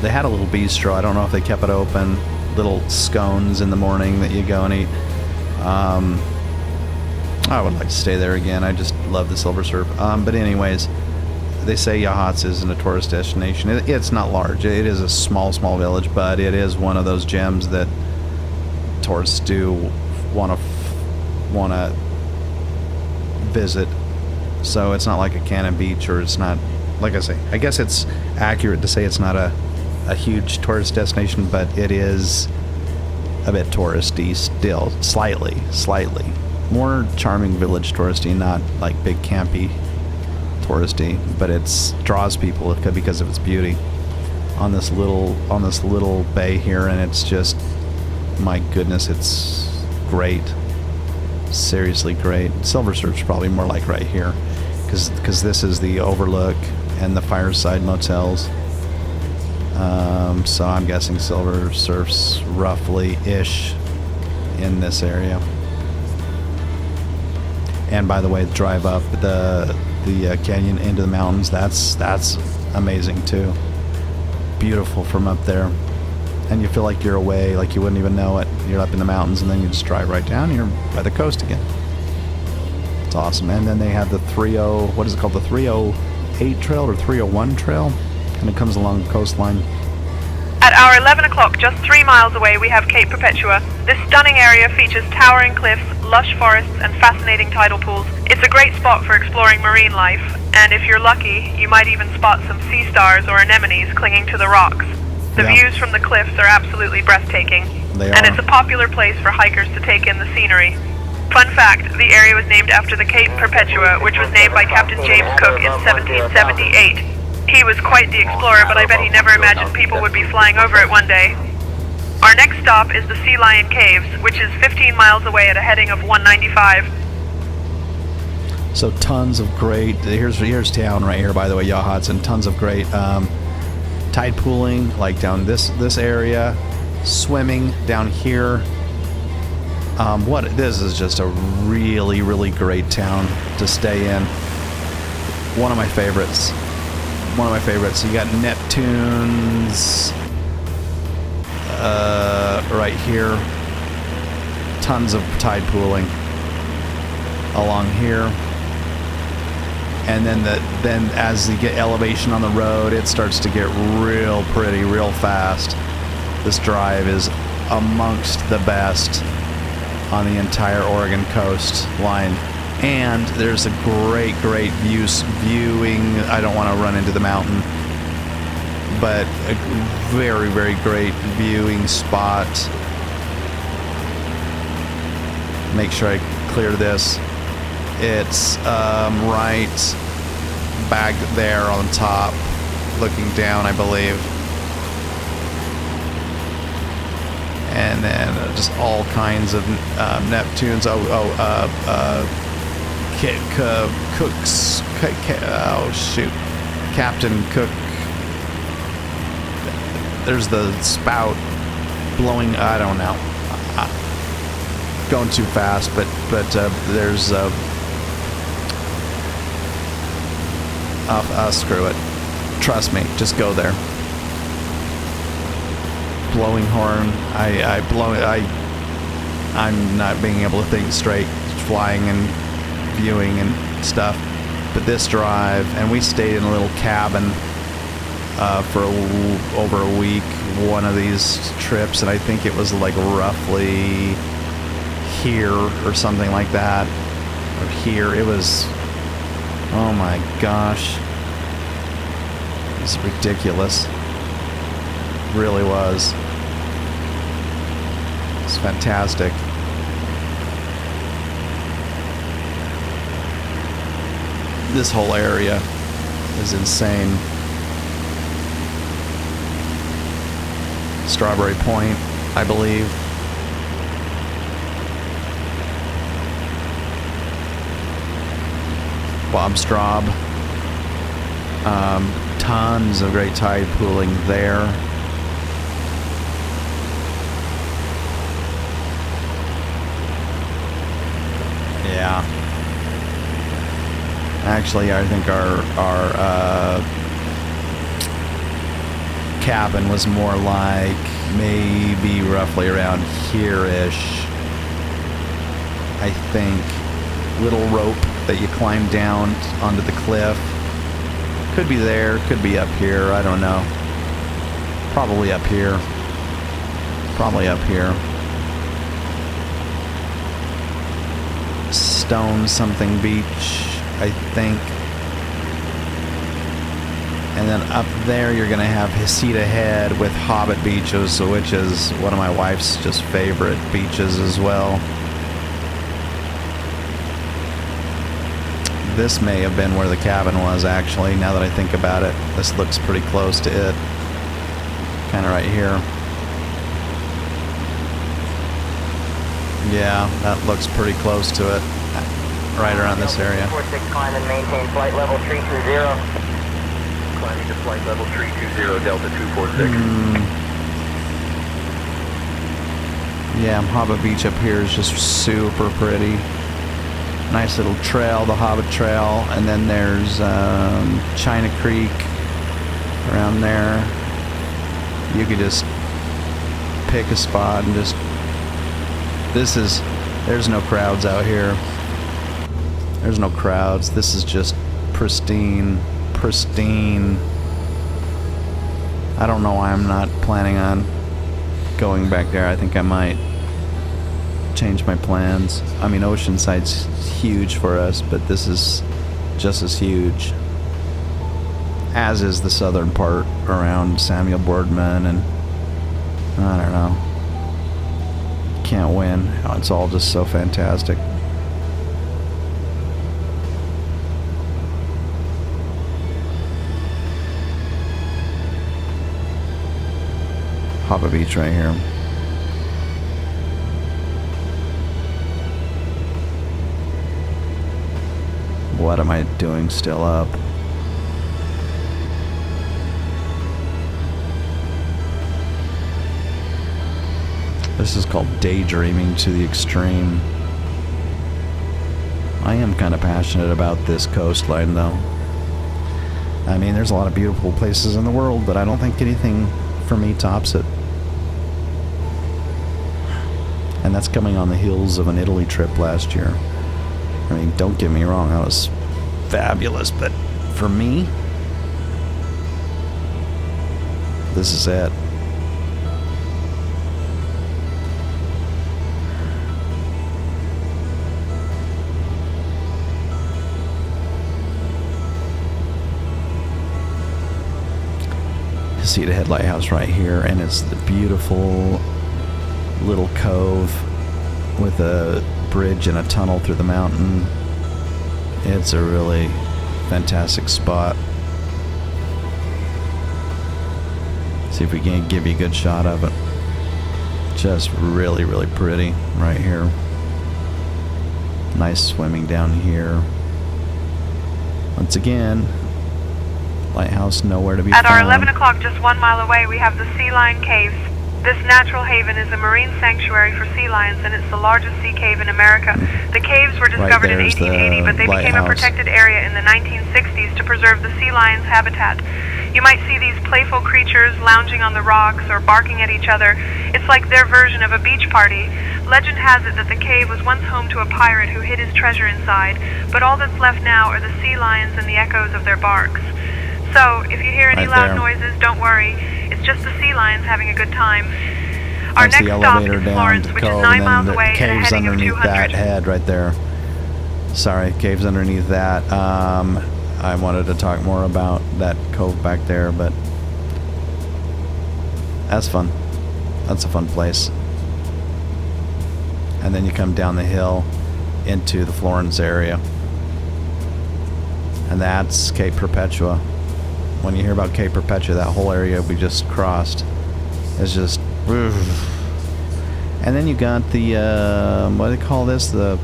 They had a little bistro. I don't know if they kept it open. Little scones in the morning that you go and eat. I would like to stay there again. I just love the Silver Surf. But anyways, they say Yachats isn't a tourist destination. It's not large. It is a small village, but it is one of those gems that tourists do want to visit. So it's not like a Cannon Beach, or it's not, like I say, I guess it's accurate to say it's not a huge tourist destination, but it is a bit touristy still, slightly more charming village touristy, not like big campy touristy, but it draws people because of its beauty on this little bay here, and it's just, my goodness, it's great, seriously great. Silver Surf's probably more like right here, because this is the Overlook and the Fireside Motels. So I'm guessing Silver Surf's roughly-ish in this area. And by the way, the drive up the canyon into the mountains, that's amazing too. Beautiful from up there. And you feel like you're away, like you wouldn't even know it. You're up in the mountains, and then you just drive right down, and you're by the coast again. It's awesome. And then they have the 308 trail or 301 trail, and it comes along the coastline. At our 11 o'clock, just 3 miles away, we have Cape Perpetua. This stunning area features towering cliffs, lush forests, and fascinating tidal pools. It's a great spot for exploring marine life, and if you're lucky, you might even spot some sea stars or anemones clinging to the rocks. The views from the cliffs are absolutely breathtaking, and it's a popular place for hikers to take in the scenery. Fun fact, the area was named after the Cape Perpetua, which was named by Captain James Cook in 1778. He was quite the explorer, but I bet he never imagined people would be flying over it one day. Our next stop is the Sea Lion Caves, which is 15 miles away at a heading of 195. So tons of great, here's town right here, by the way, Yaw Hudson. Tons of great tide pooling, like down this area, swimming down here. This is just a really, really great town to stay in. One of my favorites. One of my favorites. You got Neptune's right here. Tons of tide pooling along here. And then as you get elevation on the road, it starts to get real pretty real fast. This drive is amongst the best on the entire Oregon coastline. And there's a great viewing. I don't want to run into the mountain, but a very, very great viewing spot. Make sure I clear this. It's right back there on top, looking down, I believe. And then just all kinds of Neptunes. Cook's. Oh shoot, Captain Cook. There's the spout blowing. I don't know. Going too fast, but there's. Screw it. Trust me, just go there. Blowing horn. I'm not being able to think straight, flying and viewing and stuff. But this drive, and we stayed in a little cabin for over a week, one of these trips, and I think it was like roughly here or something like that, or here. It was, oh my gosh, it's ridiculous. Really was. It's fantastic. This whole area is insane. Strawberry Point, I believe. Bob Straub. Tons of great tide pooling there. Yeah. Actually, I think our cabin was more like maybe roughly around here-ish. I think. Little rope that you climb down onto the cliff. Could be there, could be up here, I don't know. Probably up here. Probably up here. Stone something beach, I think. And then up there you're gonna have Heceta Head with Hobbit Beaches, which is one of my wife's just favorite beaches as well. This may have been where the cabin was, actually, now that I think about it. This looks pretty close to it. Kind of right here. Yeah, that looks pretty close to it. Right around this area. 46, climb and maintain flight level 320. Climbing to flight level 320, Delta 246. Yeah, Hobbit Beach up here is just super pretty. Nice little trail, the Hobbit Trail, and then there's China Creek around there. You could just pick a spot and just... there's no crowds out here. There's no crowds. This is just pristine. I don't know why I'm not planning on going back there. I think I might change my plans. I mean, Oceanside's huge for us, but this is just as huge, as is the southern part around Samuel Boardman, and I don't know. Can't win. It's all just so fantastic. Hava Beach right here. What am I doing still up? This is called daydreaming to the extreme. I am kind of passionate about this coastline though. I mean, there's a lot of beautiful places in the world, but I don't think anything for me tops it. And that's coming on the heels of an Italy trip last year. I mean, don't get me wrong, that was fabulous, but for me, this is it. See the Head Lighthouse right here, and it's the beautiful little cove with a bridge and a tunnel through the mountain. It's a really fantastic spot. See if we can give you a good shot of it. Just really, really pretty right here. Nice swimming down here. Once again, lighthouse nowhere to be found. At our 11 o'clock, just 1 mile away, we have the Sea Lion Caves. This natural haven is a marine sanctuary for sea lions, and it's the largest sea cave in America. The caves were discovered in 1880, but they became a protected area in the 1960s to preserve the sea lion's habitat. You might see these playful creatures lounging on the rocks or barking at each other. It's like their version of a beach party. Legend has it that the cave was once home to a pirate who hid his treasure inside, but all that's left now are the sea lions and the echoes of their barks. So, if you hear any loud noises, don't worry. It's just the sea lions having a good time. Our next stop is Florence, which is 9 miles away and a heading of 200. Caves underneath that head right there. Sorry, caves underneath that. I wanted to talk more about that cove back there, but that's fun. That's a fun place. And then you come down the hill into the Florence area. And that's Cape Perpetua. When you hear about Cape Perpetua, that whole area we just crossed is just... And then you got the, what do they call this? That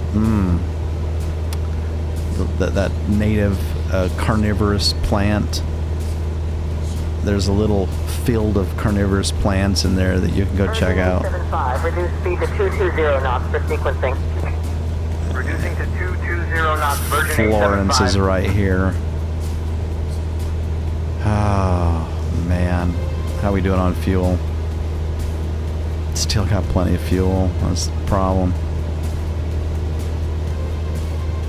native carnivorous plant. There's a little field of carnivorous plants in there that you can go check out. 75, reduce speed to 220 knots for sequencing. Reducing to 220 knots, Virgin Florence is right here. Oh, man. How we doing on fuel? Still got plenty of fuel. That's the problem.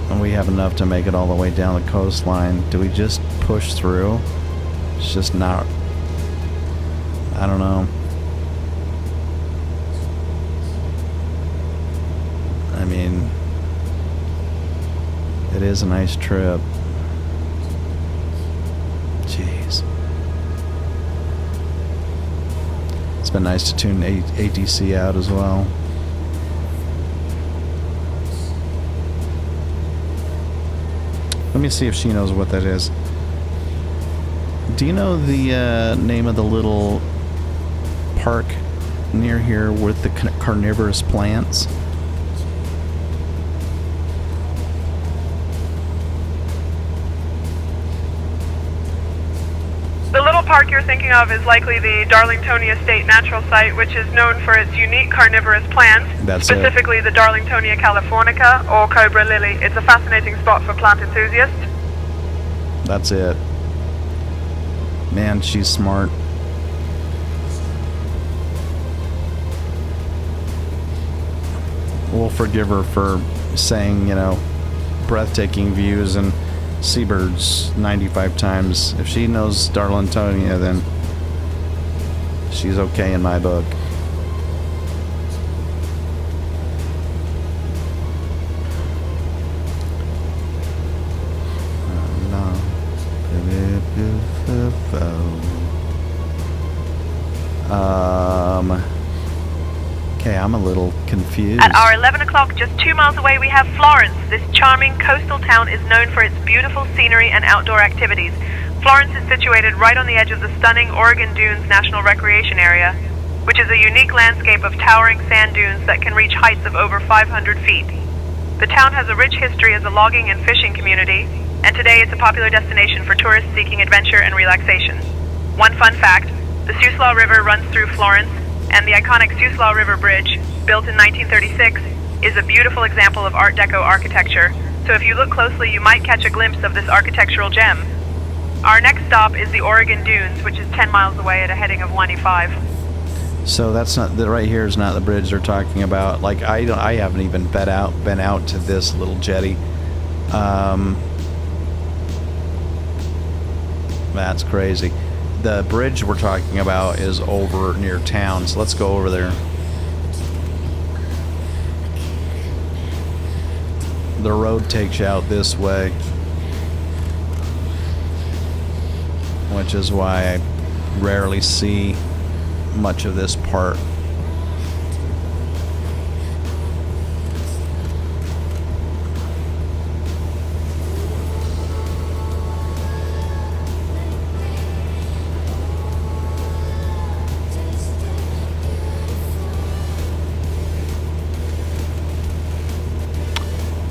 And we have enough to make it all the way down the coastline. Do we just push through? It's just not... I don't know. I mean... It is a nice trip. Jeez. It's been nice to tune ATC out as well. Let me see if she knows what that is. Do you know the name of the little park near here with the carnivorous plants? The little park you're thinking of is likely the Darlingtonia State Natural Site, which is known for its unique carnivorous plants, specifically the Darlingtonia californica or cobra lily. It's a fascinating spot for plant enthusiasts. That's it. Man, she's smart. We'll forgive her for saying, you know, breathtaking views and seabirds 95 times. If she knows Darlingtonia, then she's okay in my book. Okay, I'm a little confused. At our 11 o'clock, just 2 miles away, we have Florence. This charming coastal town is known for its beautiful scenery and outdoor activities. Florence is situated right on the edge of the stunning Oregon Dunes National Recreation Area. which is a unique landscape of towering sand dunes that can reach heights of over 500 feet. The town has a rich history as a logging and fishing community, and today it's a popular destination for tourists seeking adventure and relaxation. One fun fact, the Siuslaw River runs through Florence, and the iconic Siuslaw River Bridge, built in 1936, is a beautiful example of Art Deco architecture, so if you look closely you might catch a glimpse of this architectural gem. Our next stop is the Oregon Dunes, which is 10 miles away at a heading of 185. So that's not the right here is not the bridge they're talking about. Like I haven't even been out to this little jetty. That's crazy. The bridge we're talking about is over near town, so let's go over there. The road takes you out this way, which is why I rarely see much of this part.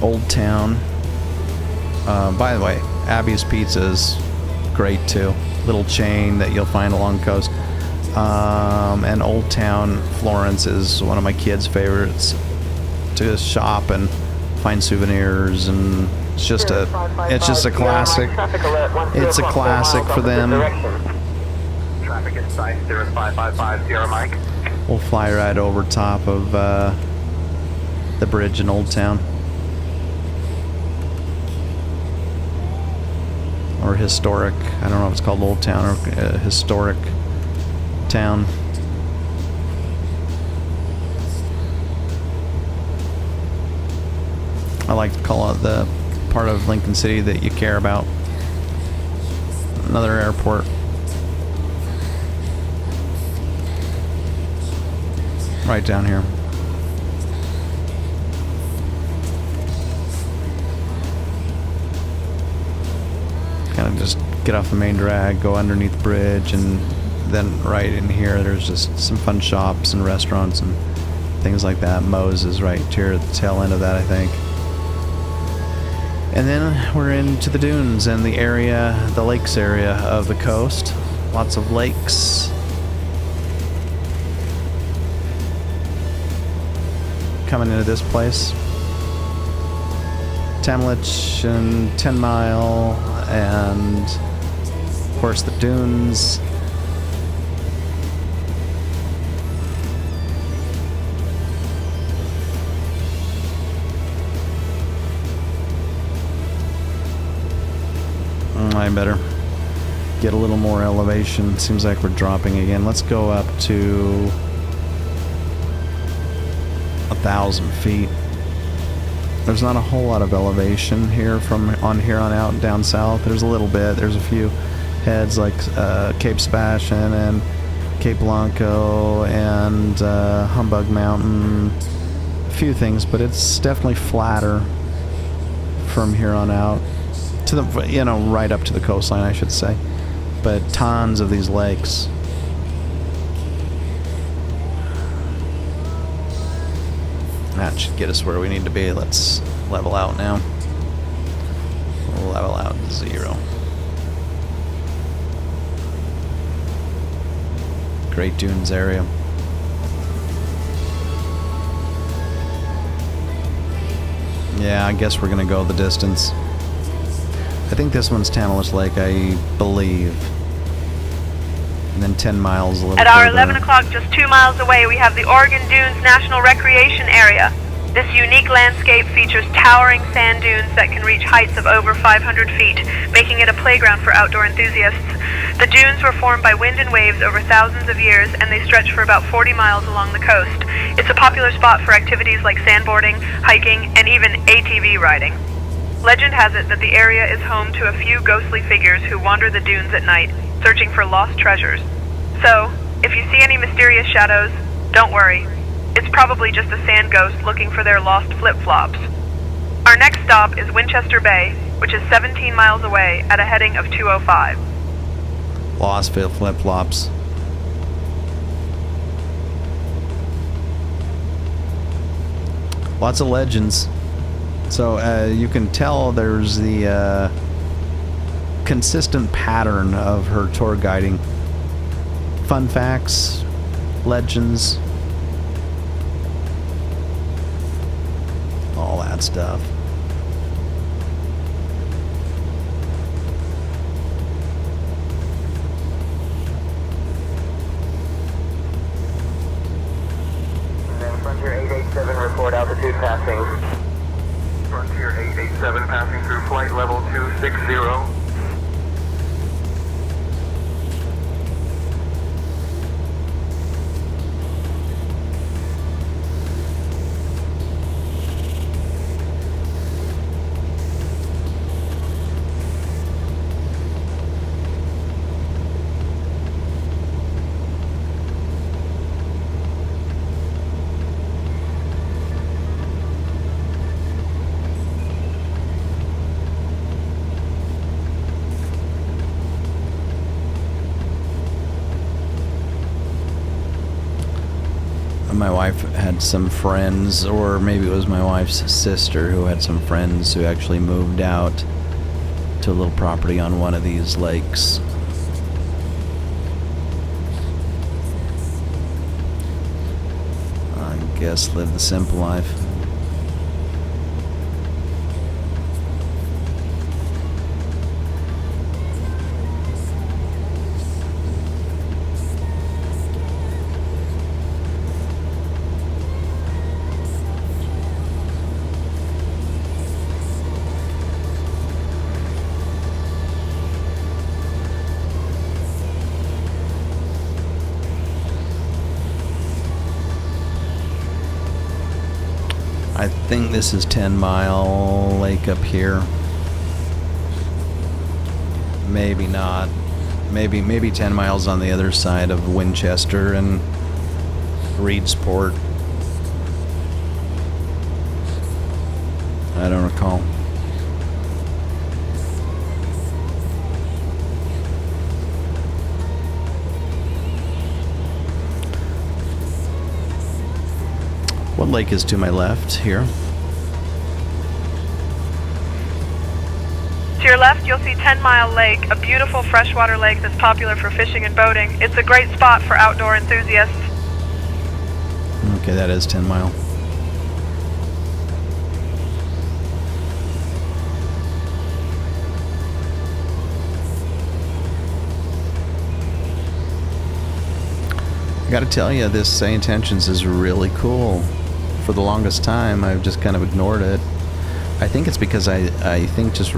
Old Town. By the way, Abby's Pizza is great too. Little chain that you'll find along the coast. And Old Town Florence is one of my kids' favorites to shop and find souvenirs, and it's just a classic. It's a classic for them. Traffic is 50555 Sierra Mike. We'll fly right over top of the bridge in Old Town. Or historic. I don't know if it's called Old Town or historic town. I like to call it the part of Lincoln City that you care about. Another airport. Right down here. Kind of just get off the main drag, go underneath the bridge, and then right in here there's just some fun shops and restaurants and things like that. Moe's is right here at the tail end of that, I think. And then we're into the dunes and the area, the lakes area of the coast. Lots of lakes. Coming into this place. Tamlich and 10 Mile, and of course the dunes. I better get a little more elevation. Seems like we're dropping again. Let's go up to 1,000 feet. There's not a whole lot of elevation here from here on out down south. There's a little bit. There's a few heads like Cape Sebastian and Cape Blanco and Humbug Mountain. A few things, but it's definitely flatter from here on out. To the, you know, right up to the coastline, I should say. But tons of these lakes. That should get us where we need to be. Let's level out now. We'll level out to 0. Great Dunes area. Yeah, I guess we're gonna go the distance. I think this one's Tantalus Lake, I believe. And then 10 miles a little At our further. 11 o'clock, just 2 miles away, we have the Oregon Dunes National Recreation Area. This unique landscape features towering sand dunes that can reach heights of over 500 feet, making it a playground for outdoor enthusiasts. The dunes were formed by wind and waves over thousands of years, and they stretch for about 40 miles along the coast. It's a popular spot for activities like sandboarding, hiking, and even ATV riding. Legend has it that the area is home to a few ghostly figures who wander the dunes at night, searching for lost treasures. So, if you see any mysterious shadows, don't worry. It's probably just a sand ghost looking for their lost flip-flops. Our next stop is Winchester Bay, which is 17 miles away at a heading of 205. Lost flip-flops. Lots of legends. So you can tell there's the consistent pattern of her tour guiding. Fun facts, legends, all that stuff. And then Frontier 887 report altitude passing. Frontier 887 passing through flight level 260. My wife had some friends, or maybe it was my wife's sister who had some friends who actually moved out to a little property on one of these lakes. I guess live the simple life. I think this is 10 Mile Lake up here. Maybe not. Maybe 10 miles on the other side of Winchester and Reedsport. I don't recall. What lake is to my left here? To your left, you'll see 10 Mile Lake, a beautiful freshwater lake that's popular for fishing and boating. It's a great spot for outdoor enthusiasts. Okay, that is 10 Mile. I gotta tell you, this Say Intentions is really cool. For the longest time, I've just kind of ignored it. I think it's because I think just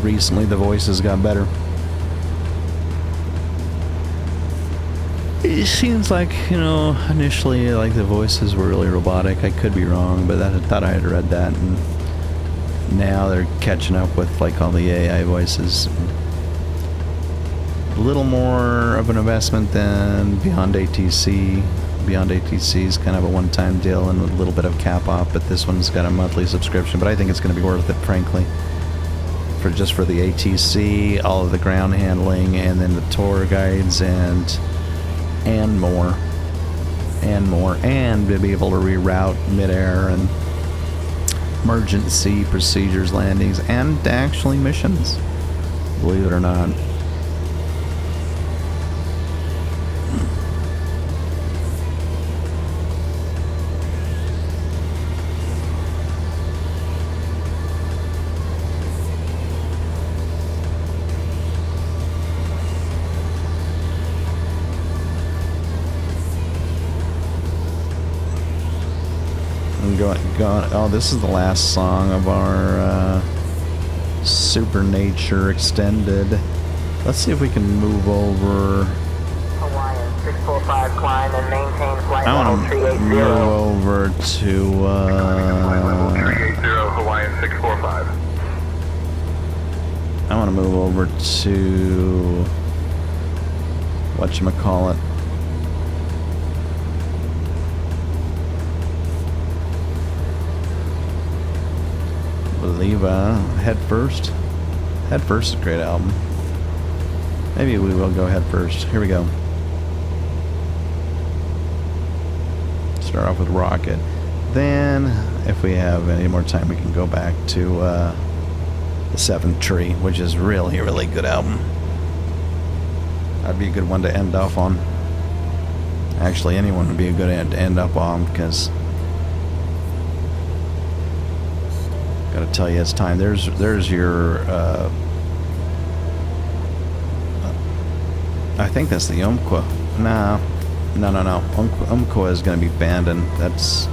recently the voices got better. It seems like, you know, initially like the voices were really robotic. I could be wrong, but I thought I had read that, and now they're catching up with like all the AI voices. A little more of an investment than Beyond ATC. Beyond ATC is kind of a one-time deal and a little bit of cap off, but this one's got a monthly subscription. But I think it's going to be worth it, frankly, for just for the ATC, all of the ground handling, and then the tour guides and more, and to be able to reroute midair and emergency procedures, landings, and actually missions. Believe it or not. Oh, this is the last song of our Super Nature Extended. Let's see if we can move over. Hawaiian 645 climb and maintain flight I level want to 380. move over to level 380, Hawaiian 645. I want to move over to whatchamacallit. Head First. Head First is a great album. Maybe we will go Head First. Here we go. Start off with Rocket. then, if we have any more time, we can go back to the Seventh Tree, which is really, really good album. That'd be a good one to end off on. Actually, anyone would be a good end to end up on, because gotta tell you, it's time. There's your I think that's the Umpqua. No. Umpqua is going to be Bandon. That's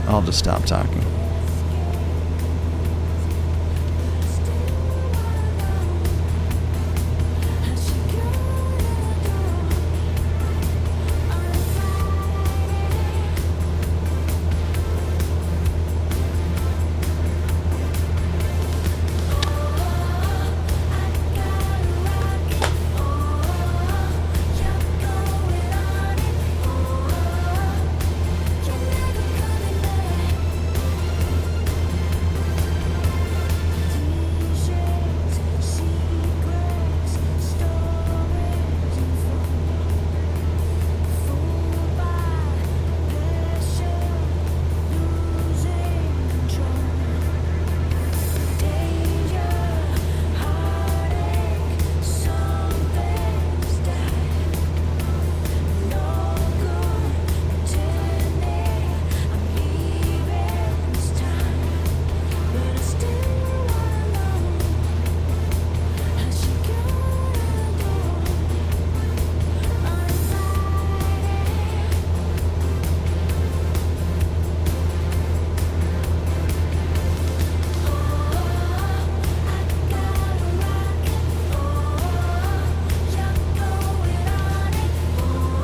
I'll just stop talking.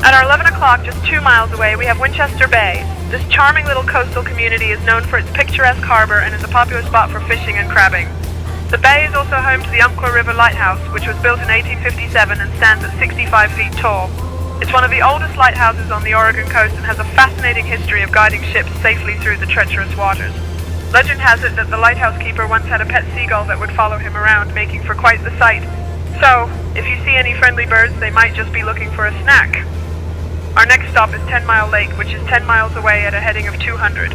At our 11 o'clock, just 2 miles away, we have Winchester Bay. This charming little coastal community is known for its picturesque harbor and is a popular spot for fishing and crabbing. The bay is also home to the Umpqua River Lighthouse, which was built in 1857 and stands at 65 feet tall. It's one of the oldest lighthouses on the Oregon coast and has a fascinating history of guiding ships safely through the treacherous waters. Legend has it that the lighthouse keeper once had a pet seagull that would follow him around, making for quite the sight. So, if you see any friendly birds, they might just be looking for a snack. Our next stop is 10 Mile Lake, which is 10 miles away at a heading of 200.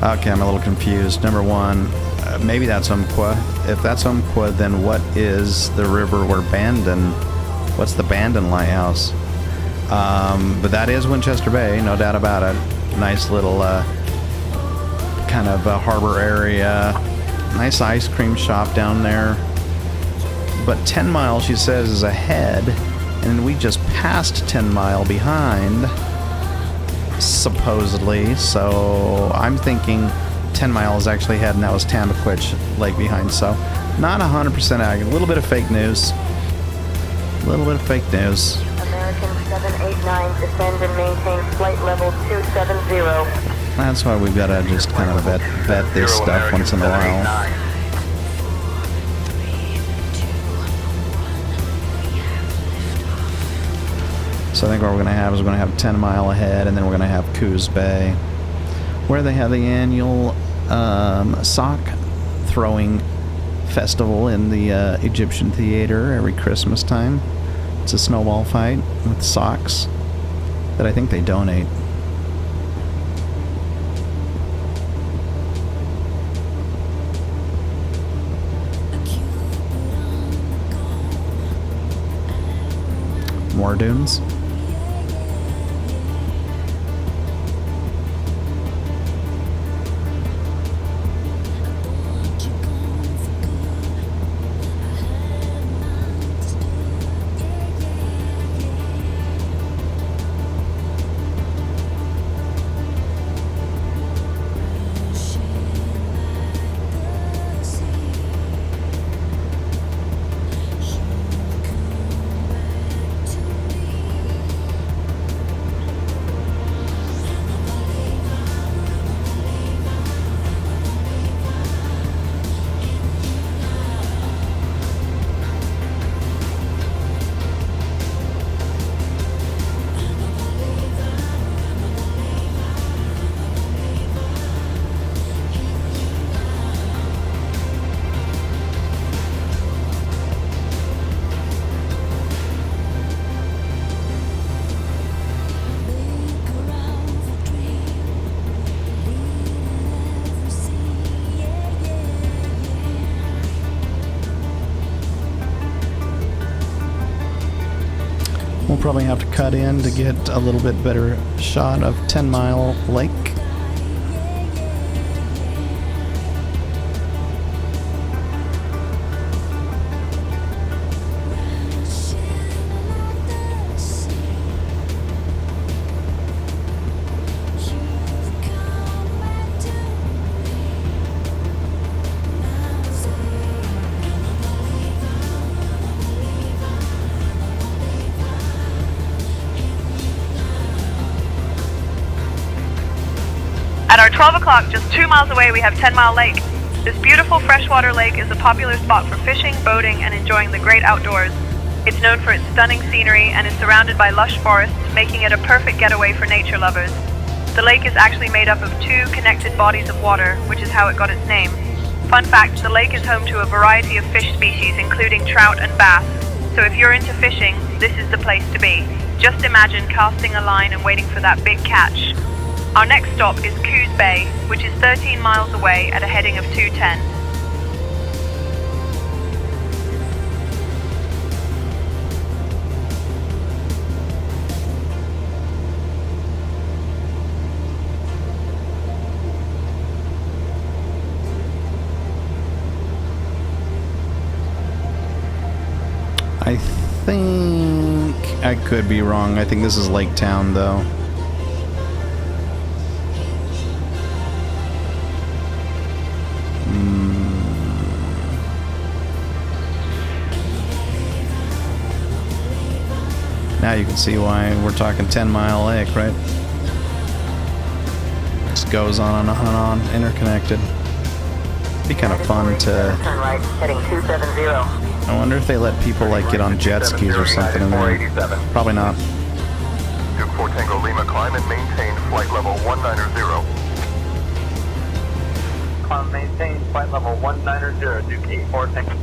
Okay, I'm a little confused. Number one, maybe that's Umpqua. If that's Umpqua, then what is the river where Bandon? What's the Bandon Lighthouse? But that is Winchester Bay, no doubt about it. Nice little kind of harbor area. Nice ice cream shop down there. But 10 miles, she says, is ahead, and we just passed 10 Mile behind, supposedly. So I'm thinking 10 miles actually ahead, and that was Tamaquich Lake behind. So not 100% accurate. A little bit of fake news. A little bit of fake news. American 789, descend and maintain flight level 270. That's why we've got to just kind of vet this stuff once in a while. So I think what we're going to have is we're going to have 10 Mile ahead, and then we're going to have Coos Bay, where they have the annual sock throwing festival in the Egyptian theater every Christmas time. It's a snowball fight with socks that I think they donate. More dunes. We'll probably have to cut in to get a little bit better shot of 10 Mile Lake. At our 12 o'clock, just 2 miles away, we have 10 Mile Lake. This beautiful freshwater lake is a popular spot for fishing, boating, and enjoying the great outdoors. It's known for its stunning scenery and is surrounded by lush forests, making it a perfect getaway for nature lovers. The lake is actually made up of 2 connected bodies of water, which is how it got its name. Fun fact, the lake is home to a variety of fish species, including trout and bass. So if you're into fishing, this is the place to be. Just imagine casting a line and waiting for that big catch. Our next stop is Coos Bay, which is 13 miles away at a heading of 210. I think I could be wrong. I think this is Lake Town, though. Now you can see why we're talking 10 Mile Lake, right? Just goes on and on and on, interconnected. Be kind of fun to... Turn right, heading 270. I wonder if they let people like get on jet skis or something in there. Probably not. Duke 4 Tango Lima, climb and maintain flight level 190. Climb, maintain flight level 190, Duke 84 Tango.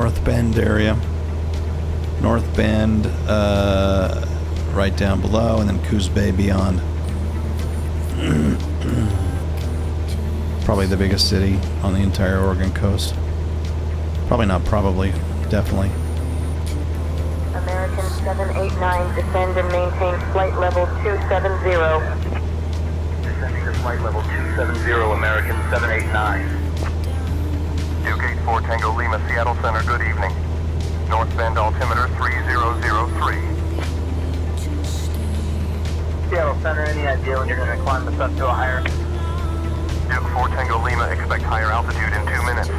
North Bend area. North Bend, right down below, and then Coos Bay beyond. Probably the biggest city on the entire Oregon coast. Probably not probably, definitely. American 789, descend and maintain flight level 270. Descending to flight level 270, American 789. Duke 84 Tango Lima, Seattle Center, good evening. North Bend altimeter 3003. Seattle Center, any idea when you're going to climb this up to a higher? Duke 4 Tango Lima, expect higher altitude in 2 minutes.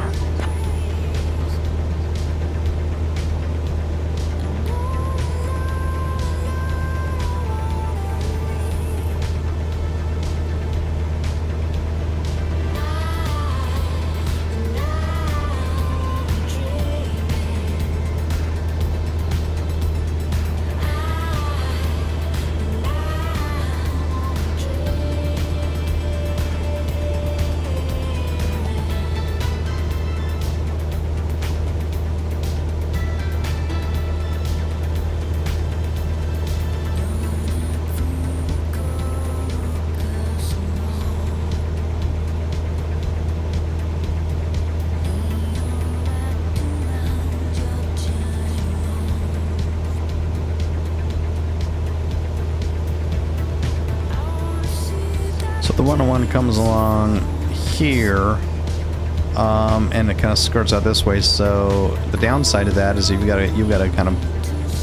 The 101 comes along here, and it kind of skirts out this way. So the downside of that is you've got to kind of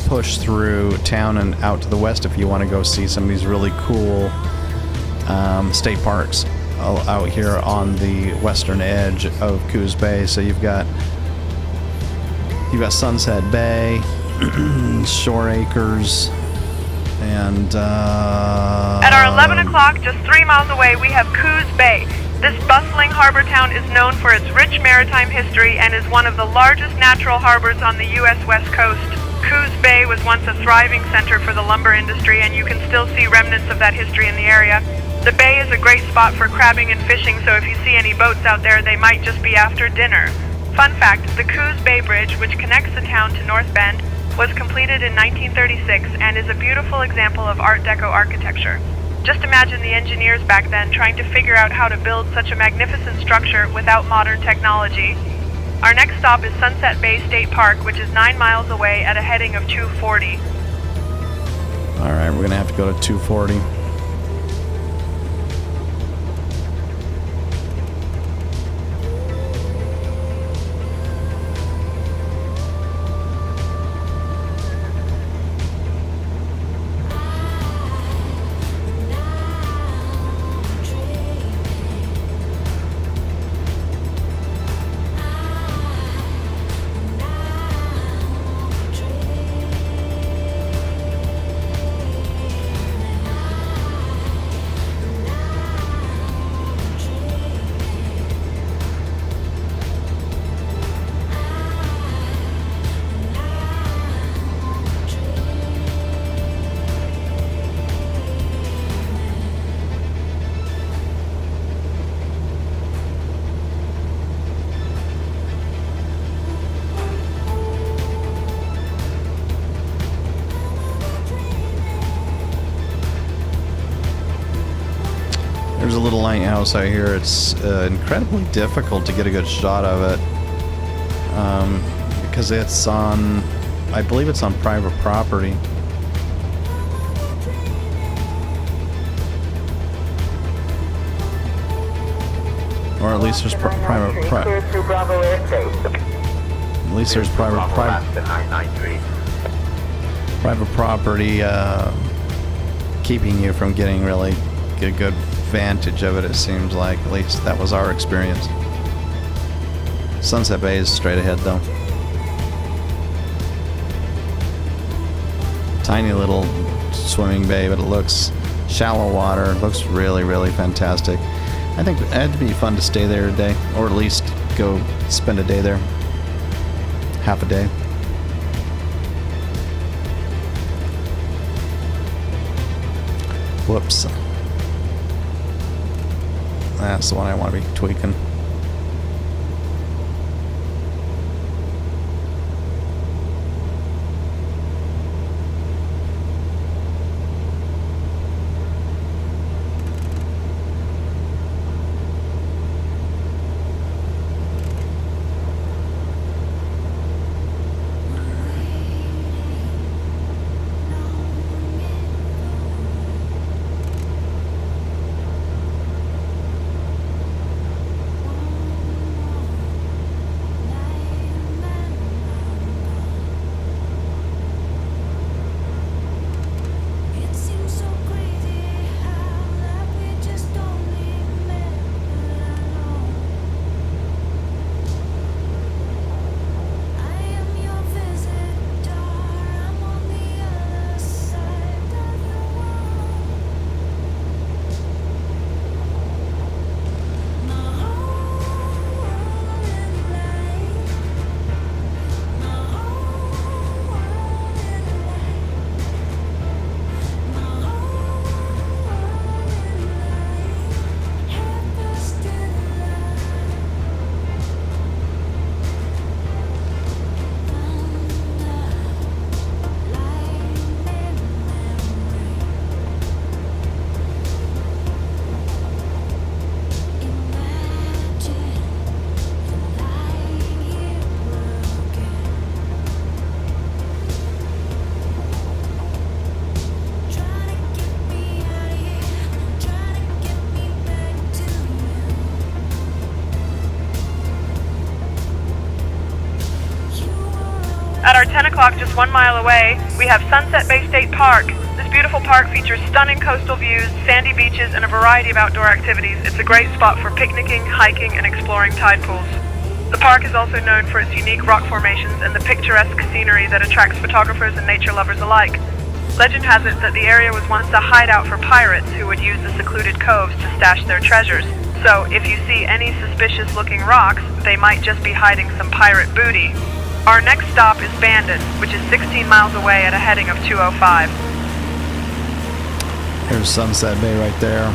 push through town and out to the west if you want to go see some of these really cool state parks out here on the western edge of Coos Bay. So you've got Sunset Bay, Shore Acres. And at our 11 o'clock, just 3 miles away, we have Coos Bay. This bustling harbor town is known for its rich maritime history and is one of the largest natural harbors on the U.S. West Coast. Coos Bay was once a thriving center for the lumber industry, and you can still see remnants of that history in the area. The bay is a great spot for crabbing and fishing, so if you see any boats out there, they might just be after dinner. Fun fact, the Coos Bay Bridge, which connects the town to North Bend, was completed in 1936 and is a beautiful example of Art Deco architecture. Just imagine the engineers back then trying to figure out how to build such a magnificent structure without modern technology. Our next stop is Sunset Bay State Park, which is 9 miles away at a heading of 240. Alright, we're going to have to go to 240. There's a little lighthouse out here. It's incredibly difficult to get a good shot of it because it's on, I believe it's on private property. Or at least there's private property keeping you from getting really good vantage of it, it seems like. At least that was our experience. Sunset Bay is straight ahead though. Tiny little swimming bay, but it looks shallow water. It looks really, really fantastic. I think it'd be fun to stay there a day, or at least go spend a day there. Half a day. Whoops. That's the one I want to be tweaking. At our 10 o'clock, just 1 mile away, we have Sunset Bay State Park. This beautiful park features stunning coastal views, sandy beaches, and a variety of outdoor activities. It's a great spot for picnicking, hiking, and exploring tide pools. The park is also known for its unique rock formations and the picturesque scenery that attracts photographers and nature lovers alike. Legend has it that the area was once a hideout for pirates who would use the secluded coves to stash their treasures. So if you see any suspicious-looking rocks, they might just be hiding some pirate booty. Our next stop is Bandon, which is 16 miles away at a heading of 205. Here's Sunset Bay right there.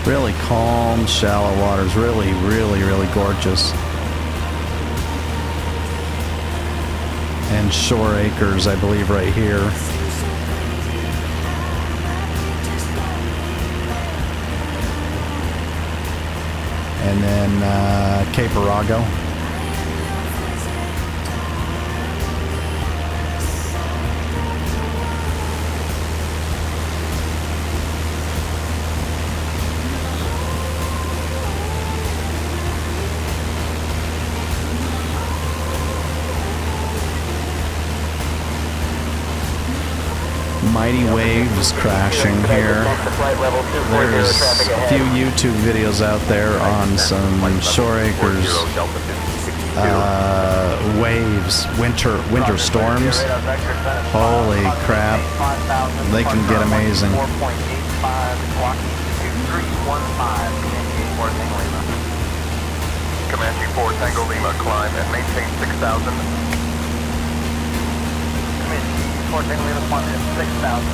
Really calm, shallow waters. Really, really, really gorgeous. And Shore Acres, I believe, right here. And then Cape Arago. Mighty waves crashing here. There's a few YouTube videos out there on some Shore Acres waves, winter storms. Holy crap, they can get amazing. Comanche 4 Tango Lima, climb and maintain 6,000. Fort Tango Lima, climb at 6,000.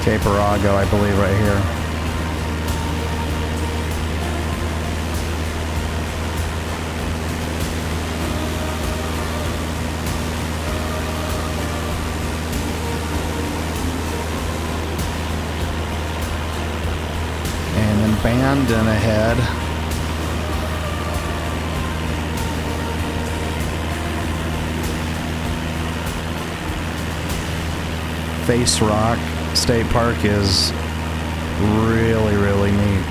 Cape Arago, I believe, right here. And then Bandon ahead. Face Rock State Park is really, really neat.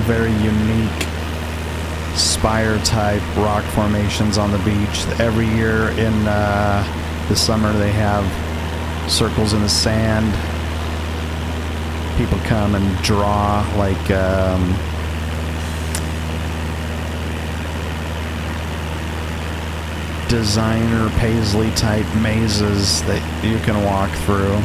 Very unique spire type rock formations on the beach. Every year in the summer they have circles in the sand. People come and draw like designer paisley type mazes that you can walk through.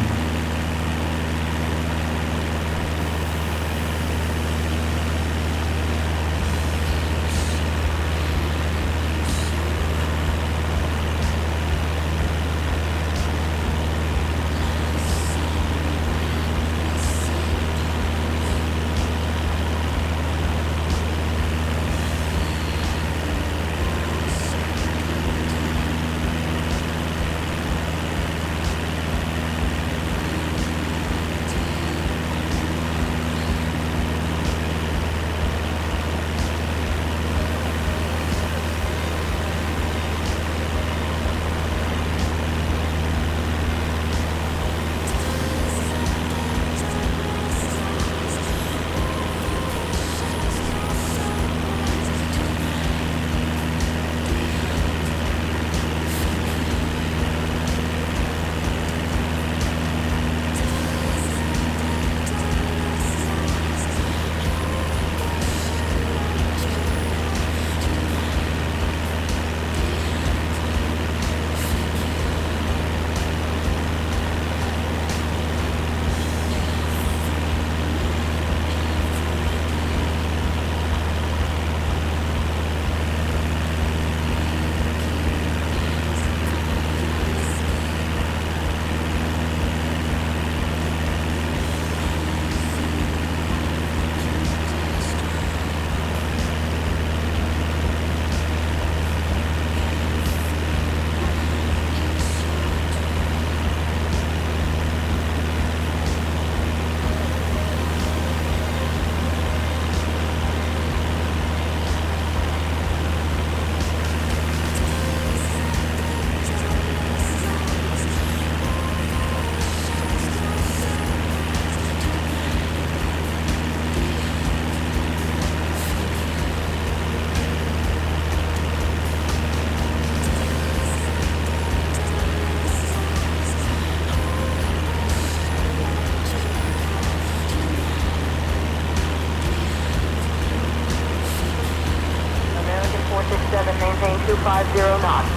250 knots.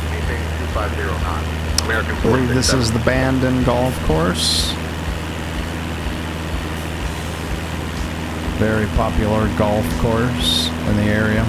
Maintain 250 knots. American I believe this 467. is the Bandon Golf Course. Very popular golf course in the area.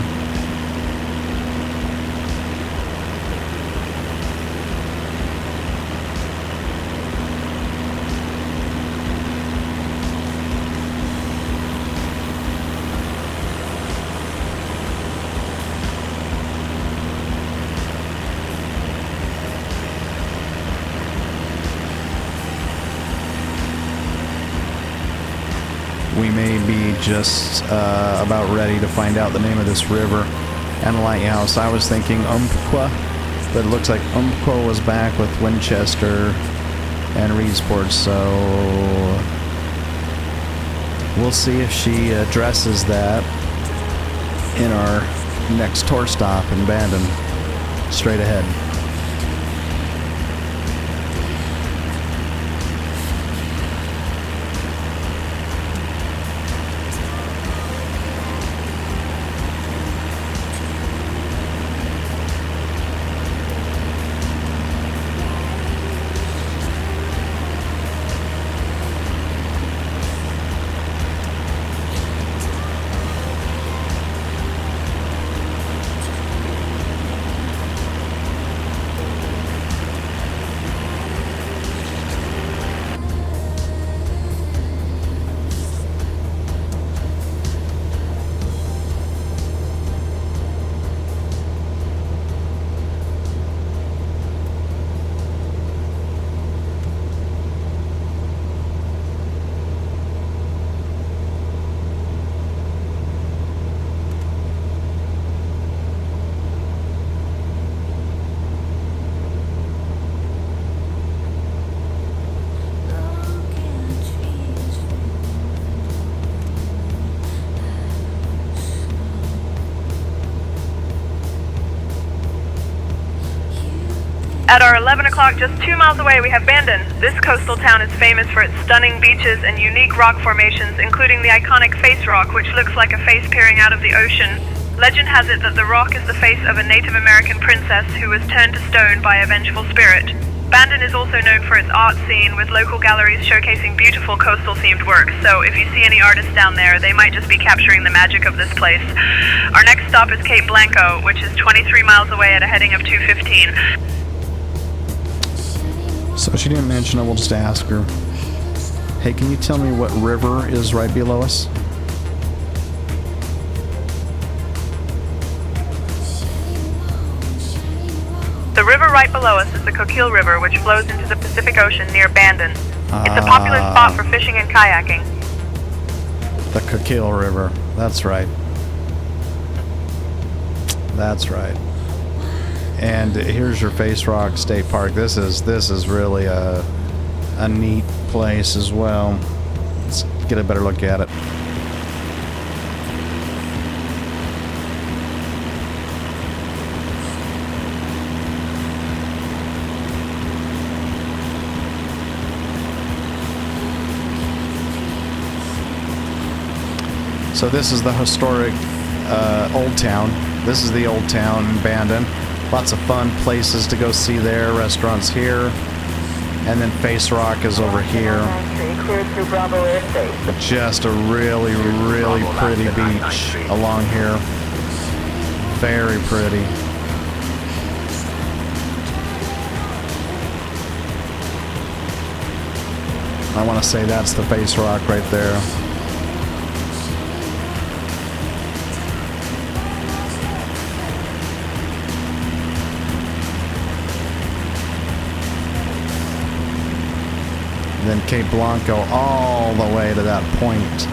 We may be just about ready to find out the name of this river and the lighthouse. I was thinking Umpqua, but it looks like Umpqua was back with Winchester and Reedsport, so we'll see if she addresses that in our next tour stop in Bandon. Straight ahead. At our 11 o'clock, just 2 miles away, we have Bandon. This coastal town is famous for its stunning beaches and unique rock formations, including the iconic face rock, which looks like a face peering out of the ocean. Legend has it that the rock is the face of a Native American princess who was turned to stone by a vengeful spirit. Bandon is also known for its art scene, with local galleries showcasing beautiful coastal-themed work, so if you see any artists down there, they might just be capturing the magic of this place. Our next stop is Cape Blanco, which is 23 miles away at a heading of 215. So she didn't mention it, we'll just ask her. Hey, can you tell me what river is right below us? The river right below us is the Coquille River, which flows into the Pacific Ocean near Bandon. It's a popular spot for fishing and kayaking. The Coquille River. That's right. That's right. And here's your Face Rock State Park. This is really a neat place as well. Let's get a better look at it. So this is the historic Old Town. This is the Old Town in Bandon. Lots of fun places to go see there. Restaurants here. And then Face Rock is over here. Just a really, really pretty beach along here. Very pretty. I want to say that's the Face Rock right there. Then Cape Blanco all the way to that point.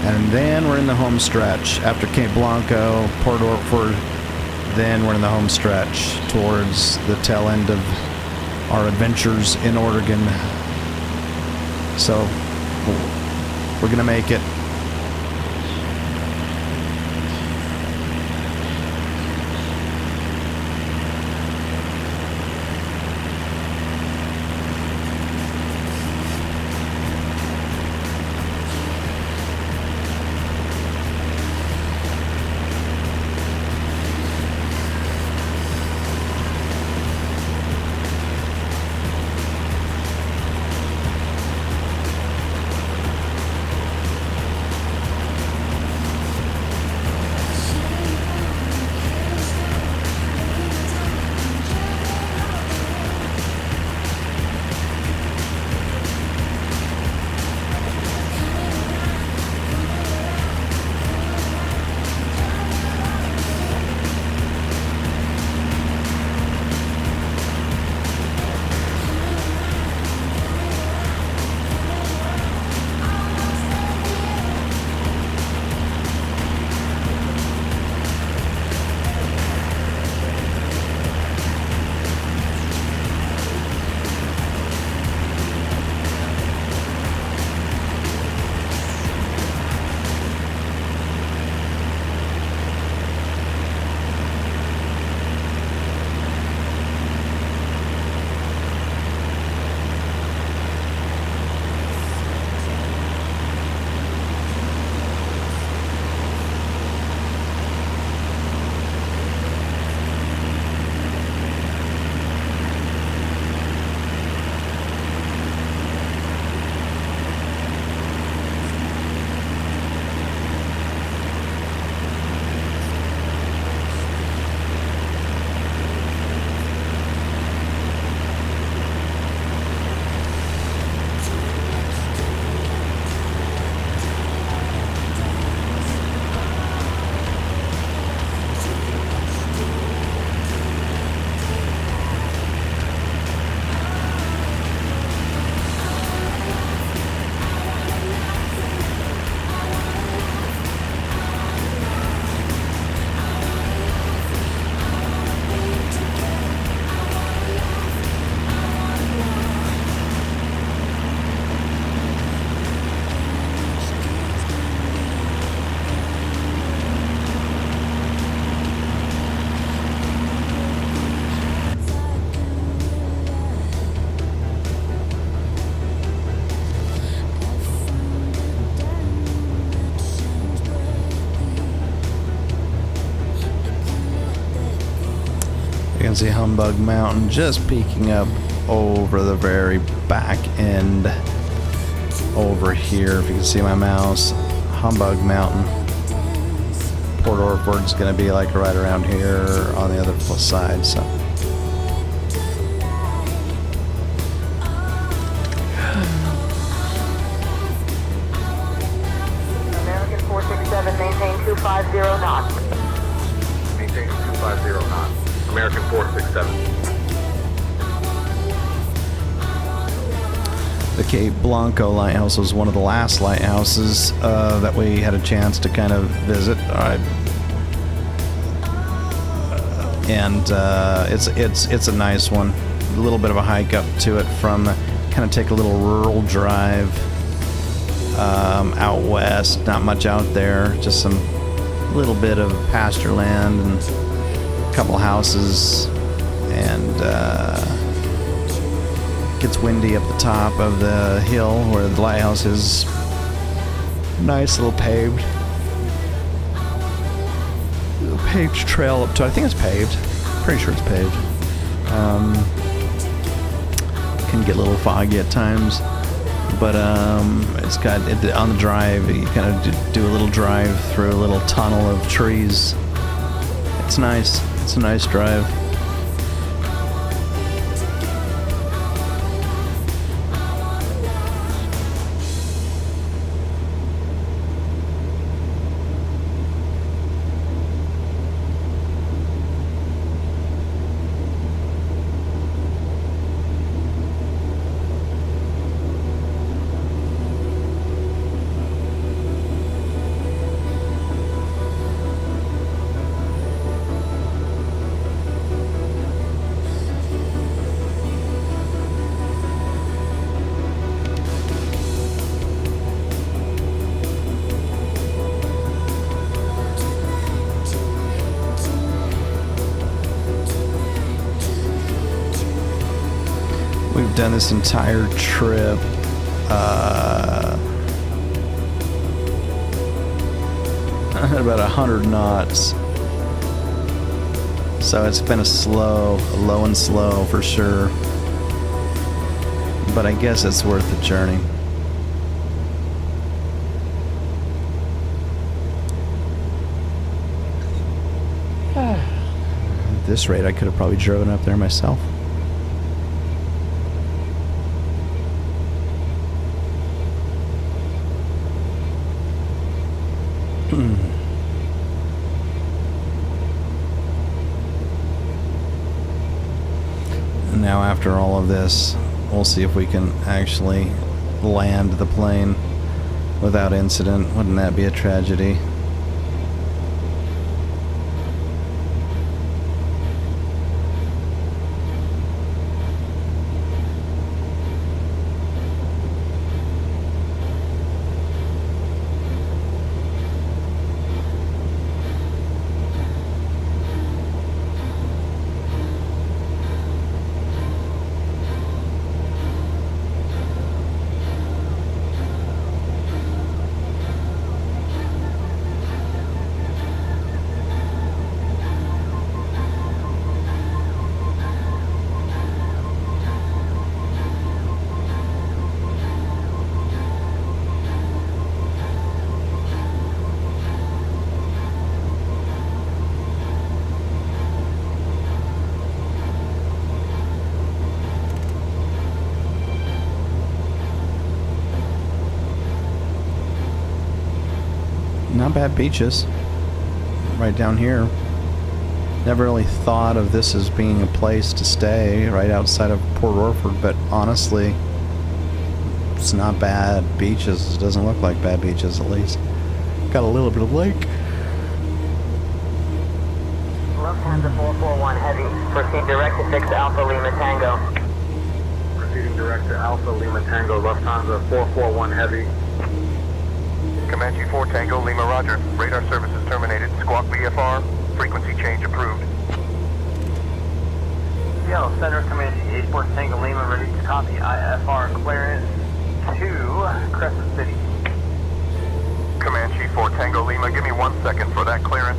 And then we're in the home stretch. After Cape Blanco, Port Orford, then we're in the home stretch towards the tail end of our adventures in Oregon. So we're gonna make it. see Humbug Mountain just peeking up over the very back end over here. If you can see my mouse, Humbug Mountain. Port Orford's going to be like right around here on the other side. So. American 467, maintain 250 knots. Maintain 250 knots. American 467. The Cape Blanco Lighthouse was one of the last lighthouses that we had a chance to kind of visit. It's a nice one. A little bit of a hike up to it from, kind of take a little rural drive out west. Not much out there, just some little bit of pasture land and a couple houses, and gets windy up the top of the hill where the lighthouse is. Nice little paved trail up to, I think it's paved. Pretty sure it's paved. Can get a little foggy at times, but it's got on the drive. You kind of do a little drive through a little tunnel of trees. It's nice. It's a nice drive. We've done this entire trip at about 100 knots. So it's been low and slow for sure. But I guess it's worth the journey. At this rate, I could have probably driven up there myself. Now after all of this, we'll see if we can actually land the plane without incident. Wouldn't that be a tragedy? Not bad beaches right down here. Never really thought of this as being a place to stay right outside of Port Orford, but honestly, it's not bad beaches. It doesn't look like bad beaches, at least. Got a little bit of lake. Lufthansa 441 Heavy, proceed direct to 6 Alpha Lima Tango. Proceeding direct to Alpha Lima Tango, Lufthansa 441 Heavy. Comanche 4 Tango, Lima Roger. Radar services terminated. Squawk VFR. Frequency change approved. Seattle Center, Comanche 84 Tango Lima, ready to copy IFR clearance to Crescent City. Comanche 4 Tango Lima, give me 1 second for that clearance.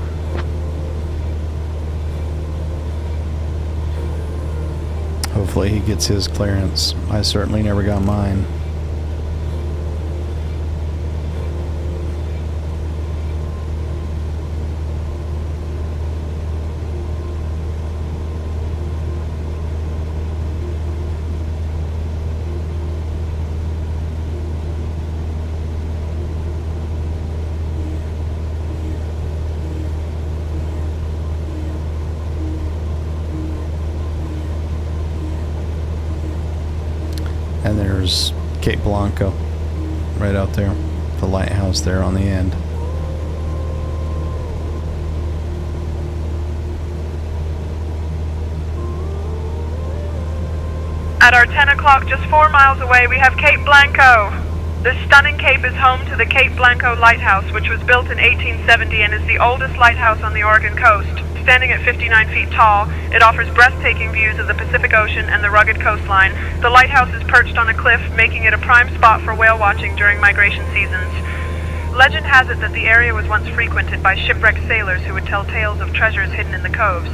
Hopefully he gets his clearance. I certainly never got mine. And there's Cape Blanco right out there, the lighthouse there on the end. At our 10 o'clock, just 4 miles away, we have Cape Blanco. This stunning cape is home to the Cape Blanco Lighthouse, which was built in 1870 and is the oldest lighthouse on the Oregon coast. Standing at 59 feet tall, it offers breathtaking views of the Pacific Ocean and the rugged coastline. The lighthouse is perched on a cliff, making it a prime spot for whale watching during migration seasons. Legend has it that the area was once frequented by shipwrecked sailors who would tell tales of treasures hidden in the coves.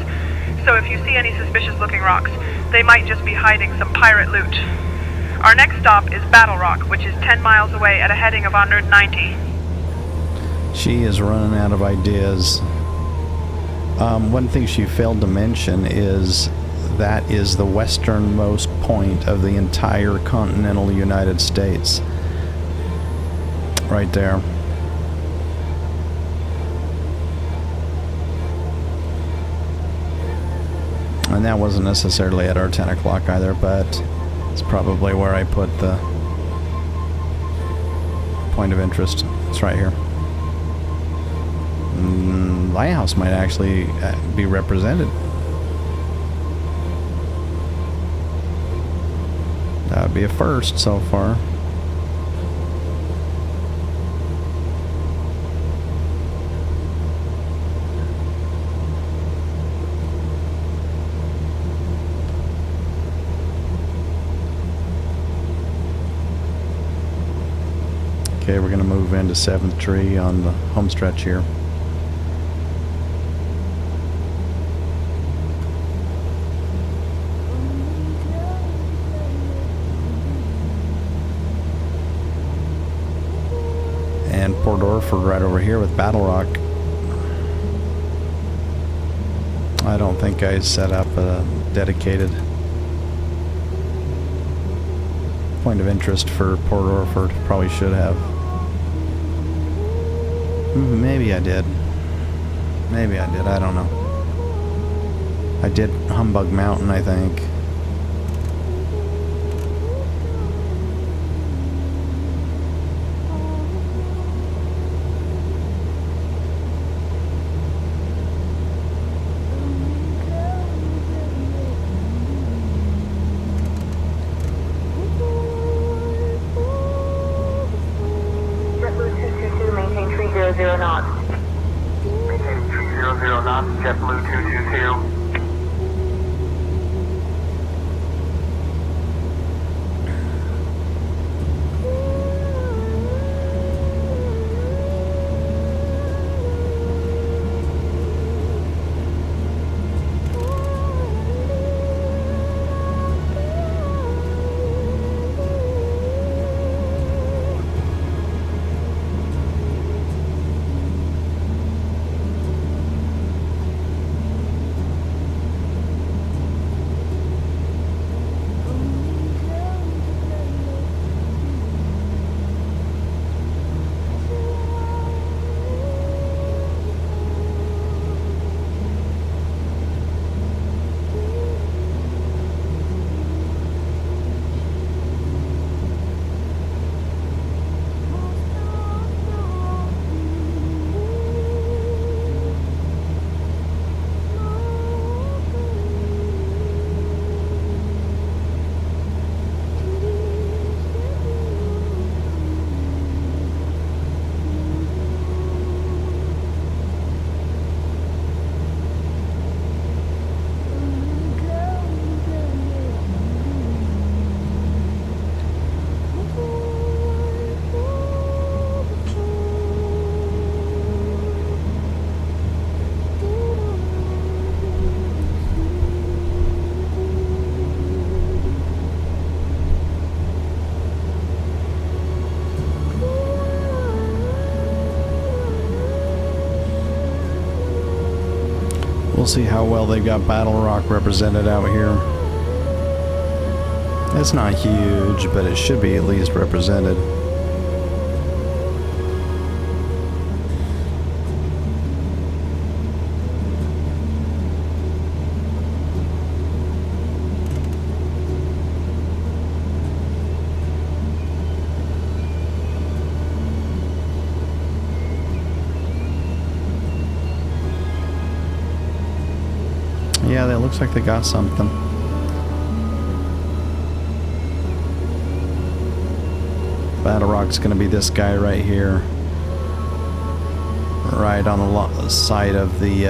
So if you see any suspicious-looking rocks, they might just be hiding some pirate loot. Our next stop is Battle Rock, which is 10 miles away at a heading of 190. She is running out of ideas. One thing she failed to mention is that is the westernmost point of the entire continental United States. Right there. And that wasn't necessarily at our 10 o'clock either, but it's probably where I put the point of interest. It's right here. Lighthouse might actually be represented. That would be a first so far. Okay, we're going to move into 7th tree on the home stretch here. And Port Orford right over here with Battle Rock. I don't think I set up a dedicated point of interest for Port Orford. Probably should have. Maybe I did. Maybe I did. I don't know. I did Humbug Mountain, I think. Maintain 300 knots. Maintaining 300 knots, JetBlue 222. We'll see how well they got Battle Rock represented out here. It's not huge, but it should be at least represented. Yeah, that looks like they got something. Battle Rock's gonna be this guy right here. Right on the side of the,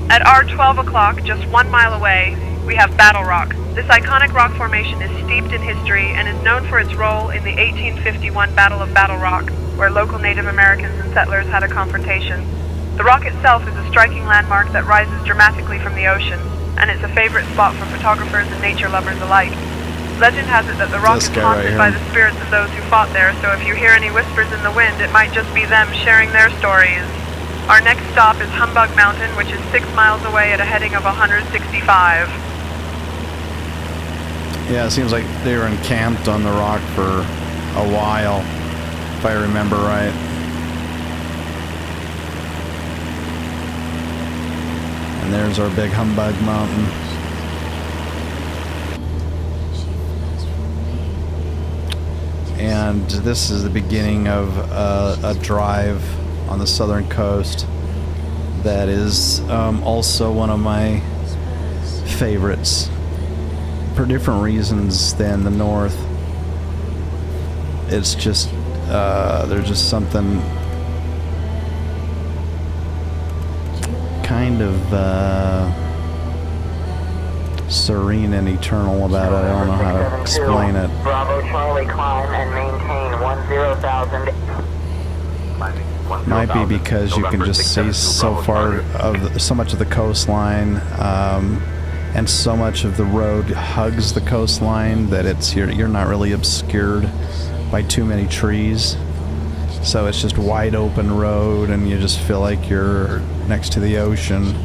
At our 12 o'clock, just 1 mile away, we have Battle Rock. This iconic rock formation is steeped in history and is known for its role in the 1851 Battle of Battle Rock, where local Native Americans and settlers had a confrontation. The rock itself is a striking landmark that rises dramatically from the ocean, and it's a favorite spot for photographers and nature lovers alike. Legend has it that the rock is haunted by the spirits of those who fought there, so if you hear any whispers in the wind, it might just be them sharing their stories. Our next stop is Humbug Mountain, which is 6 miles away at a heading of 165. Yeah, it seems like they were encamped on the rock for a while, if I remember right. And there's our big Humbug Mountain. And this is the beginning of a drive on the southern coast that is also one of my favorites for different reasons than the north. It's just there's just something kind of serene and eternal about it. I don't know how to explain it. Bravo Charlie, climb and maintain 10,000. Might be because you can just see so far of so much of the coastline, and so much of the road hugs the coastline that you're not really obscured by too many trees. So it's just wide open road, and you just feel like you're next to the ocean,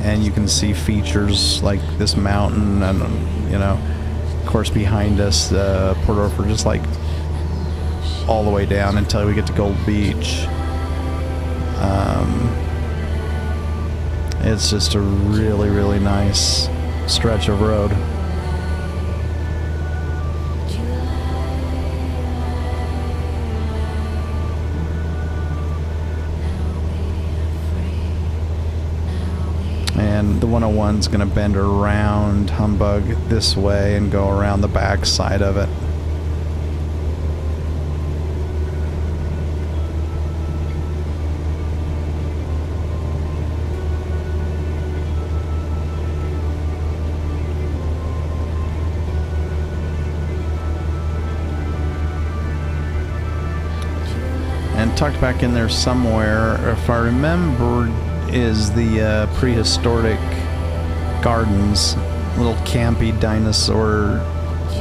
and you can see features like this mountain, and of course behind us Port Orford, just like all the way down until we get to Gold Beach. It's just a really, really nice stretch of road. And the 101's going to bend around Humbug this way and go around the back side of it. And tucked back in there somewhere, if I remember, is the prehistoric gardens, little campy dinosaur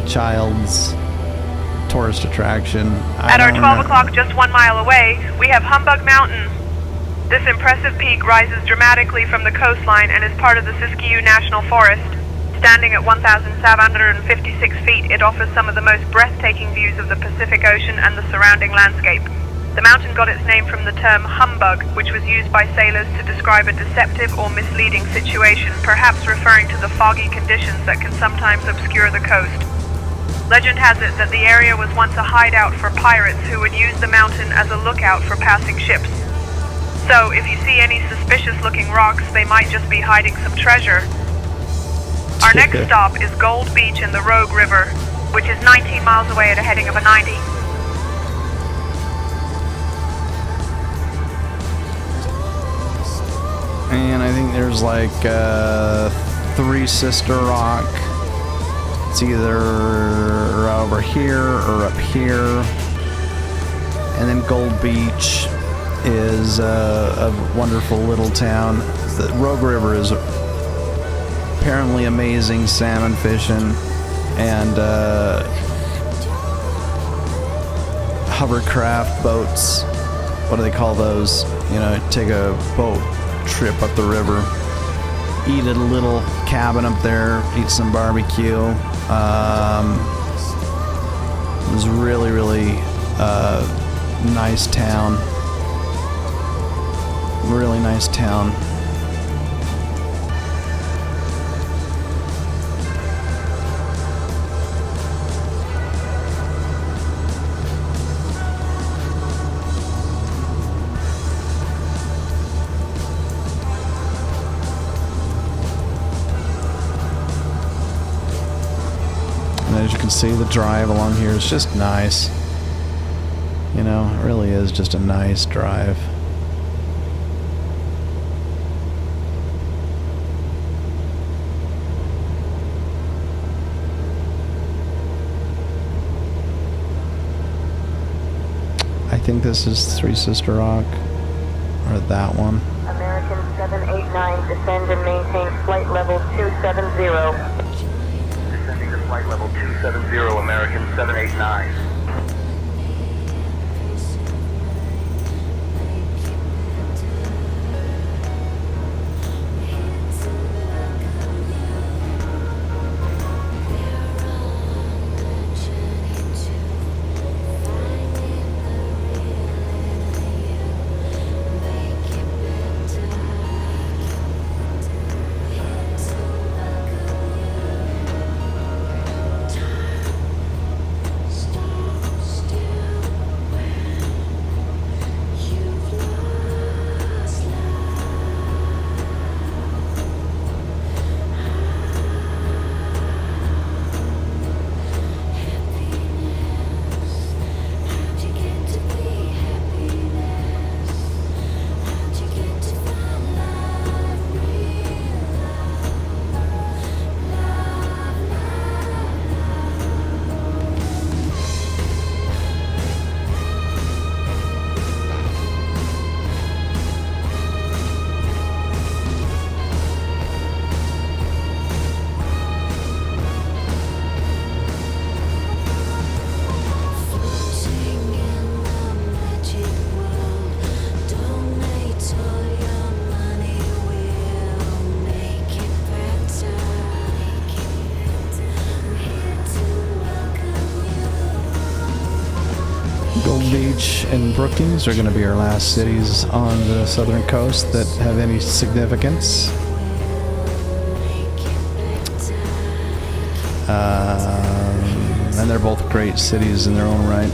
child's tourist attraction. At our 12 o'clock, just 1 mile away, we have Humbug Mountain. This impressive peak rises dramatically from the coastline and is part of the Siskiyou National Forest. Standing at 1,756 feet, it offers some of the most breathtaking views of the Pacific Ocean and the surrounding landscape. The mountain got its name from the term humbug, which was used by sailors to describe a deceptive or misleading situation, perhaps referring to the foggy conditions that can sometimes obscure the coast. Legend has it that the area was once a hideout for pirates who would use the mountain as a lookout for passing ships. So, if you see any suspicious-looking rocks, they might just be hiding some treasure. Our next stop is Gold Beach in the Rogue River, which is 19 miles away at a heading of a 90. And I think there's like Three Sister Rock. It's either over here or up here. And then Gold Beach is a wonderful little town. The Rogue River is apparently amazing salmon fishing, and hovercraft boats. What do they call those? You know, take a boat trip up the river. Eat at a little cabin up there, eat some barbecue. It was really, really nice town. Really nice town. As you can see, the drive along here is just nice. You know, it really is just a nice drive. I think this is Three Sister Rock, or that one. American 789, descend and maintain flight level 270. Descending to flight level 270, American 789. Gold Beach and Brookings are going to be our last cities on the southern coast that have any significance. And they're both great cities in their own right.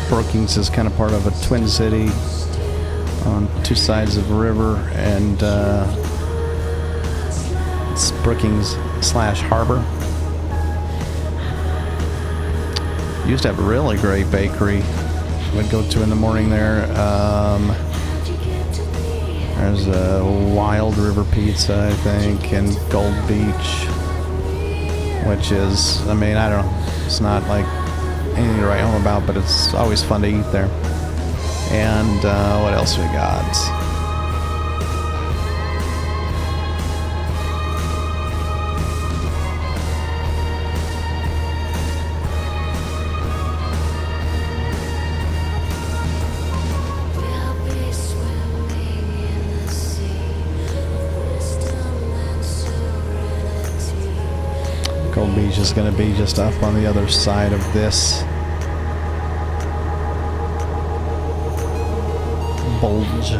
Brookings is kind of part of a twin city on two sides of a river, and it's Brookings/Harbor. Used to have a really great bakery we'd go to in the morning there. There's a Wild River Pizza, I think, and Gold Beach, which is, I mean, I don't know, it's not like anything to write home about, but it's always fun to eat there. And what else we got? Gold Beach is going to be just up on the other side of this bulge.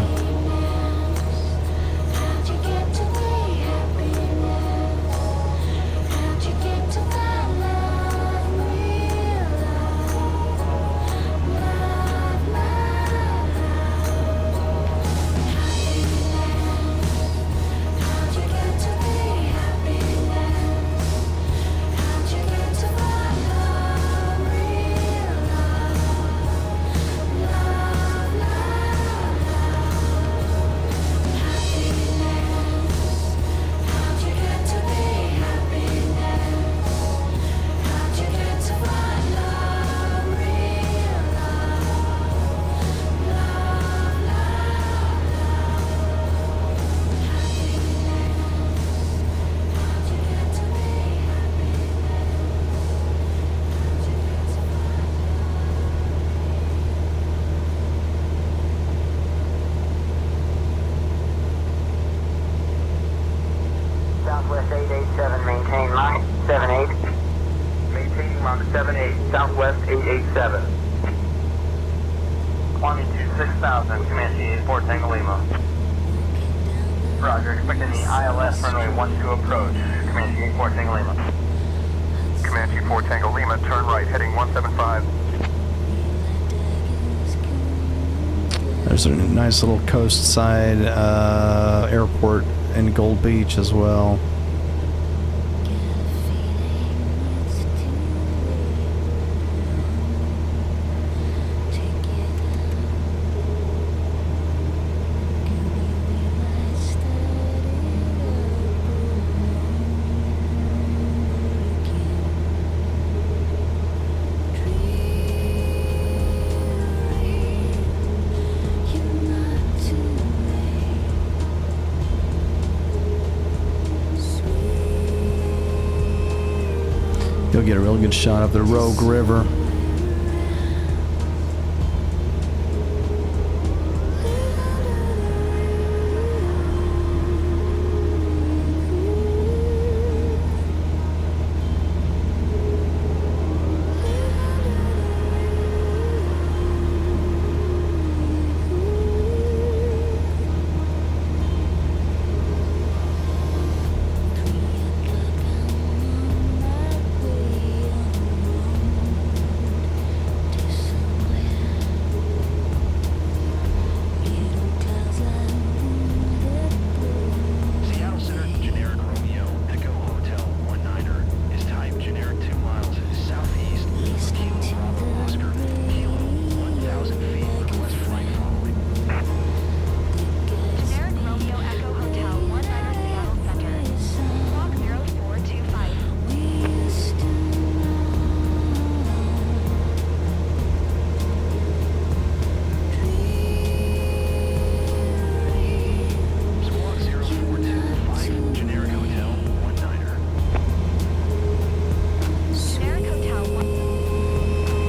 27. Climbing to 6,000, Comanche 84 Tango Lima. Roger, expecting the ILS runway 12 approach, Comanche 84 Tango Lima. Comanche 4 Tango Lima, turn right, heading 175. There's a nice little coast side airport in Gold Beach as well. You'll get a real good shot of the Rogue River.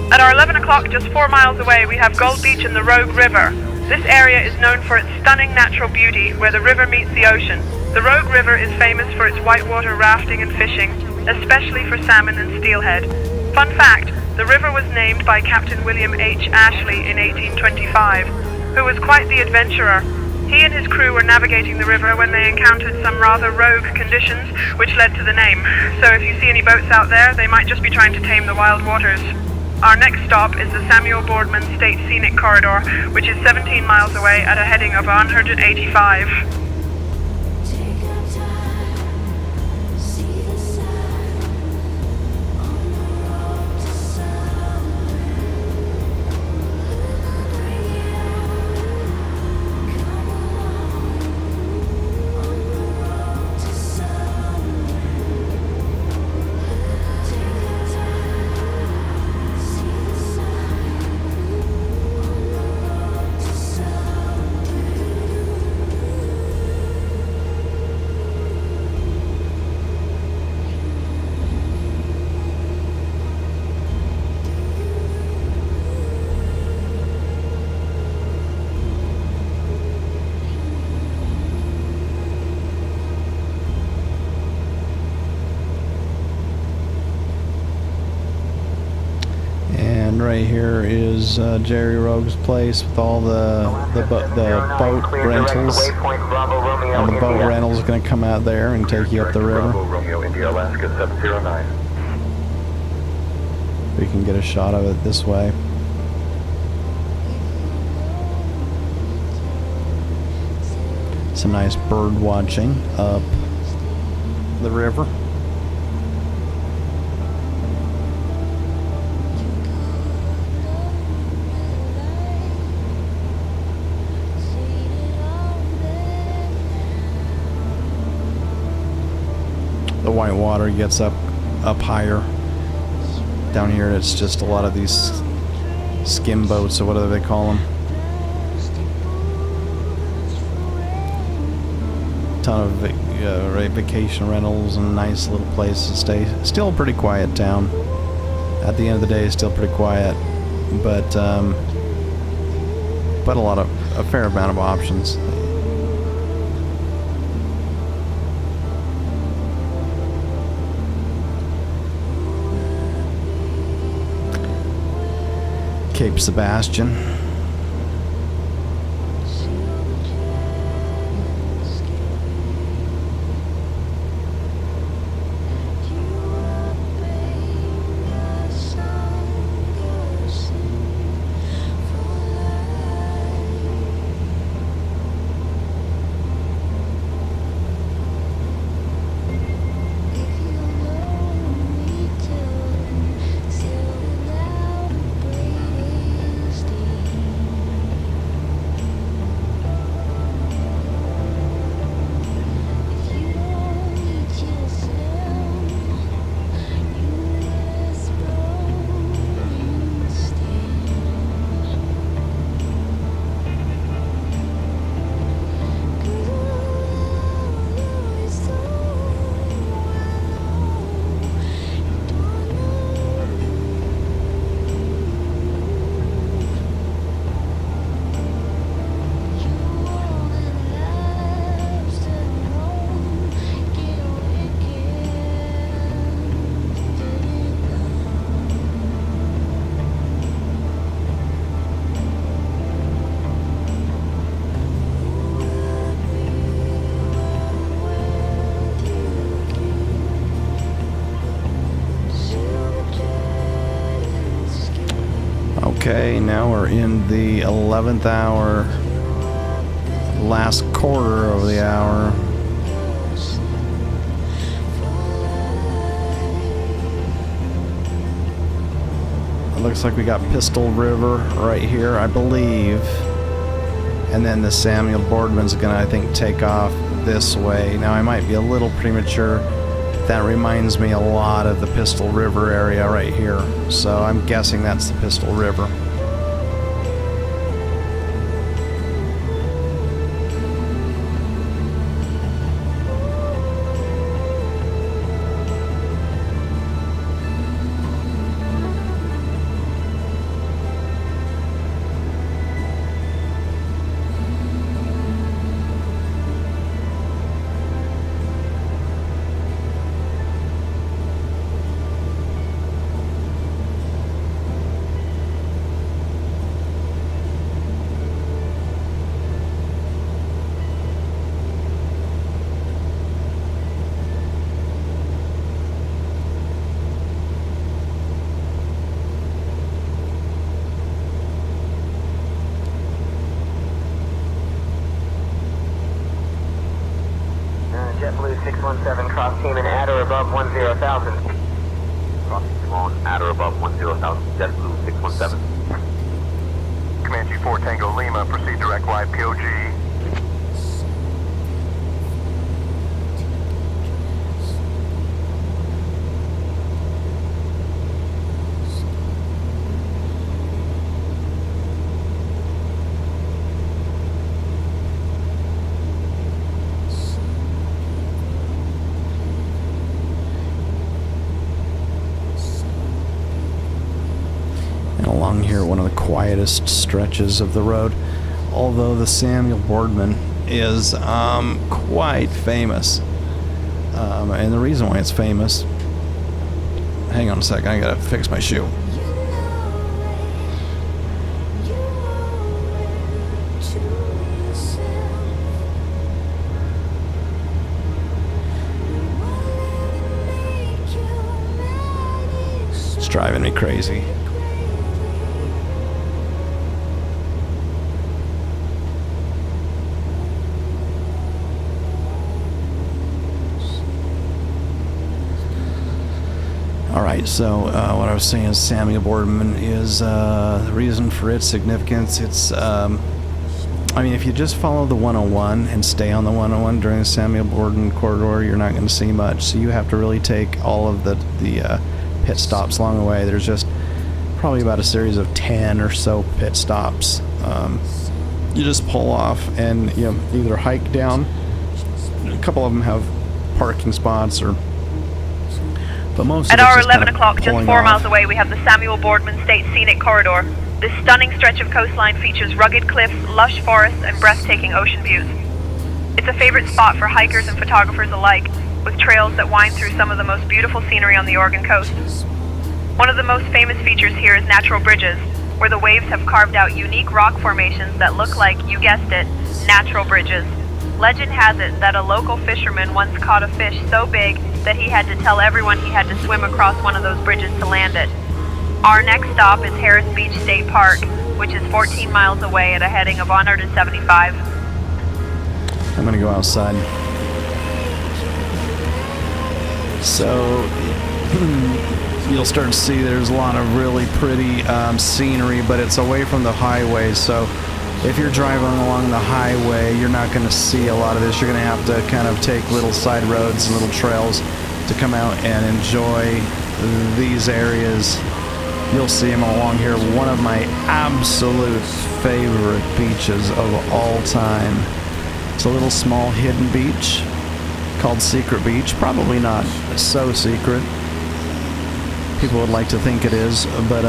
At our 11 o'clock, just 4 miles away, we have Gold Beach and the Rogue River. This area is known for its stunning natural beauty, where the river meets the ocean. The Rogue River is famous for its whitewater rafting and fishing, especially for salmon and steelhead. Fun fact, the river was named by Captain William H. Ashley in 1825, who was quite the adventurer. He and his crew were navigating the river when they encountered some rather rogue conditions, which led to the name. So if you see any boats out there, they might just be trying to tame the wild waters. Our next stop is the Samuel Boardman State Scenic Corridor, which is 17 miles away at a heading of 185. Right here is Jerry Rogue's place with all the boat rentals. All the boat rentals are going to come out there and take you up the river. We can get a shot of it this way. Some nice bird watching up the river. The white water gets up higher. Down here it's just a lot of these skim boats or whatever they call them. Ton of vacation rentals and nice little places to stay. Still a pretty quiet town. At the end of the day, it's still pretty quiet, but a fair amount of options. Cape Sebastian. Okay, now we're in the 11th hour, last quarter of the hour. It looks like we got Pistol River right here, I believe. And then the Samuel Boardman's gonna, I think, take off this way. Now I might be a little premature. That reminds me a lot of the Pistol River area right here. So I'm guessing that's the Pistol River. JetBlue 617, cross team and at or above 10,000. Cross team on at or above 10,000. JetBlue 617. Comanche 4 Tango Lima, proceed direct live POG. Along here, one of the quietest stretches of the road, although the Samuel Boardman is quite famous, and the reason why it's famous, hang on a second, I gotta fix my shoe. It's driving me crazy. Alright, so what I was saying is Samuel Boardman is the reason for its significance. It's, I mean, if you just follow the 101 and stay on the 101 during the Samuel Boardman corridor, you're not going to see much. So you have to really take all of the pit stops along the way. There's just probably about a series of 10 or so pit stops. You just pull off and you either hike down. A couple of them have parking spots, or but most At of it's hour just 11 kind of o'clock, just pulling 4 off. miles away, we have the Samuel Boardman State Scenic Corridor. This stunning stretch of coastline features rugged cliffs, lush forests, and breathtaking ocean views. It's a favorite spot for hikers and photographers alike, with trails that wind through some of the most beautiful scenery on the Oregon coast. One of the most famous features here is natural bridges, where the waves have carved out unique rock formations that look like, you guessed it, natural bridges. Legend has it that a local fisherman once caught a fish so big that he had to tell everyone he had to swim across one of those bridges to land it. Our next stop is Harris Beach State Park, which is 14 miles away at a heading of 175. I'm gonna go outside. So you'll start to see there's a lot of really pretty scenery, but it's away from the highway. So if you're driving along the highway, you're not going to see a lot of this. You're going to have to kind of take little side roads and little trails to come out and enjoy these areas. You'll see them along here. One of my absolute favorite beaches of all time. It's a little small hidden beach called Secret Beach. Probably not so secret. People would like to think it is, but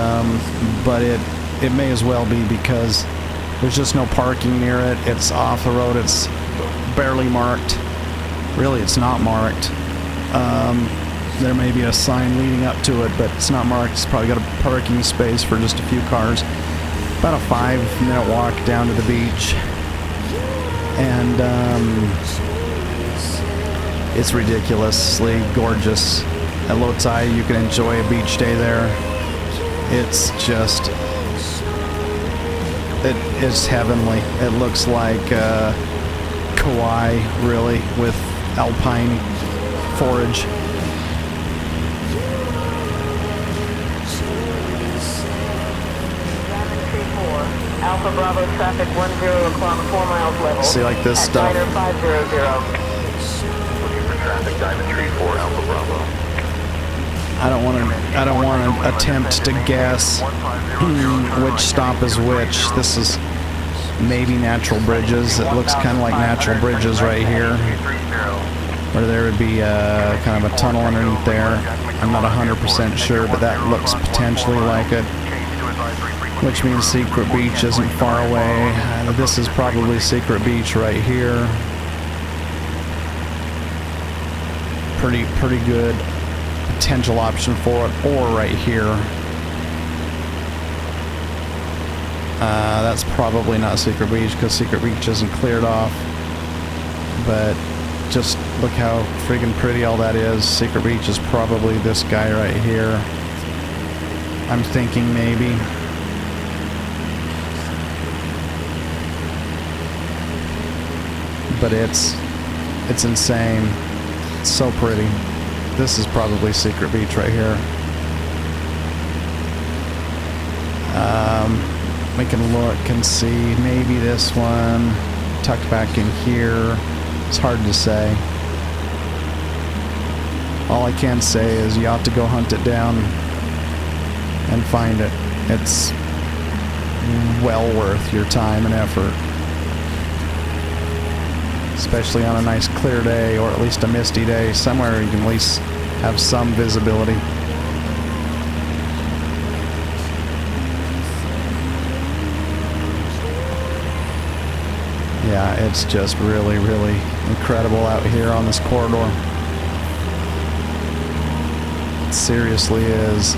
it may as well be, because there's just no parking near it. It's off the road. It's barely marked. Really, it's not marked. There may be a sign leading up to it, but it's not marked. It's probably got a parking space for just a few cars. About a 5-minute walk down to the beach. And it's ridiculously gorgeous. At low tide, you can enjoy a beach day there. It's just... it's heavenly. It looks like Kauai, really, with alpine forage. Alpha Bravo traffic 10 o'clock 4 miles level. See, like this stuff. 500. Looking for traffic, Diamond Tree 4, Alpha Bravo. I don't want to attempt to guess which stop is which. This is maybe Natural Bridges. It looks kind of like Natural Bridges right here, where there would be kind of a tunnel underneath there. I'm not 100% sure, but that looks potentially like it. Which means Secret Beach isn't far away. This is probably Secret Beach right here. Pretty good potential option for it, or right here. That's probably not Secret Beach, because Secret Beach isn't cleared off. But just look how friggin' pretty all that is. Secret Beach is probably this guy right here. I'm thinking maybe. But it's insane. It's so pretty. This is probably Secret Beach right here. We can look and see. Maybe this one tucked back in here. It's hard to say. All I can say is you have to go hunt it down and find it. It's well worth your time and effort. Especially on a nice clear day, or at least a misty day, somewhere you can at least have some visibility. Yeah, it's just really, really incredible out here on this corridor. It seriously is.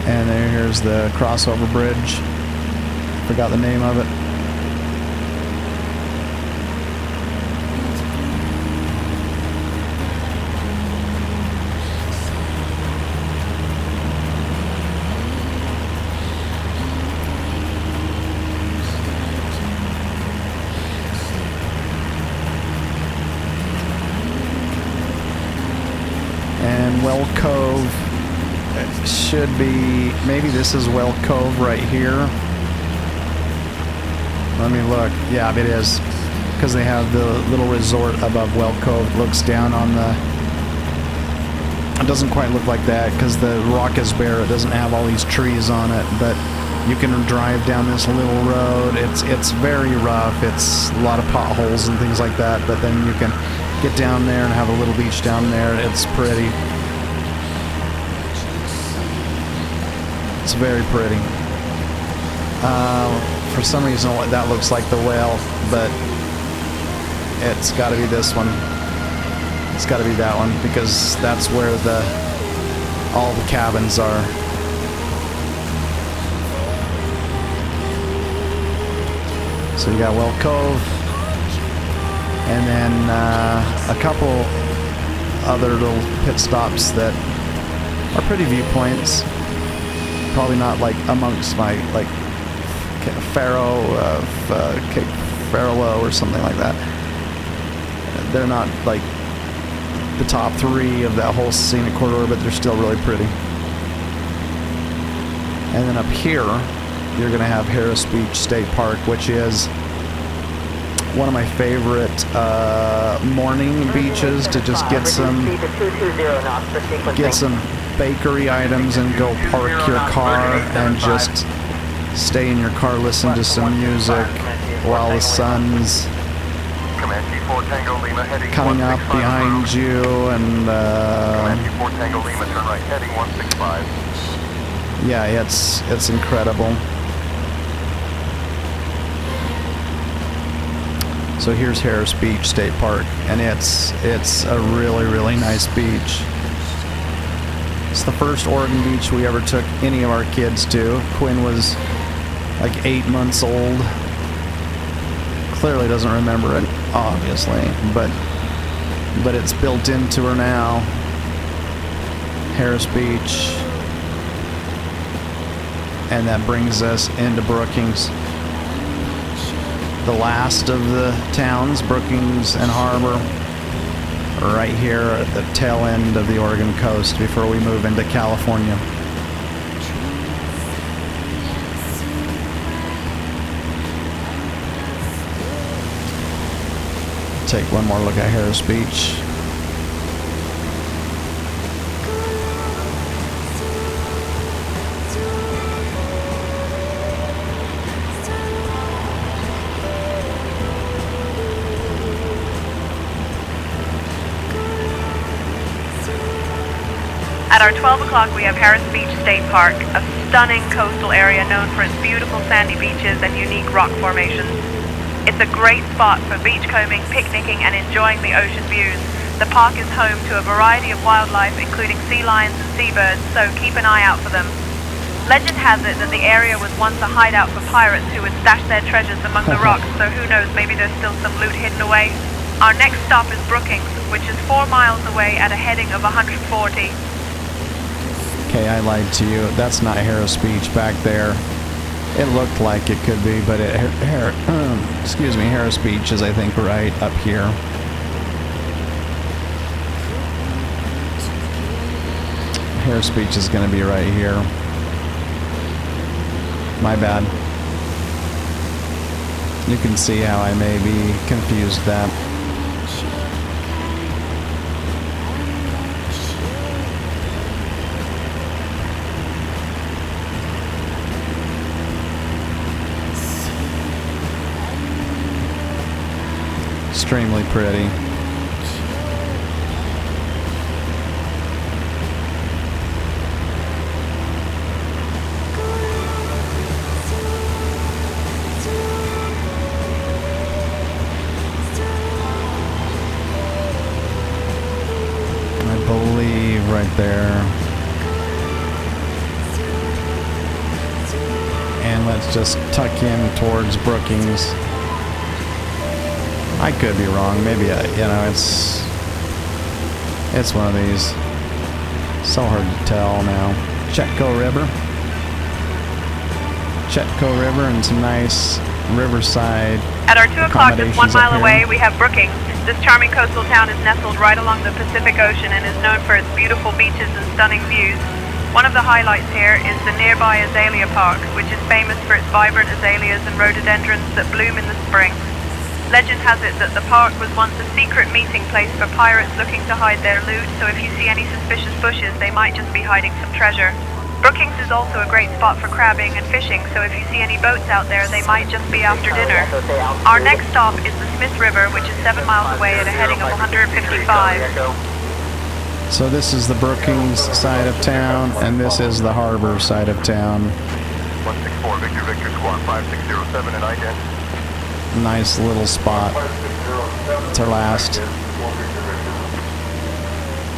And here's the crossover bridge. Forgot the name of it. And Well Cove. It should be, maybe this is Well Cove right here. Let me look. Yeah, it is. Because they have the little resort above Well Cove. It looks down on the... It doesn't quite look like that because the rock is bare. It doesn't have all these trees on it. But you can drive down this little road. It's very rough. It's a lot of potholes and things like that. But then you can get down there and have a little beach down there. It's pretty. It's very pretty. For some reason, that looks like the whale, but it's got to be this one. It's got to be that one, because that's where all the cabins are. So you got Well Cove, and then a couple other little pit stops that are pretty viewpoints. Probably not like amongst my like Faro, Cape Faralow or something like that. They're not like the top 3 of that whole scenic corridor, but they're still really pretty. And then up here, you're going to have Harris Beach State Park, which is one of my favorite morning beaches to just get some bakery items and go park your car and just stay in your car, listen to some music while the sun's coming up behind you, and yeah, it's incredible. So here's Harris Beach State Park, and it's a really nice beach. It's the first Oregon beach we ever took any of our kids to. Quinn was like 8 months old. Clearly doesn't remember it, obviously, but it's built into her now. Harris Beach. And that brings us into Brookings. The last of the towns, Brookings and Harbor, right here at the tail end of the Oregon coast before we move into California. Take one more look at Harris Beach. At our 12 o'clock, we have Harris Beach State Park, a stunning coastal area known for its beautiful sandy beaches and unique rock formations. It's a great spot for beachcombing, picnicking, and enjoying the ocean views. The park is home to a variety of wildlife, including sea lions and seabirds, so keep an eye out for them. Legend has it that the area was once a hideout for pirates who would stash their treasures among the rocks, so who knows, maybe there's still some loot hidden away. Our next stop is Brookings, which is 4 miles away at a heading of 140. Okay, I lied to you. That's not Harris Beach back there. It looked like it could be, but Harris Beach is, I think, right up here. Harris Beach is going to be right here. My bad. You can see how I maybe confused that. Extremely pretty. I believe right there. And let's just tuck in towards Brookings. I could be wrong. Maybe it's one of these. So hard to tell now. Chetco River and some nice riverside. At our 2 o'clock, just 1 mile away, we have Brookings. This charming coastal town is nestled right along the Pacific Ocean and is known for its beautiful beaches and stunning views. One of the highlights here is the nearby Azalea Park, which is famous for its vibrant azaleas and rhododendrons that bloom in the spring. Legend has it that the park was once a secret meeting place for pirates looking to hide their loot, so if you see any suspicious bushes, they might just be hiding some treasure. Brookings is also a great spot for crabbing and fishing, so if you see any boats out there, they might just be after dinner. Our next stop is the Smith River, which is 7 miles away at a heading of 155. So this is the Brookings side of town, and this is the Harbor side of town. 164, Victor, Victor, squawk 5607 and ident. Nice little spot. It's our last.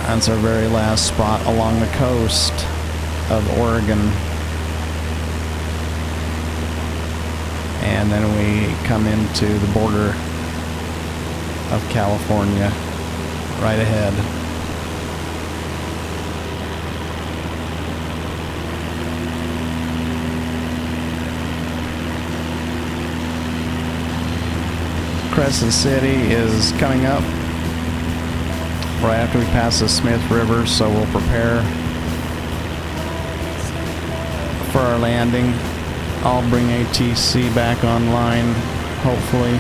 That's our very last spot along the coast of Oregon. And then we come into the border of California right ahead. Crescent City is coming up right after we pass the Smith River, so we'll prepare for our landing. I'll bring ATC back online, hopefully.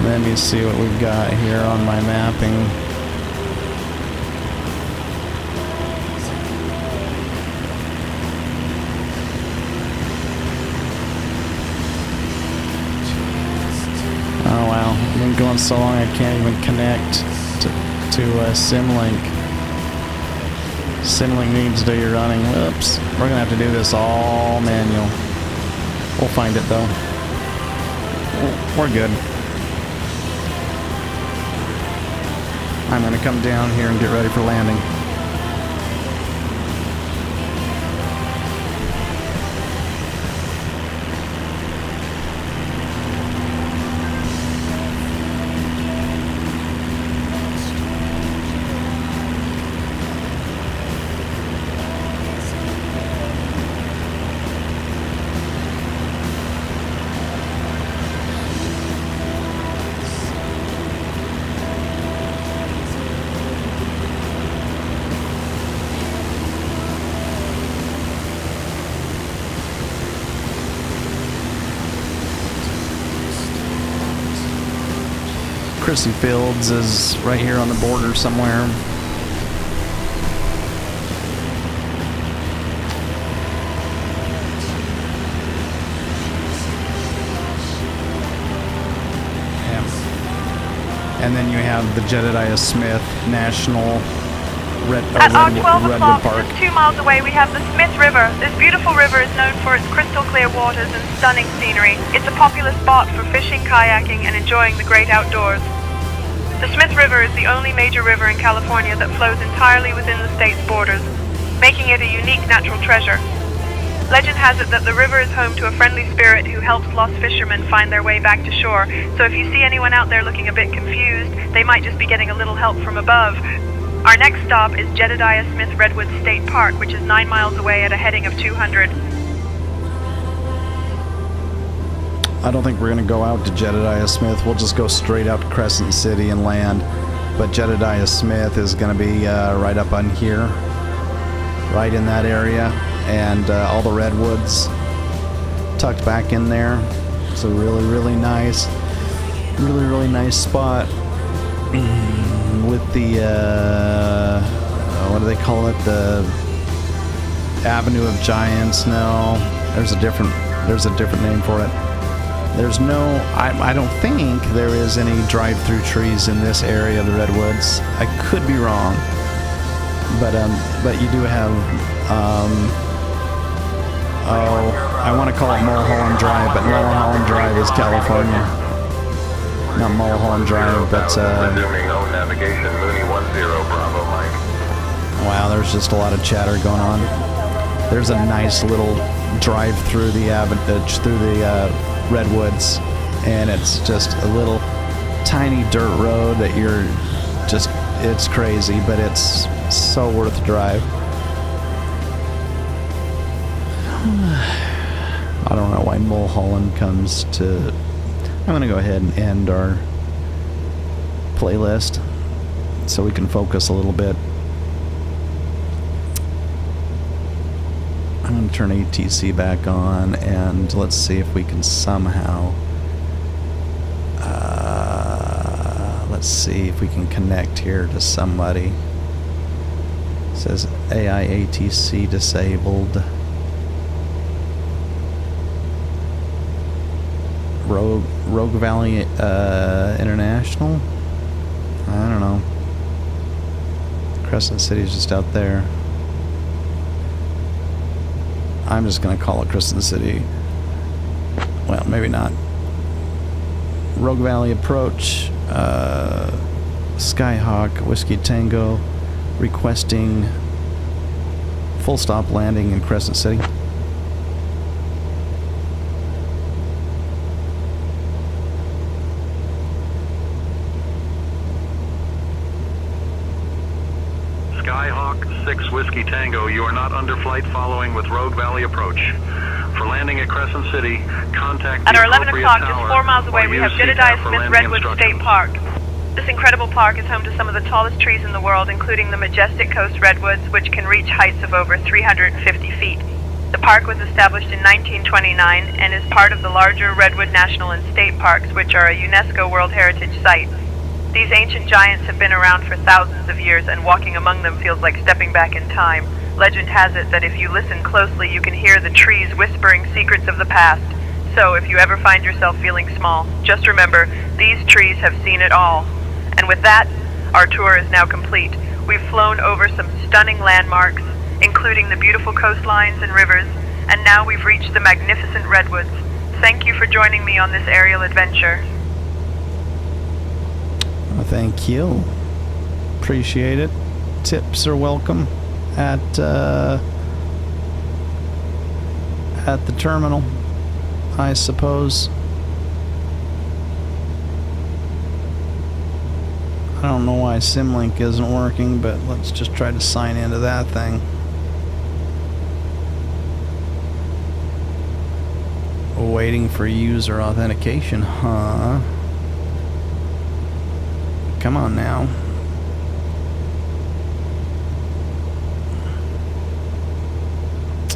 Let me see what we've got here on my mapping. Oh wow, I've been going so long I can't even connect to Simlink. Simlink needs to be running. Whoops. We're gonna have to do this all manual. We'll find it though. We're good. I'm gonna come down here and get ready for landing. Chrissy Fields is right here on the border somewhere. Yeah. And then you have the Jedediah Smith National At our 12 Redwood o'clock, Park. just 2 miles away, we have the Smith River. This beautiful river is known for its crystal clear waters and stunning scenery. It's a popular spot for fishing, kayaking, and enjoying the great outdoors. The Smith River is the only major river in California that flows entirely within the state's borders, making it a unique natural treasure. Legend has it that the river is home to a friendly spirit who helps lost fishermen find their way back to shore, so if you see anyone out there looking a bit confused, they might just be getting a little help from above. Our next stop is Jedediah Smith Redwood State Park, which is 9 miles away at a heading of 200. I don't think we're going to go out to Jedediah Smith. We'll just go straight out to Crescent City and land. But Jedediah Smith is going to be right up on here, right in that area, and all the redwoods tucked back in there. It's a really nice spot with the what do they call it? The Avenue of Giants. No, there's a different name for it. There's no, I don't think there is any drive-through trees in this area of the redwoods. I could be wrong, but you do have, I want to call it Mulholland Drive, but Mulholland Drive is California. Not Mulholland Drive, but Resuming own navigation, Mooney 10, Bravo, Mike. Wow, there's just a lot of chatter going on. There's a nice little drive through the redwoods, and it's just a little tiny dirt road that you're just, it's crazy, but it's so worth the drive. I don't know why Mulholland comes to. I'm gonna go ahead and end our playlist so we can focus a little bit. I'm going to turn ATC back on, and let's see if we can somehow let's see if we can connect here to somebody. It says AI ATC disabled. Rogue Valley International? I don't know. Crescent City's just out there. I'm just going to call it Crescent City. Well, maybe not. Rogue Valley approach. Skyhawk, Whiskey Tango, requesting full stop landing in Crescent City. Skyhawk 6 Whiskey Tango, you are not under flight following with Rogue Valley approach. For landing at Crescent City, contact at the our 11 appropriate o'clock, tower just 4 miles away, or we use have Jedediah CTAF for Smith landing Redwood State instructions. Park. This incredible park is home to some of the tallest trees in the world, including the majestic coast redwoods, which can reach heights of over 350 feet. The park was established in 1929 and is part of the larger Redwood National and State Parks, which are a UNESCO World Heritage Site. These ancient giants have been around for thousands of years, and walking among them feels like stepping back in time. Legend has it that if you listen closely, you can hear the trees whispering secrets of the past. So if you ever find yourself feeling small, just remember, these trees have seen it all. And with that, our tour is now complete. We've flown over some stunning landmarks, including the beautiful coastlines and rivers, and now we've reached the magnificent redwoods. Thank you for joining me on this aerial adventure. Well, thank you. Appreciate it. Tips are welcome at the terminal, I suppose. I don't know why SimLink isn't working, but let's just try to sign into that thing. Waiting for user authentication, huh? Come on now.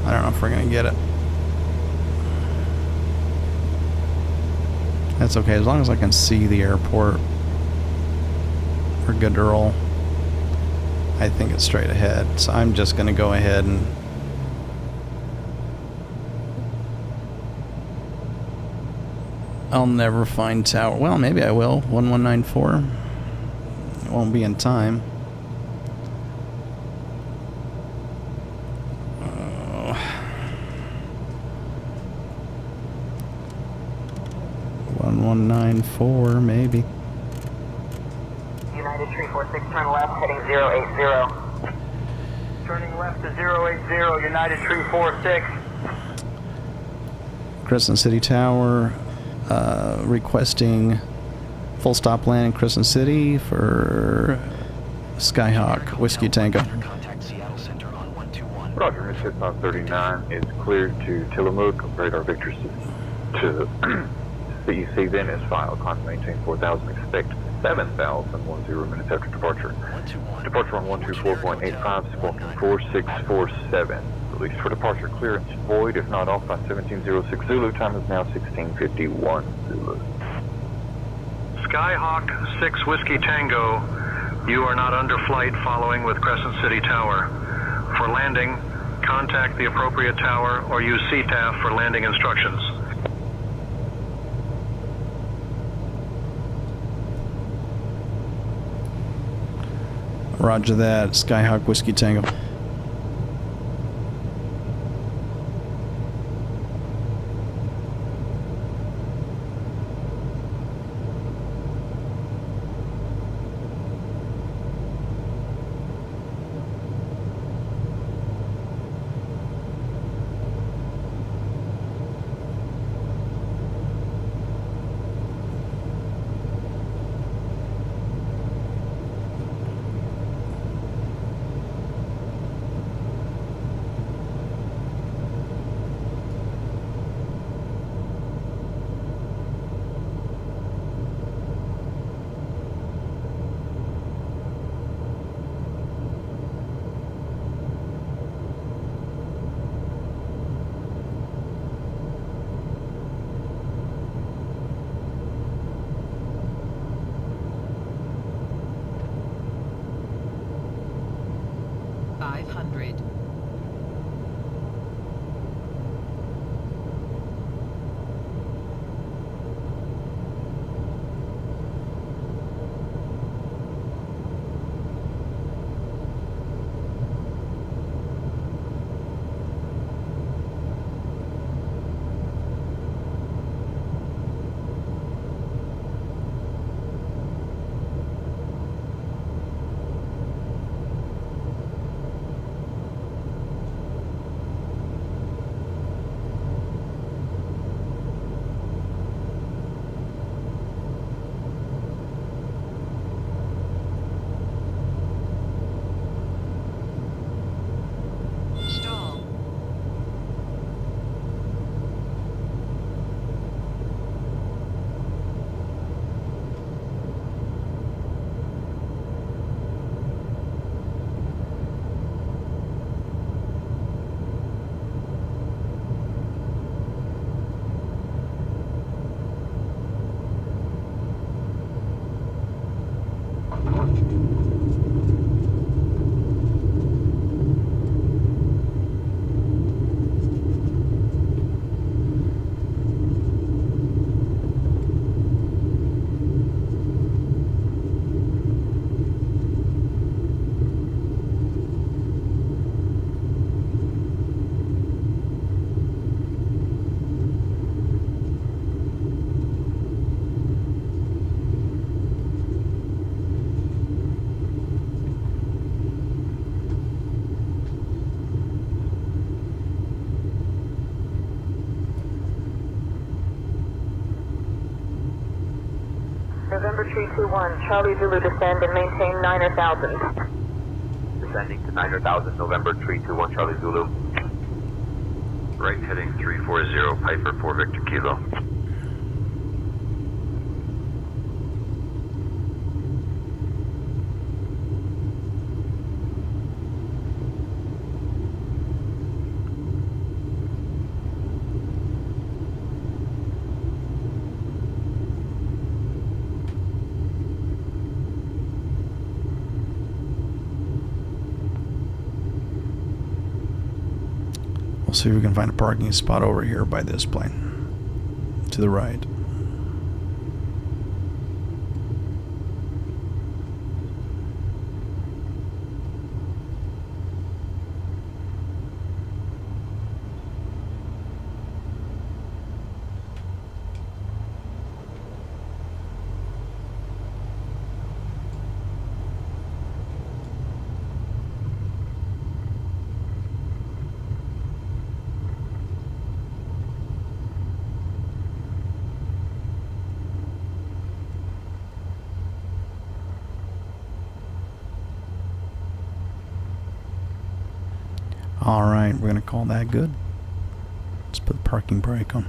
I don't know if we're gonna get it. That's okay, as long as I can see the airport. We're good to roll. I think it's straight ahead, so I'm just gonna go ahead and I'll never find tower. Well, maybe I will. 1194. It won't be in time. 1194, maybe. United 346, turn left, heading 080. Turning left to 080, United 346. Crescent City Tower, requesting full stop landing Crescent City for Skyhawk, Whiskey Tango. Roger, Midship 539 is cleared to Tillamook. Radar Victor to CEC then is filed. Climb maintain 4,000, expect 7,000, 10 minutes after departure. Departure on 124.85, squawking 4647. Release for departure, clearance void, if not off by 1706 Zulu. Time is now 1651 Zulu. Skyhawk 6 Whiskey Tango, you are not under flight following with Crescent City Tower. For landing, contact the appropriate tower or use CTAF for landing instructions. Roger that, Skyhawk Whiskey Tango. November 321, Charlie Zulu descend and maintain 9,000. Descending to 9,000, November 321, Charlie Zulu. Right heading 340, Piper for Victor Kilo. We'll see if we can find a parking spot over here by this plane. To the right. Alright, we're going to call that good. Let's put the parking brake on.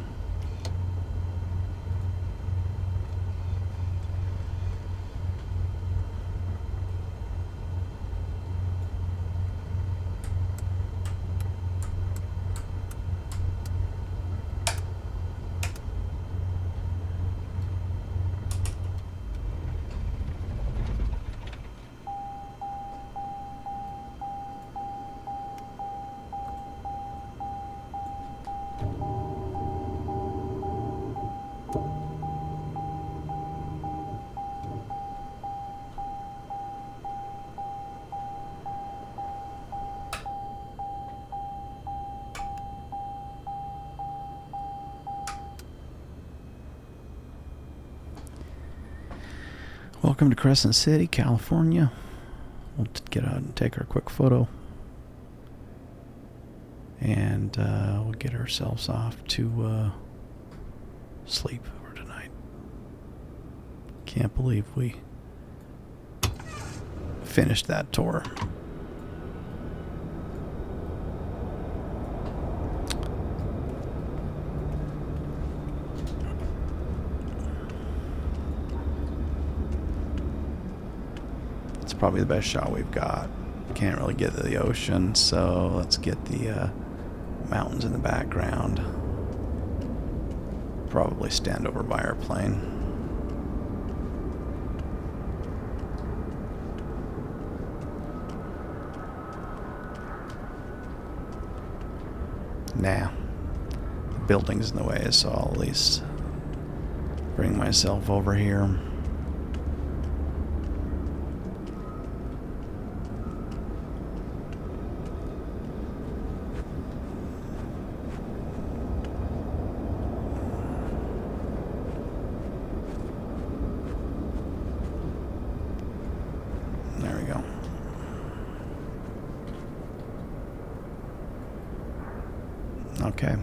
Welcome to Crescent City, California. We'll get out and take our quick photo. And we'll get ourselves off to sleep for tonight. Can't believe we finished that tour. Probably the best shot we've got. Can't really get to the ocean, so let's get the mountains in the background. Probably stand over by our plane. Nah, the building's in the way, so I'll at least bring myself over here. Okay.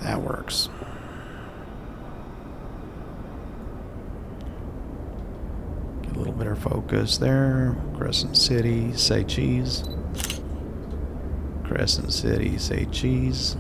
That works. Get a little better focus there. Crescent City, say cheese. Crescent City, say cheese.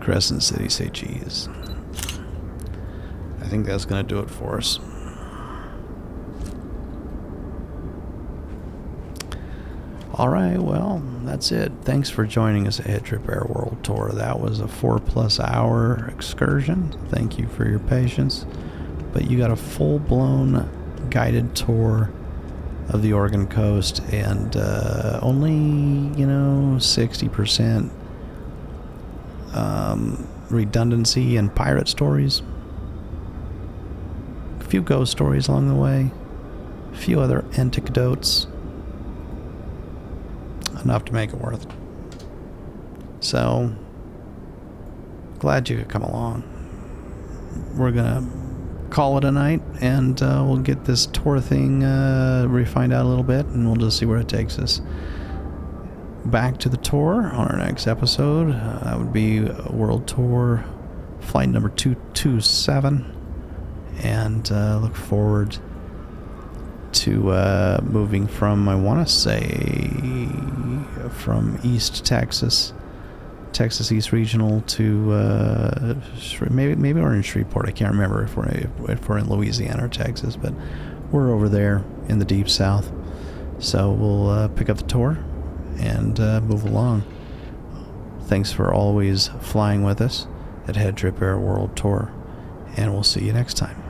Crescent City, say cheese. I think that's going to do it for us. Alright, well, that's it. Thanks for joining us at HeadTrip Air World Tour. That was a 4+ hour excursion. Thank you for your patience. But you got a full-blown guided tour of the Oregon coast, and only, 60% redundancy and pirate stories. A few ghost stories along the way. A few other anecdotes. Enough to make it worth it. So, glad you could come along. We're gonna call it a night, and we'll get this tour thing refined out a little bit, and we'll just see where it takes us. Back to the tour on our next episode. That would be World Tour flight number 227, and look forward to moving from, I want to say, from East Texas East Regional to maybe we're in Shreveport. I can't remember if we're in Louisiana or Texas, but we're over there in the deep south. So we'll pick up the tour and move along. Thanks for always flying with us at HeadTrip Air World Tour, and we'll see you next time.